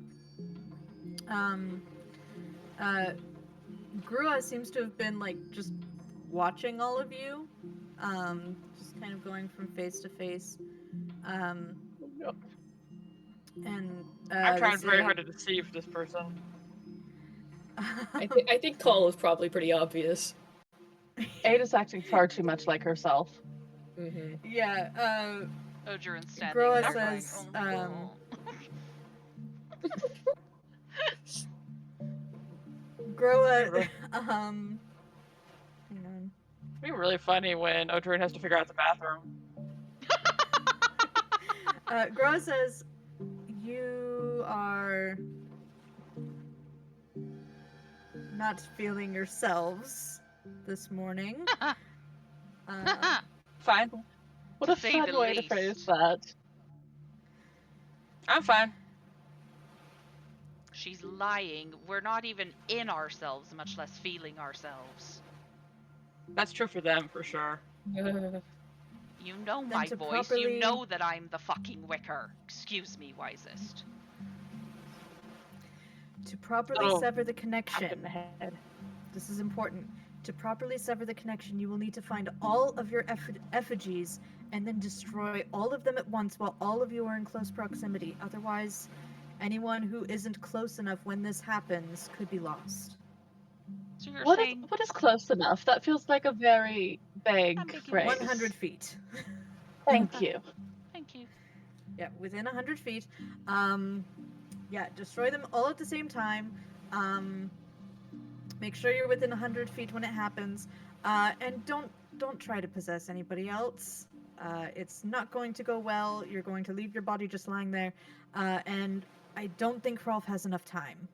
Grua seems to have been like just watching all of you, just kind of going from face to face. And I'm trying very hard to deceive this person. I think call is probably pretty obvious. Ada's acting far too much like herself. Mm-hmm. Yeah, Ogeron standing Groa there going, says, "Oh, Groa, hang on. It'd be really funny when Odrin has to figure out the bathroom. Groa says, you are not feeling yourselves this morning. Fine. What To a say fun the way to phrase least. that. I'm fine. She's lying. We're not even in ourselves, much less feeling ourselves. That's true for them, for sure. You know Then my to voice. properly- You know that I'm the fucking Wicker. Excuse me, wisest. To properly So, sever the Tap in connection, the head. this is important. To properly sever the connection, you will need to find all of your effigies and then destroy all of them at once while all of you are in close proximity. Otherwise, anyone who isn't close enough when this happens could be lost. So you're What saying is close enough? That feels like a very vague Ambiguous. phrase. 100 feet. Thank you. Thank you. Yeah, within 100 feet. Yeah, destroy them all at the same time. Make sure you're within 100 feet when it happens. And don't try to possess anybody else. It's not going to go well. You're going to leave your body just lying there. And I don't think Rolf has enough time.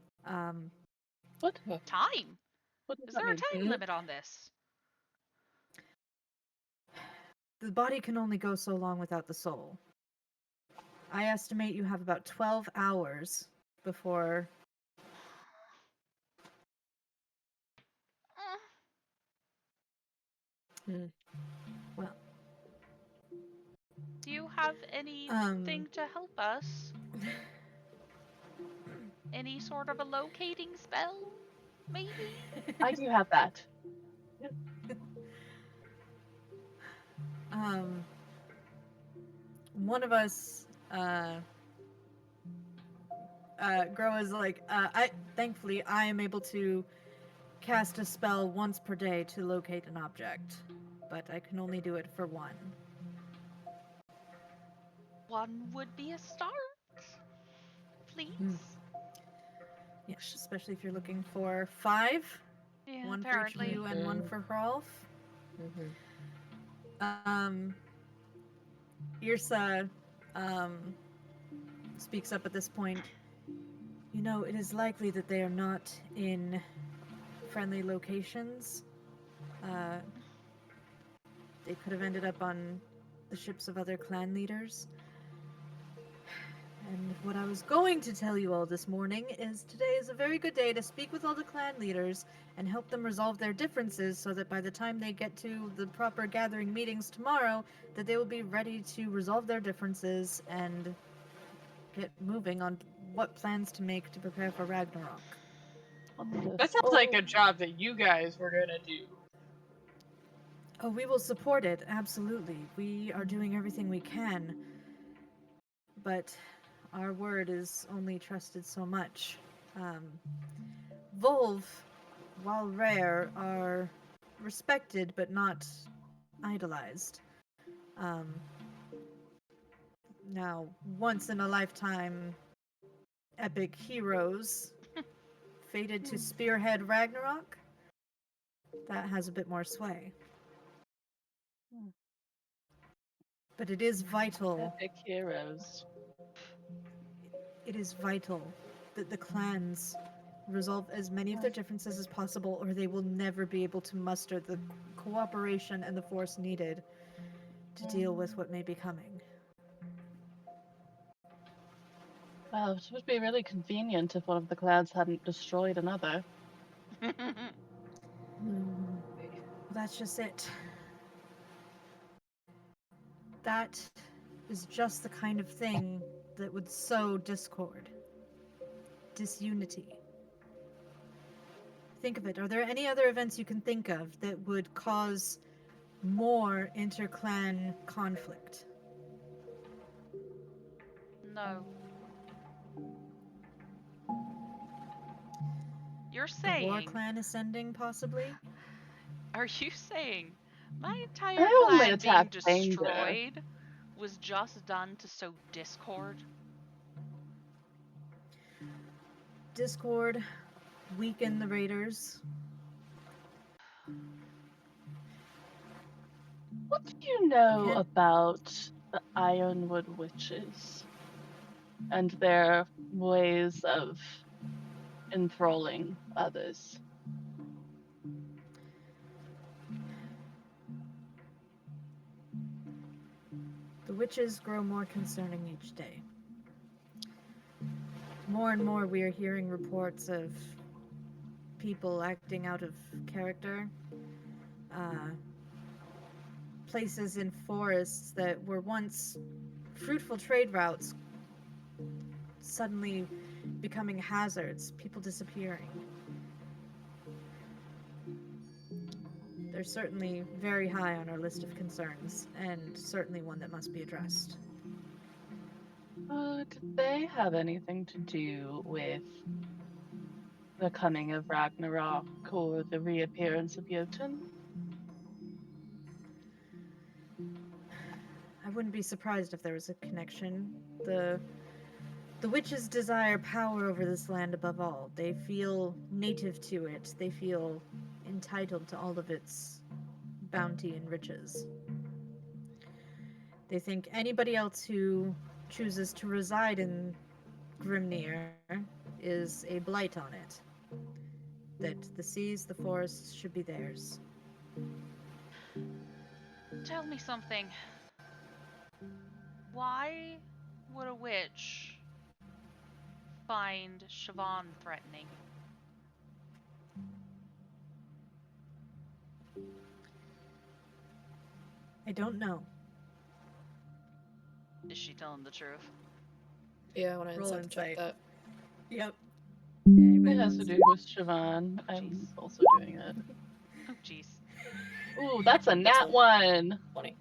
What? Time? What does Is that there a mean? time limit on this? The body can only go so long without the soul. I estimate you have about 12 hours before. Well, Do you have anything to help us? Any sort of a locating spell? Maybe? I do have that. One of us, Groa's like, thankfully, I am able to cast a spell once per day to locate an object, but I can only do it for one. One would be a start. Please? Yes, especially if you're looking for 5. Yeah, One for each of apparently. you and one for Hrolf. Yrsa, speaks up at this point. You know, it is likely that they are not in friendly locations. They could have ended up on the ships of other clan leaders. And what I was going to tell you all this morning is today is a very good day to speak with all the clan leaders and help them resolve their differences so that by the time they get to the proper gathering meetings tomorrow, that they will be ready to resolve their differences and get moving on what plans to make to prepare for Ragnarok. That sounds like a job that you guys were gonna do. Oh, we will support it, absolutely. We are doing everything we can. But our word is only trusted so much. Volv, while rare, are respected but not idolized. Now, once in a lifetime epic heroes fated to spearhead Ragnarok, that has a bit more sway. But it is vital. Epic heroes. It is vital that the clans resolve as many of their differences as possible, or they will never be able to muster the cooperation and the force needed to deal with what may be coming. Well, it would be really convenient if one of the clans hadn't destroyed another. That's just it. That is just the kind of thing that would sow discord, disunity. Think of it. Are there any other events you can think of that would cause more inter-clan conflict? No. You're The War saying Clan ascending, possibly? Are you saying my entire I only clan being attack danger. destroyed was just done to sow discord? Discord, weaken the raiders. What do you know Can't- about the Ironwood witches and their ways of enthralling others? The witches grow more concerning each day. More and more we are hearing reports of people acting out of character. Places in forests that were once fruitful trade routes suddenly becoming hazards, people disappearing. They're certainly very high on our list of concerns, and certainly one that must be addressed. Did they have anything to do with the coming of Ragnarok or the reappearance of Jotun? I wouldn't be surprised if there was a connection. The witches desire power over this land above all. They feel native to it. They feel entitled to all of its bounty and riches. They think anybody else who chooses to reside in Grimnir is a blight on it. That the seas, the forests should be theirs. Tell me something. Why would a witch find Siobhan threatening? I don't know. Is she telling the truth? Yeah, I want to Roll insight check insight. that. Yep. It has to do with Siobhan. I'm Jeez. also doing it. Oh, jeez. Ooh, that's a nat 1. 20.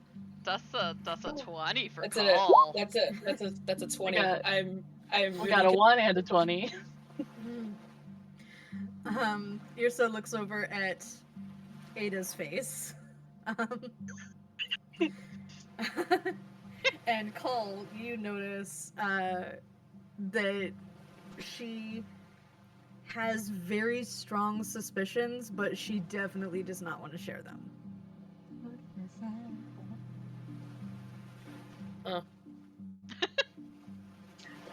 That's a 20 for That's a call. that's a 20. got- I'm We really got a 1 and a 20. Yrsa looks over at Ada's face. And Cole, you notice that she has very strong suspicions, but she definitely does not want to share them.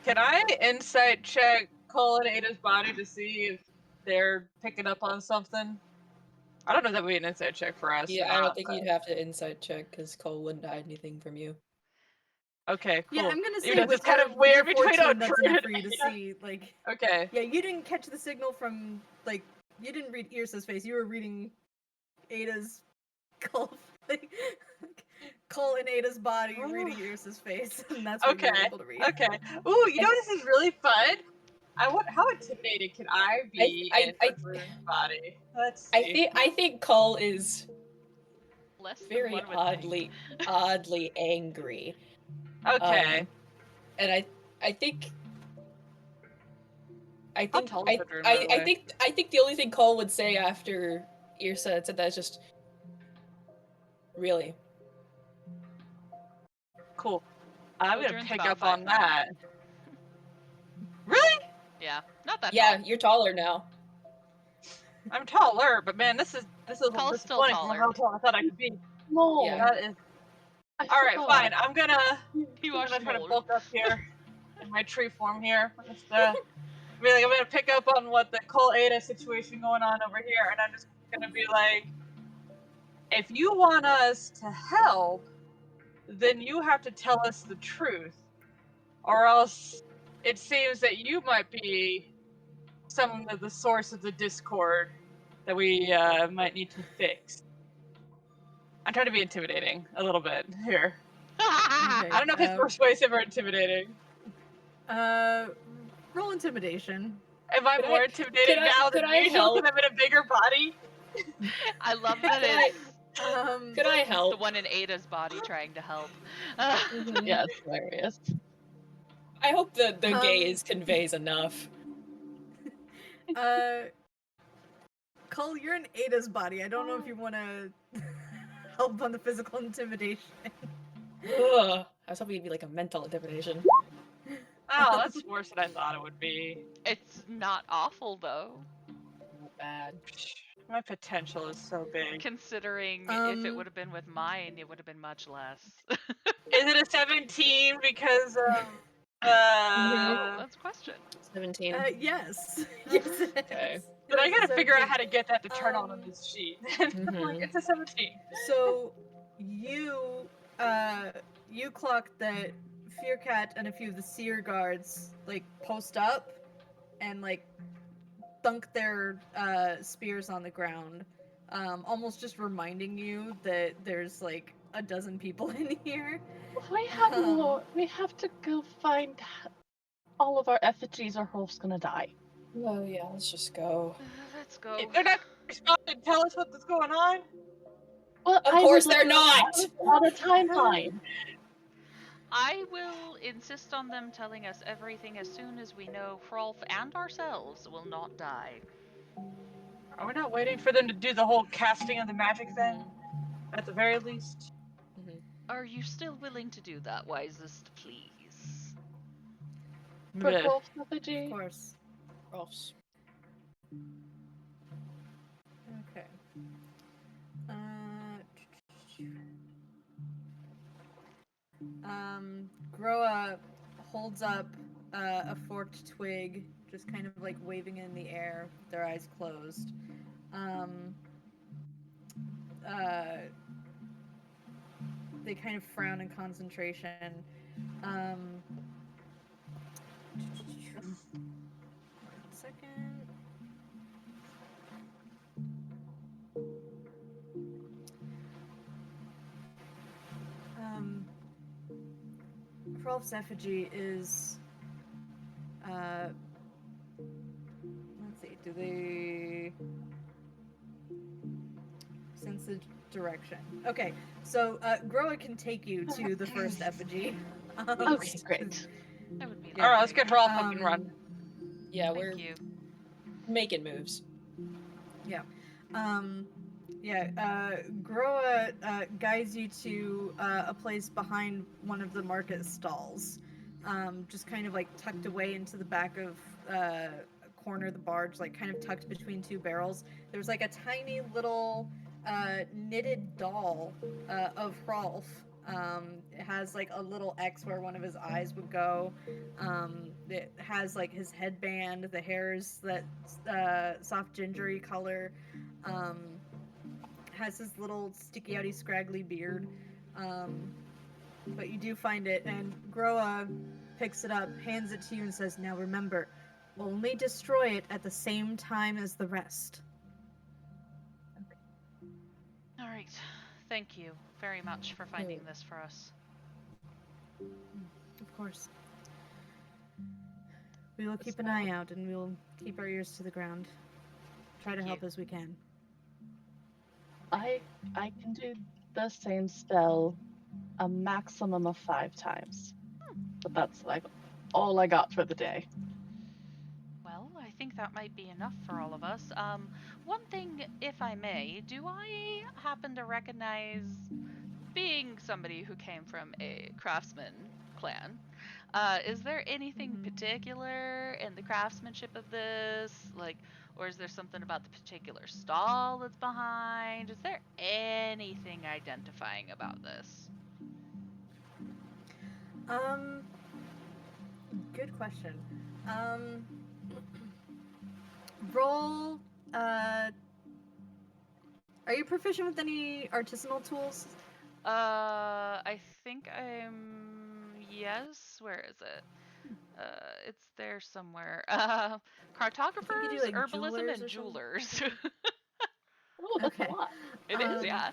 Can I insight check Cole and Ada's body to see if they're picking up on something? I don't know if that would be an insight check for us. Yeah, or I don't not, think but- you'd have to insight check because Cole wouldn't hide anything from you. Okay, cool. Yeah, I'm gonna say Even though with it's kind her- of with weird her between 14, that's Uhtred enough for you to and- see. Like, Okay. yeah, you didn't catch the signal from like you didn't read Yrsa's face. You were reading Ada's Cole, like, Cole and Ada's body reading Yrsa's face, and that's what you were Okay. able to read. Okay. Ooh, you know this is really fun. How intimidated can I be in Uhtred's body? Let's see. I think Cole is Less than very one would think. oddly angry. Okay. And I think I'll I teleport her, by the way. think the only thing Cole would say after Yrsa had said that is just really. Cool. I'm gonna Uhtred's pick about up 5 on pounds. that. Really? Yeah, not that Yeah, tall. you're taller now. I'm taller, but man, this is Cole's still disappointing taller. for how tall I thought I could be. No. Yeah. That is. I All right, forgot. fine. I'm gonna are try to smaller. bulk up here in my tree form here. Just, I'm gonna pick up on what the Cole Ada situation going on over here, and I'm just gonna be like, if you want us to help, then you have to tell us the truth, or else it seems that you might be some of the source of the discord that we might need to fix. I'm trying to be intimidating a little bit here. Okay, I don't know if it's persuasive or intimidating. Roll intimidation. Am I Could more I- intimidating could I- now could than I usual help? because I'm in a bigger body? I love that Could I- it's Could I the help? one in Ada's body trying to help. Mhm. Yeah, it's hilarious. I hope the Um, gaze conveys enough. Cull, you're in Ada's body. I don't know if you want to help on the physical intimidation. Ugh. I was hoping it'd be like a mental intimidation. Oh, that's worse than I thought it would be. It's not awful though, Not bad. My potential is so big. considering if it Um, would have been with mine, it would have been much less. Is it a 17 because of Oh, that's a question. 17. yes. Yes, it Okay. is. But I It is gotta figure out 17. how to get that to turn on this sheet. I'm like, Mhm. it's a 17. So you clock that Fearcat and a few of the seer guards like post up and like thunk their spears on the ground, almost just reminding you that there's like a dozen people in here. We have Um, more. We have to go find all of our effigies, or Rolf's gonna die. Oh yeah, let's just go. Let's go. If they're not gonna respond and tell us what's going on. Well, Of I course would they're not! on a timeline. I will insist on them telling us everything as soon as we know Frolf and ourselves will not die. Are we not waiting for them to do the whole casting of the magic thing? At the very least. Are you still willing to do that, wisest, please? For Blech. Rolf's of effigy. course. Rolf's. Okay. Groa holds up a forked twig, just kind of like waving in the air, with their eyes closed. They kind of frown in concentration. One second. Rolf's effigy is let's see, do they sense the direction? Okay, so Groa can take you to the first effigy. Okay, great. That would be Yeah. Alright, let's get Rolf up and Um, run. Yeah, we're Thank you. making moves. Groa guides you to a place behind one of the market stalls, just kind of like tucked away into the back of a corner of the barge, like kind of tucked between two barrels. There's like a tiny little knitted doll of Hrolf. It has like a little X where one of his eyes would go. It has like his headband, the hair's that soft gingery color. Has his little sticky outy scraggly beard. But you do find it, and Groa picks it up, hands it to you, and says, "Now remember, only destroy it at the same time as the rest." All right. Thank you very much for finding this for us. Of course. We will keep an eye out, and we will keep our ears to the ground. Try to Thank help you. as we can. I can do the same spell a maximum of 5 times. But that's like all I got for the day. Well, I think that might be enough for all of us. One thing, if I may, do I happen to recognize, being somebody who came from a craftsman clan, is there anything particular in the craftsmanship of this? Like, or is there something about the particular stall that's behind? Is there anything identifying about this? Good question. Roll, are you proficient with any artisanal tools? I think yes. Where is it? It's there somewhere. Cartographers, do, like, herbalism, jewelers and or something? jewelers. Oh, that's Okay. a lot. It is, yeah.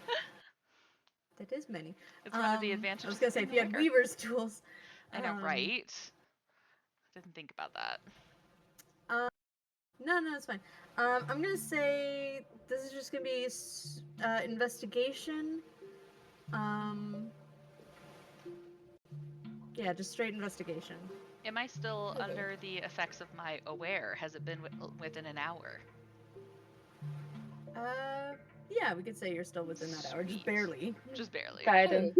That is many. It's one of the I advantages was gonna of say, being if a you had wicker. weaver's tools. I know, right? Didn't think about that. No, it's fine. I'm gonna say this is just gonna be investigation. Yeah, just straight investigation. Am I still under the effects of my aware? Has it been within an hour? Yeah, we could say you're still within that hour, just Sweet. barely. Just barely. Guidance.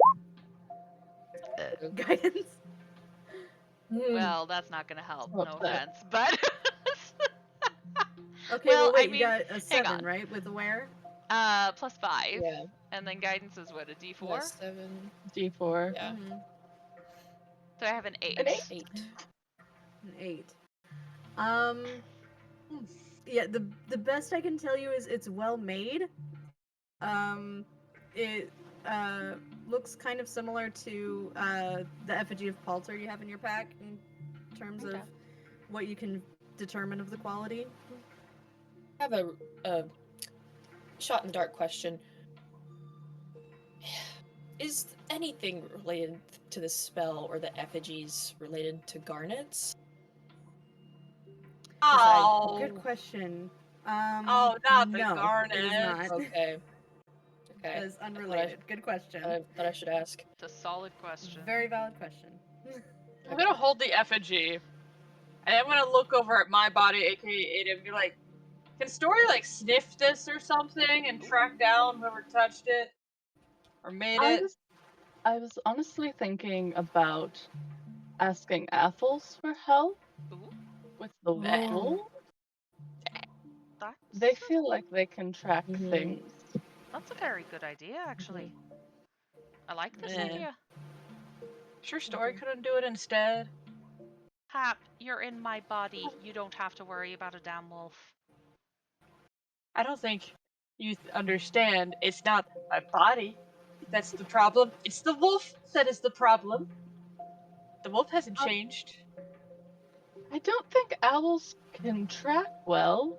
Guidance. Well, that's not gonna help. Not No bad. offense, but Okay, well, well, wait, I you mean, got a hang 7, on. right, with aware? +5. Yeah. And then guidance is what, a D4? 7. D4. Yeah. So I have an 8. An 8. 8. An 8. Yeah, the best I can tell you is it's well made. It looks kind of similar to the effigy of Palter you have in your pack in terms of what you can determine of the quality. I have a shot in the dark question. Is anything related to the spell or the effigies related to garnets? Oh, Good question. Oh, not the no, garnet. it is not. Okay. Okay. It is unrelated. Good question. I thought I should ask. It's a solid question. Very valid question. I'm gonna hold the effigy, and I'm gonna look over at my body, aka Ada, and be like, "Can Story like sniff this or something and track down whoever touched it or made it?" I was honestly thinking about asking Athels for help Ooh, with the wool. that's, They feel like they can track things. that's a very good idea, actually. I like this Yeah. idea. Sure, Story couldn't do it instead. Hap, you're in my body. You don't have to worry about a damn wolf. I don't think you understand. It's not my body that's the problem. It's the wolf that is the problem. The wolf hasn't changed. I don't think owls can track well.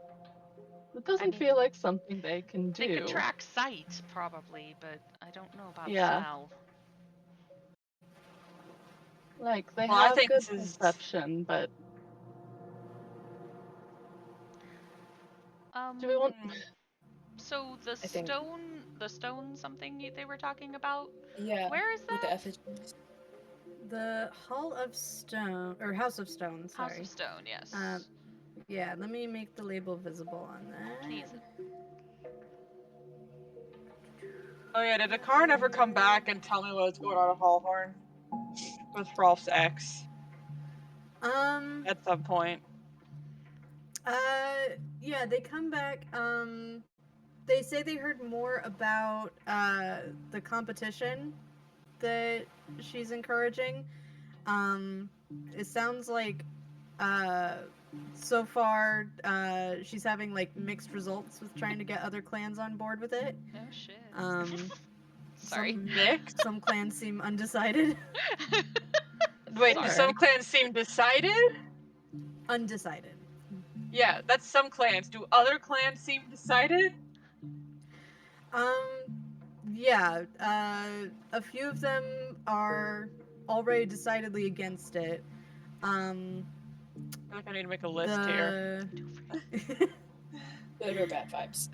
It doesn't feel like something they can do. They can track sight, probably, but I don't know about Yeah. smell. Like, they Well, I have think good this is- perception, but do we want... So the stone something they were talking about? Yeah. Where is With the that? effigies. The Hall of Stone, or House of Stone, sorry. House of Stone, yes. Yeah, let me make the label visible on that. Please. Oh yeah, did the car ever come back and tell me what's going on at Hallhorn? With Rolf's ex? At some point. Yeah, they come back, they say they heard more about, the competition that she's encouraging. It sounds like, so far, she's having, like, mixed results with trying to get other clans on board with it. Oh shit. Sorry. Mixed? Some clans seem undecided. Wait, do some clans seem decided? Undecided. Yeah, that's some clans. Do other clans seem decided? Yeah, a few of them are already decidedly against it. I feel like I need to make a list here. Good or bad vibes?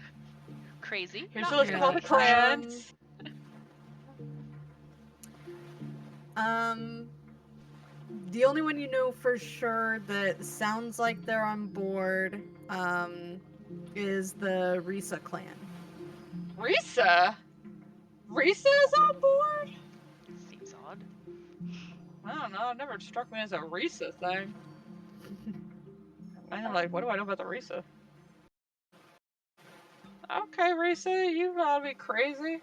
Crazy. Here's a list of all the clans. The only one you know for sure that sounds like they're on board, is the Risa clan. Risa? Risa's on board? Seems odd. I don't know, it never struck me as a Risa thing. I'm like, what do I know about the Risa? Okay, Risa, you gotta be crazy.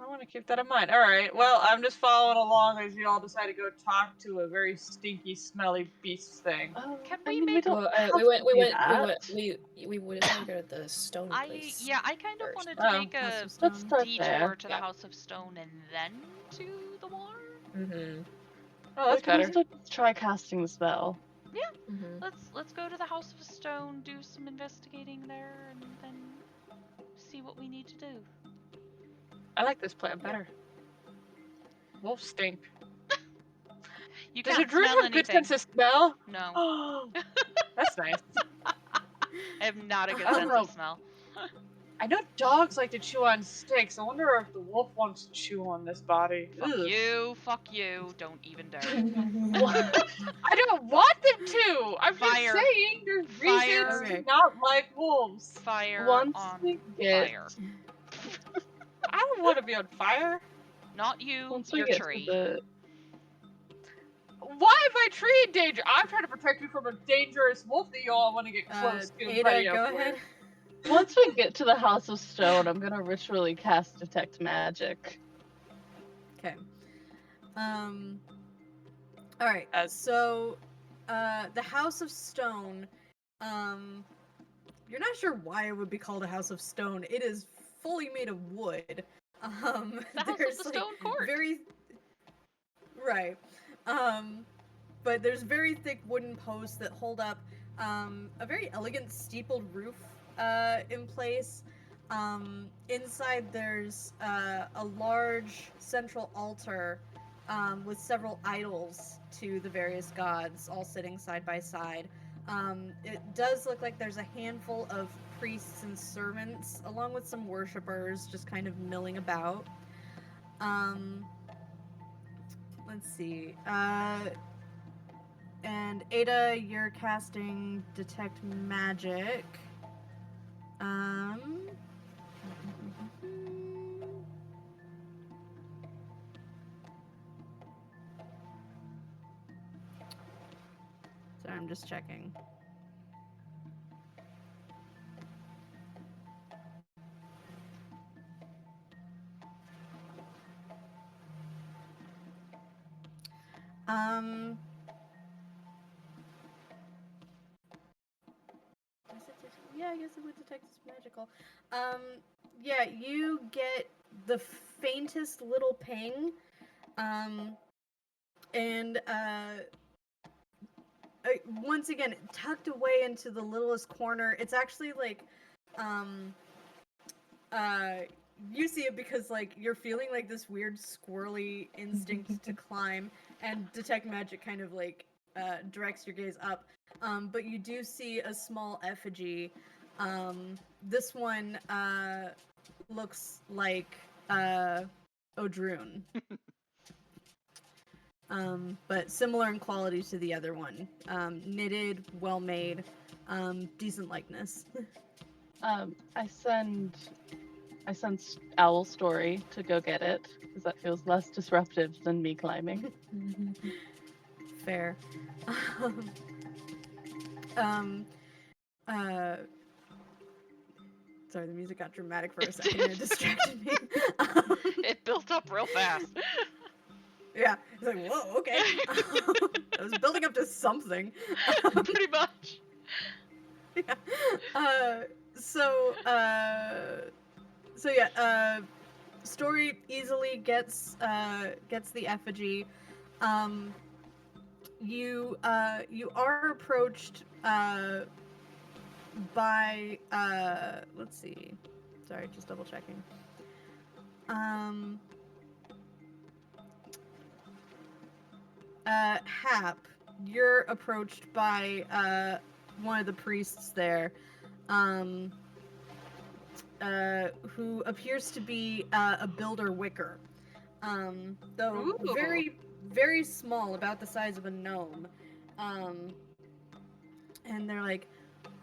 I want to keep that in mind. Alright, well, I'm just following along as you all decide to go talk to a very stinky, smelly beast thing. Can we make... Well, we went to go to the stone place. I kind of wanted to Oh. make a Let's start detour there. to the House of Stone and then to the war. Mm-hmm. Oh, that's We can better. also try casting the spell. Yeah, Mm-hmm. let's go to the House of Stone, do some investigating there, and then see what we need to do. I like this plan better. Wolves stink. You Does can't a druid smell have good anything. sense of smell? No, That's nice. I have not a good Oh, sense no. of smell. I know dogs like to chew on sticks. I wonder if the wolf wants to chew on this body. Fuck you, don't even dare. I don't want them to! I'm Fire. just saying, there's Fire. Reasons do not like wolves. Fire Once on we get fire. I don't want to be on fire. Not you, once we your get tree. to the Why is my tree in danger? I'm trying to protect you from a dangerous wolf that you all want to get close to. and Ada, ready go up for. ahead. once we get to the House of Stone, I'm gonna ritually cast Detect Magic. Okay. All right. So, the House of Stone. You're not sure why it would be called a House of Stone. It is fully made of wood. The House of there's the like Stone Court. very right. But there's very thick wooden posts that hold up a very elegant steepled roof in place. Inside there's a large central altar with several idols to the various gods, all sitting side by side. It does look like there's a handful of priests and servants, along with some worshippers, just kind of milling about. Let's see. And Ada, you're casting Detect Magic. Sorry, I'm just checking. Yeah, I guess it would detect as magical. Yeah, you get the faintest little ping, and once again, tucked away into the littlest corner. It's actually like, you see it because like you're feeling like this weird squirrely instinct to climb, and detect magic kind of like directs your gaze up. But you do see a small effigy. This one looks like Odrune. But similar in quality to the other one. Knitted, well made, decent likeness. I send Owl Story to go get it because that feels less disruptive than me climbing. Fair. Sorry, the music got dramatic for a second and it distracted me. It built up real fast. Yeah, it's like, whoa, okay. I was building up to something. Pretty much. Yeah. So yeah, Story easily gets the effigy. You are approached by let's see. Sorry, just double checking. Hap, you're approached by one of the priests there, who appears to be a builder wicker, though Ooh. very, very small, about the size of a gnome. And they're like,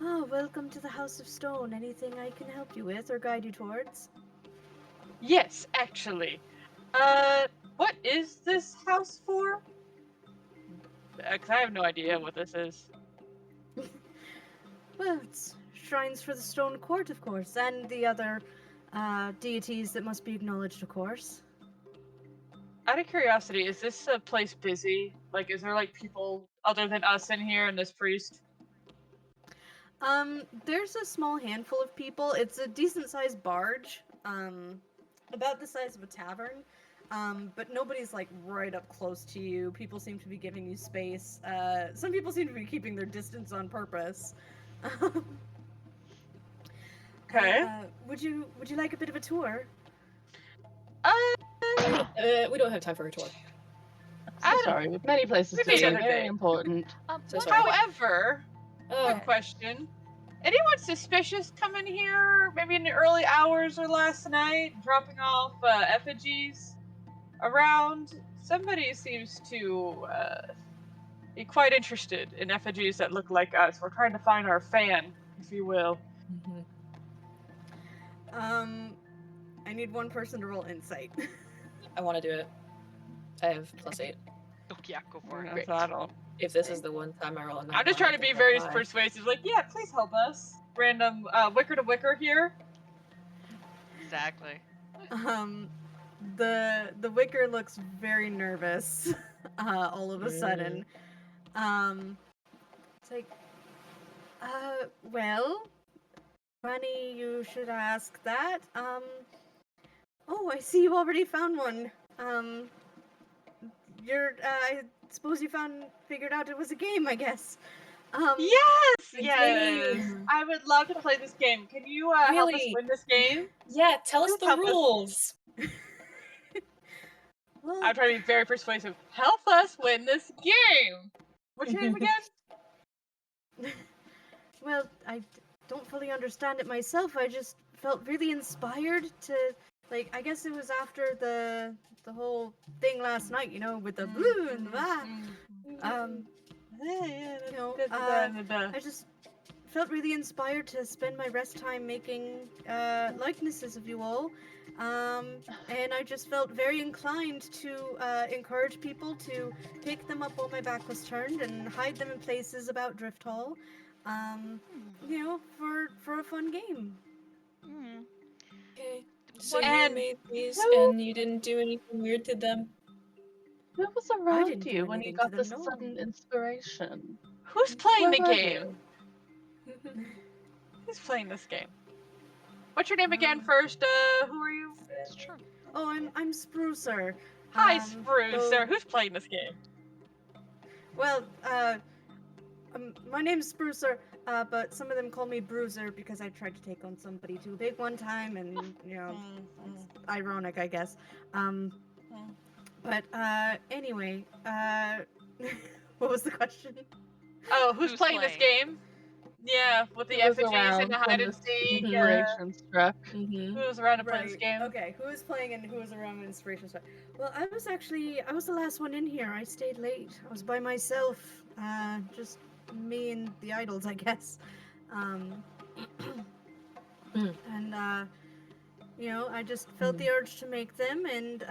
"Oh, welcome to the House of Stone. Anything I can help you with or guide you towards?" Yes, actually. What is this house for? Because I have no idea what this is. Well, it's shrines for the Stone Court, of course, and the other deities that must be acknowledged, of course. Out of curiosity, is this a place busy? Like, is there like people other than us in here and this priest? There's a small handful of people. It's a decent-sized barge, about the size of a tavern. But nobody's like right up close to you. People seem to be giving you space. Some people seem to be keeping their distance on purpose. Okay. Would you like a bit of a tour? We don't have time for a tour. Sorry, with many places to Maybe be, another very day. important. So what- sorry. However, quick question. Anyone suspicious coming here maybe in the early hours or last night, dropping off effigies around? Somebody seems to be quite interested in effigies that look like us. We're trying to find our fan, if you will. I need one person to roll insight. I want to do it. I have +8. Oh yeah, go for it. Great. So I don't. If this is the one time I roll a 9, I'm just trying to be very persuasive. Like, yeah, please help us. Random wicker to wicker here. Exactly. The wicker looks very nervous. All of a sudden, it's like, well, funny you should ask that. Oh, I see you already found one. I suppose you figured out it was a game, I guess. Yes, a yes. game. I would love to play this game. Can you help us Really? win this game? Yeah, tell us Please the help us. rules. Well, I'm trying to be very persuasive. Help us win this game. What's your name again? well, I don't fully understand it myself. I just felt really inspired to, like, I guess it was after the whole thing last night, with the blue and the blah. I just felt really inspired to spend my rest time making likenesses of you all. And I just felt very inclined to encourage people to pick them up while my back was turned and hide them in places about Drifthall, for a fun game. Okay. So And you made these who- and you didn't do anything weird to them? Who was didn't around do you when you anything to got them, this no. sudden inspiration? Who's playing Where the were game? you? Who's playing this game? What's your name again first? Who are you? It's true. Oh, I'm Sprucer. Hi, Um, Sprucer. though- Who's playing this game? Well, my name's Sprucer, but some of them call me Bruiser because I tried to take on somebody too big one time, and it's ironic, I guess. But anyway, what was the question? Oh, who's Who's playing this playing? game? Yeah, with the Who was effigies and around the when hide and this seek. inspiration struck? Who's around to play this game? Okay, who is playing and who is around when inspiration struck? Well, I was the last one in here. I stayed late. I was by myself. Just me and the idols, I guess. And I just felt the urge to make them, and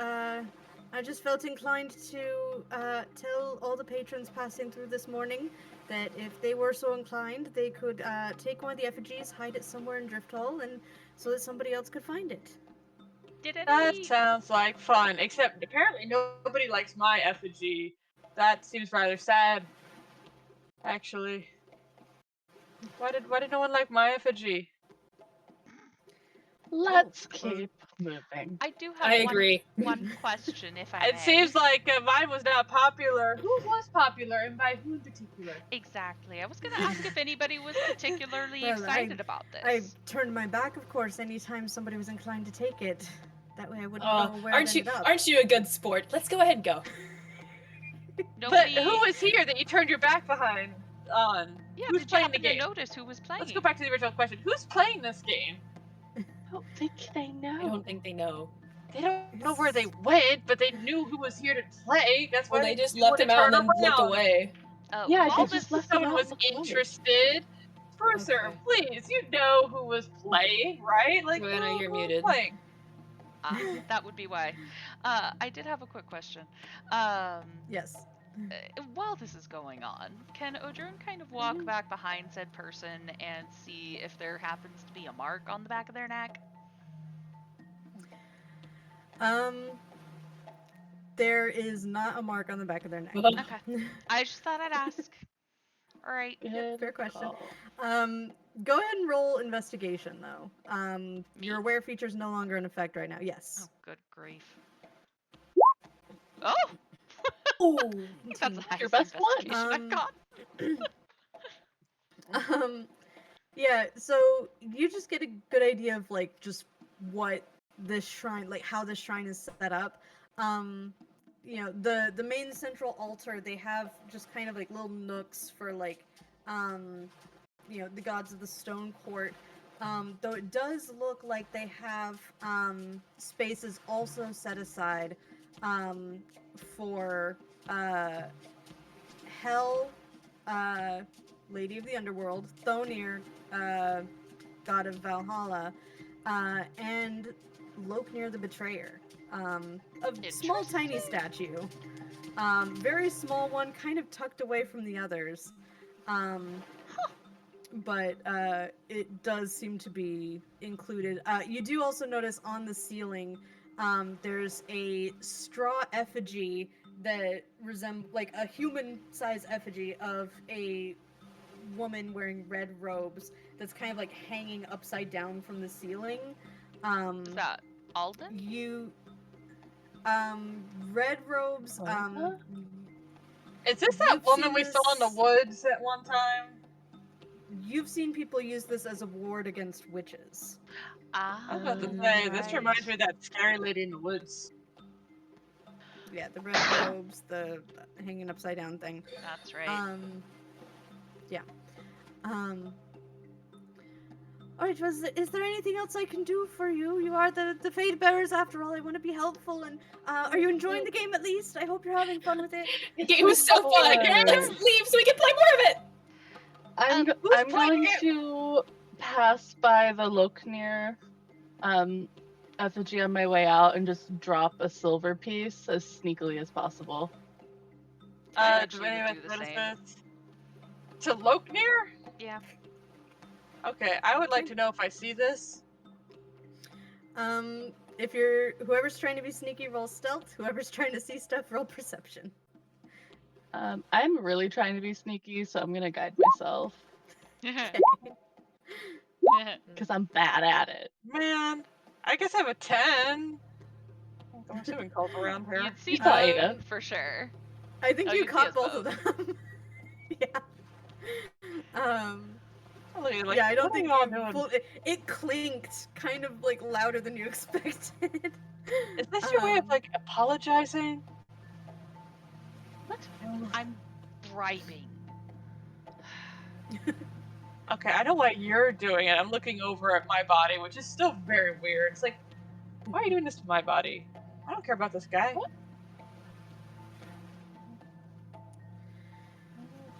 I just felt inclined to tell all the patrons passing through this morning that if they were so inclined, they could take one of the effigies, hide it somewhere in Drifthall, and so that somebody else could find it. Did That any? sounds like fun, except apparently nobody likes my effigy. That seems rather sad, actually. Why did no one like my effigy? Let's keep moving. I do have I agree. one question, if I may. It seems like mine was not popular. Who was popular, and by who in particular? Exactly. I was going to ask if anybody was particularly Well, excited about this. I turned my back, of course, anytime somebody was inclined to take it. That way I wouldn't Oh, know where aren't it you ended up. aren't you a good sport? Let's go ahead and go. Nobody... But who was here that you turned your back behind on? Yeah, Who's did you playing happen the game? to notice who was playing? Let's go back to the original question. Who's playing this game? I don't think they know. I don't think they know. They don't know where they went, but they knew who was here to play. That's why Well, they just you left wanna him out and turn then looked around. away. Yeah, while they just this... left Someone it was out in the way. interested. Sprucer, Okay. please, you know who was playing, right? Like, Joanna, who you're was muted. playing? that would be why. I did have a quick question. Yes. While this is going on, can Odrun kind of walk back behind said person and see if there happens to be a mark on the back of their neck? There is not a mark on the back of their neck. Okay. I just thought I'd ask. All right. Yep, fair question. call. Go ahead and roll investigation, though. Your aware feature's no longer in effect right now. Yes. Oh, good grief. Oh! Oh, That's the highest Your best one. investigation I've got. Yeah, so you just get a good idea of, like, just what this shrine, like, how this shrine is set up. The main central altar, they have just kind of, like, little nooks for, like, the gods of the stone court. Though it does look like they have, spaces also set aside, for, Hel, Lady of the Underworld, Thonir, God of Valhalla, and Loknir the Betrayer. A small, tiny statue. Very small one, kind of tucked away from the others. But it does seem to be included. You do also notice on the ceiling, there's a straw effigy that resembles, like, a human-sized effigy of a woman wearing red robes that's kind of like hanging upside down from the ceiling. Is that Alden? Red robes. Huh? Is this that You've woman seen we saw in the this- woods at one time? You've seen people use this as a ward against witches. Ah, I was about to say, this right. reminds me of that scary lady in the woods. Yeah, the red robes, the hanging upside down thing. That's right. Yeah. Alright, is there anything else I can do for you? You are the Fade Bearers after all. I want to be helpful, and are you enjoying the game at least? I hope you're having fun with it. The game was so fun. Let's leave so we can play more of it. I'm going to pass by the Loknir effigy on my way out and just drop a silver piece as sneakily as possible. I Do actually any would of do us the notice same. this? To Loknir? Yeah. Okay, I would like to know if I see this. If whoever's trying to be sneaky, roll stealth. Whoever's trying to see stuff, roll perception. I'm really trying to be sneaky, so I'm gonna guide myself because I'm bad at it. Man, I guess I have a 10. I'm assuming calls around here. You'd see saw Ada. for sure. I think Oh, you you'd see caught us both of them. Yeah. Like, Yeah, I don't what are think y'all you doing? it clinked kind of like louder than you expected. Is this your way of Um, like apologizing? What? I'm bribing. Okay, I know why you're doing it. I'm looking over at my body, which is still very weird. It's like, why are you doing this to my body? I don't care about this guy. What?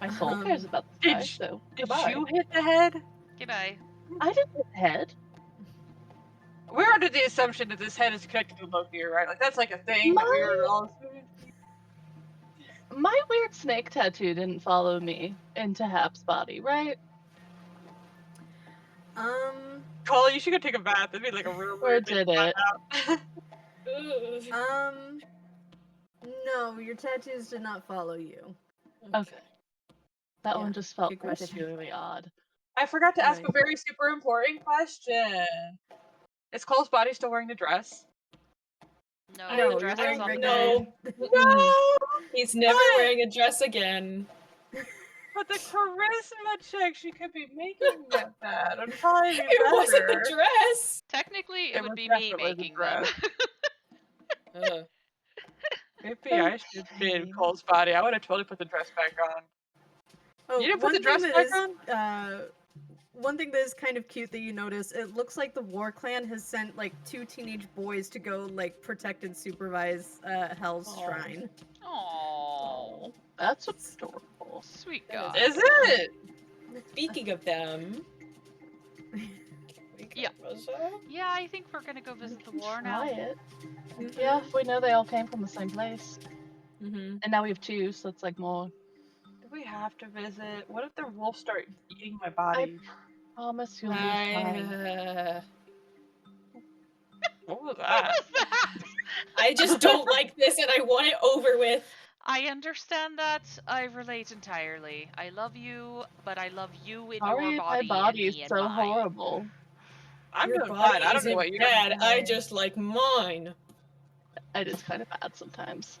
My soul cares about this Did guy, you- so Did goodbye. you hit the head? Goodbye. I didn't hit the head. We're under the assumption that this head is connected to Loki, right? Like that's like a thing that we were all assuming. My weird snake tattoo didn't follow me into Hap's body, right? Cole, you should go take a bath. It'd be like a real Or weird thing did to it? find out. No, your tattoos did not follow you. Okay. That Yeah, one just felt good question. particularly odd. I forgot to ask a Right. very super important question. Is Cole's body still wearing the dress? No, No, the you're dress wearing is on the regular- bed. No! He's never What? wearing a dress again. But the charisma check, she could be making that bad. I'm trying to be It wasn't the better. dress. Technically, It it would was be me definitely the making them. Ugh. Maybe I should be in Cole's body. I would have totally put the dress back on. Oh, You didn't put one the dress thing back that is, one thing that is kind of cute that you notice, it looks like the War Clan has sent like 2 teenage boys to go like protect and supervise Hell's Aw. shrine. Aww. That's adorable. Sweet That guy. Is it? Speaking of them. Yeah. Yeah, I think we're gonna go visit the war now. Try it. Yeah, if we know they all came from the same place. Mm-hmm. And now we have 2, so it's like more. Do we have to visit? What if the wolves start eating my body? Promise you'll be fine. What was What that? was that? I just don't like this and I want it over with. I understand that. I relate entirely. I love you, but I love you in Sorry, your my body body and is me in so mine. horrible. I'm Your doing body fine. I don't know isn't what you're bad. I doing. just like mine. It is kind of bad sometimes.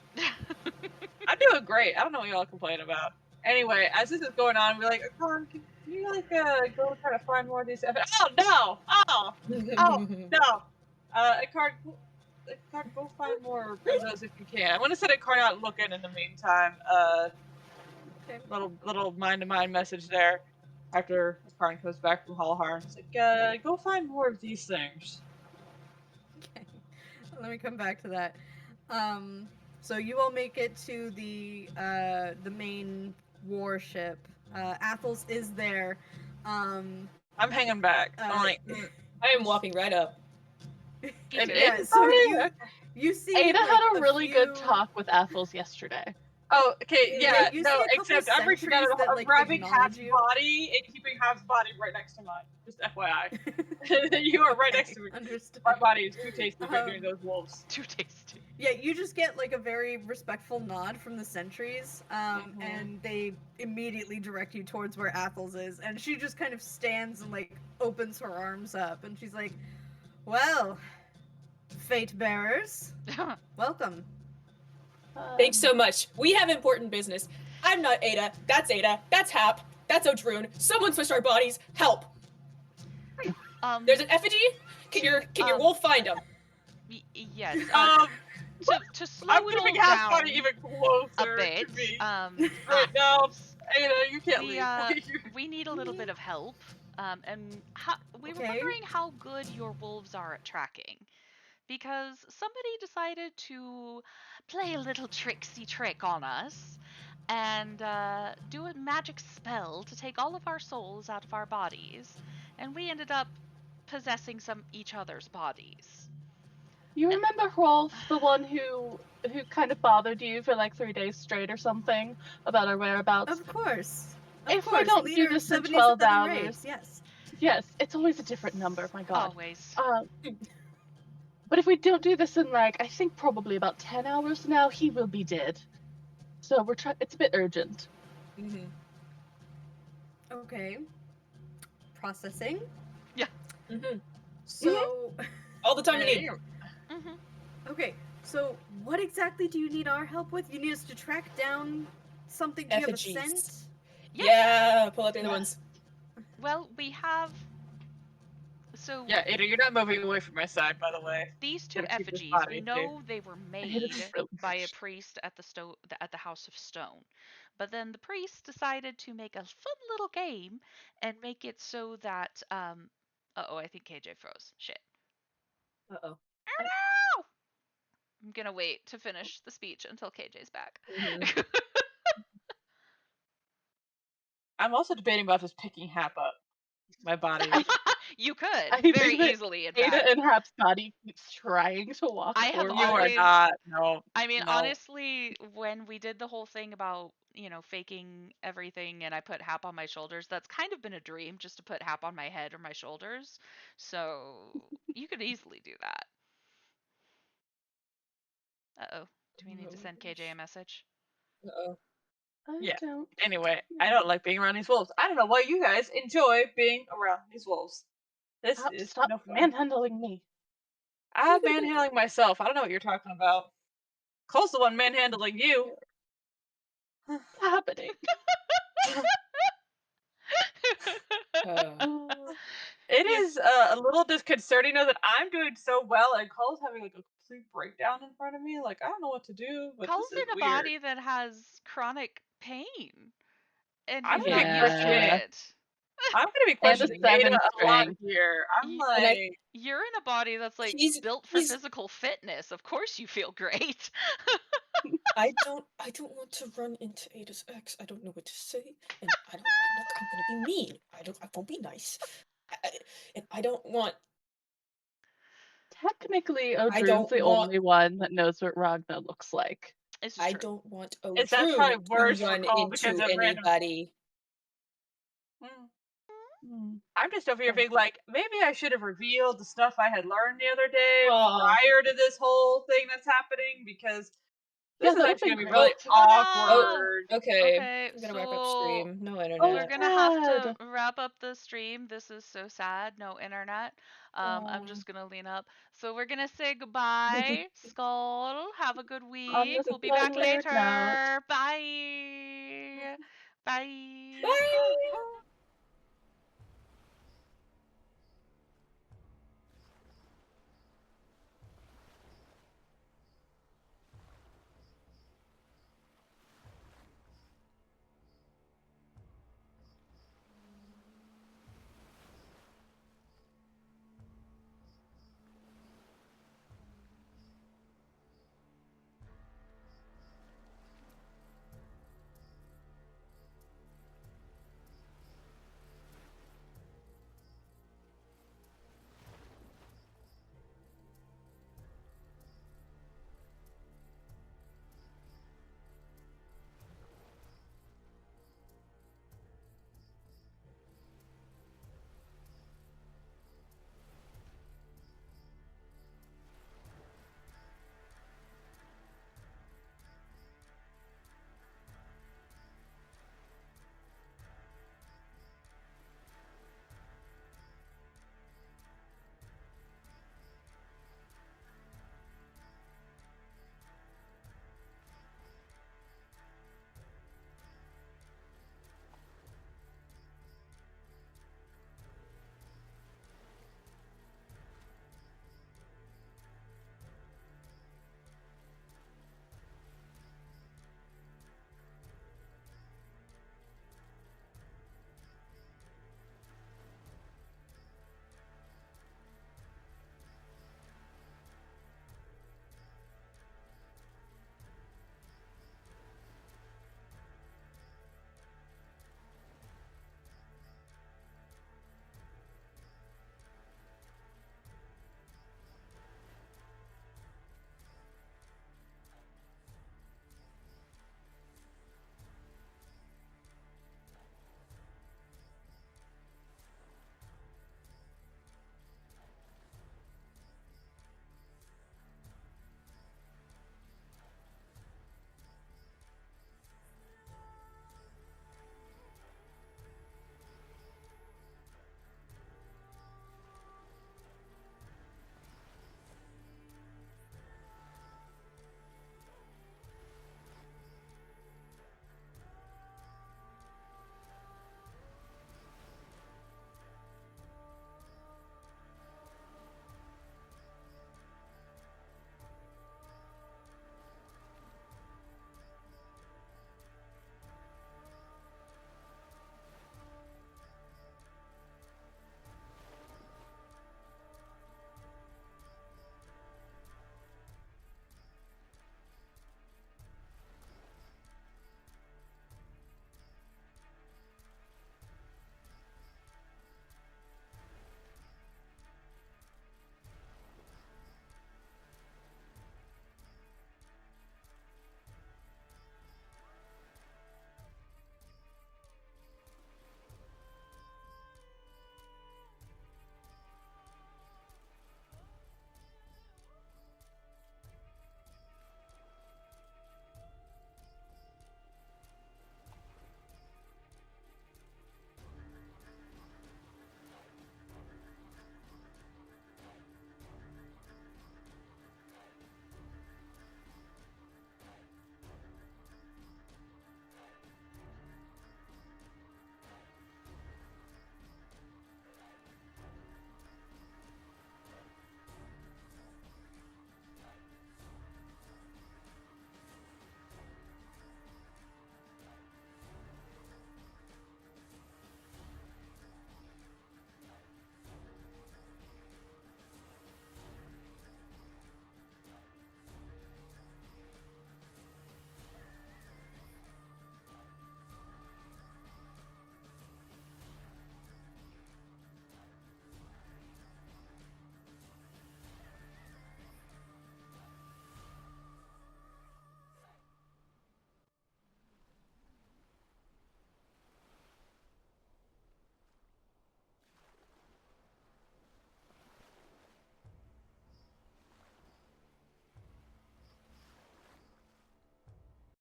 I'm doing great. I don't know what y'all complain about. Anyway, as this is going on, we're like, Con, can you like go try to find more of these? Oh no! Oh no! Card, go find more of those if you can. I'm gonna send a card out looking in the meantime. Little mind-to-mind message there. After Karn comes back from Hallharn, it's like, go find more of these things. Okay. Let me come back to that. So you all make it to the main warship. Athos is there. I'm hanging back. I'm like, I am walking right up. He did. yeah, so you see Ada like, had a really good few- talk with Athos yesterday. oh, okay, yeah, you no, see a couple except I'm reaching out sentries and that, I'm like, grabbing acknowledge Hap's you. body and keeping Hap's body right next to mine. Just FYI. You are right next to me. Understood. My body is too tasty for doing those wolves. Too tasty. Yeah, you just get like a very respectful nod from the sentries, and they immediately direct you towards where Athos is, and she just kind of stands and like opens her arms up, and she's like, "Well, fate bearers, welcome." Thanks so much. We have important business. I'm not Ada. That's Ada. That's Hap. That's Odrune. Someone switched our bodies. Help! There's an effigy. Can your wolf find him? Yes. To slow I'm it giving all Hap's down body even closer a bit. to me. Right No, Ada, you can't leave. We need a little bit of help. And we were Okay. wondering how good your wolves are at tracking. Because somebody decided to play a little tricksy trick on us and do a magic spell to take all of our souls out of our bodies, and we ended up possessing each other's bodies. You remember Rolf, the one who kind of bothered you for like 3 days straight or something about our whereabouts? Of course. If we don't do leader of this in 77 12 hours, raids, yes. yes, it's always a different number. My God. Always. But if we don't do this in like, I think probably about 10 hours now, he will be dead. So we're trying. It's a bit urgent. Mm-hmm. Okay. Processing. Yeah. Mm-hmm. So, All the time you need. Mm-hmm. okay. So, what exactly do you need our help with? You need us to track down something. Do you have a Effigies. scent? Yes. Yeah, pull out the other ones. Well, we have. So Yeah, Ada, you're not moving away from my side, by the way. these two Gotta keep this effigies, body we safe. know they were made really by a priest at the House of Stone. But then the priest decided to make a fun little game and make it so that uh-oh, I think KJ froze. Shit. Uh-oh. Oh no! I'm gonna wait to finish the speech until KJ's back. Mhm. I'm also debating about just picking Hap up. My body. You could I very think that easily, in Ada fact. and Hap's body keeps trying to walk I have forward. You are always- not. No. I mean, no. honestly, when we did the whole thing about, faking everything and I put Hap on my shoulders, that's kind of been a dream, just to put Hap on my head or my shoulders. So you could easily do that. Uh-oh. Do we need to send KJ a message? Uh-oh. I Yeah. don't. Anyway, I don't like being around these wolves. I don't know why you guys enjoy being around these wolves. This is Stop no fun. manhandling me. I'm manhandling myself. I don't know what you're talking about. Cole's the one manhandling you. What's happening? It Yeah. is a little disconcerting though that I'm doing so well and Cole's having like a complete breakdown in front of me. Like I don't know what to do, but Cole's this is in a weird. body that has chronic pain, and I'm he's gonna not be used to questioning. it. I'm gonna be And a questioning Ada 7 a lot strength. here. I'm Y- like, You're in a body that's like He's- built for he's- physical fitness. Of course you feel great. I don't want to run into Ada's ex. I don't know what to say, and I'm gonna be mean. I won't be nice. And I don't want. Technically, I Odrune's don't the want- only one that knows what Ragna looks like. It's I true. don't want Is that probably Odrune worse to for run Cole because into of random- anybody. I'm just over here being like, maybe I should have revealed the stuff I had learned the other day Aw. prior to this whole thing that's happening because this is that'd actually be gonna be great. really Oh, awkward. Okay. Okay, I'm gonna wrap up so stream. No we're internet. gonna have to sad. wrap up the stream. This is so sad. No internet. I'm just gonna lean up. So we're gonna say goodbye. Skull. Have a good week. this We'll be fun back weird later. note. Bye. Bye. Bye.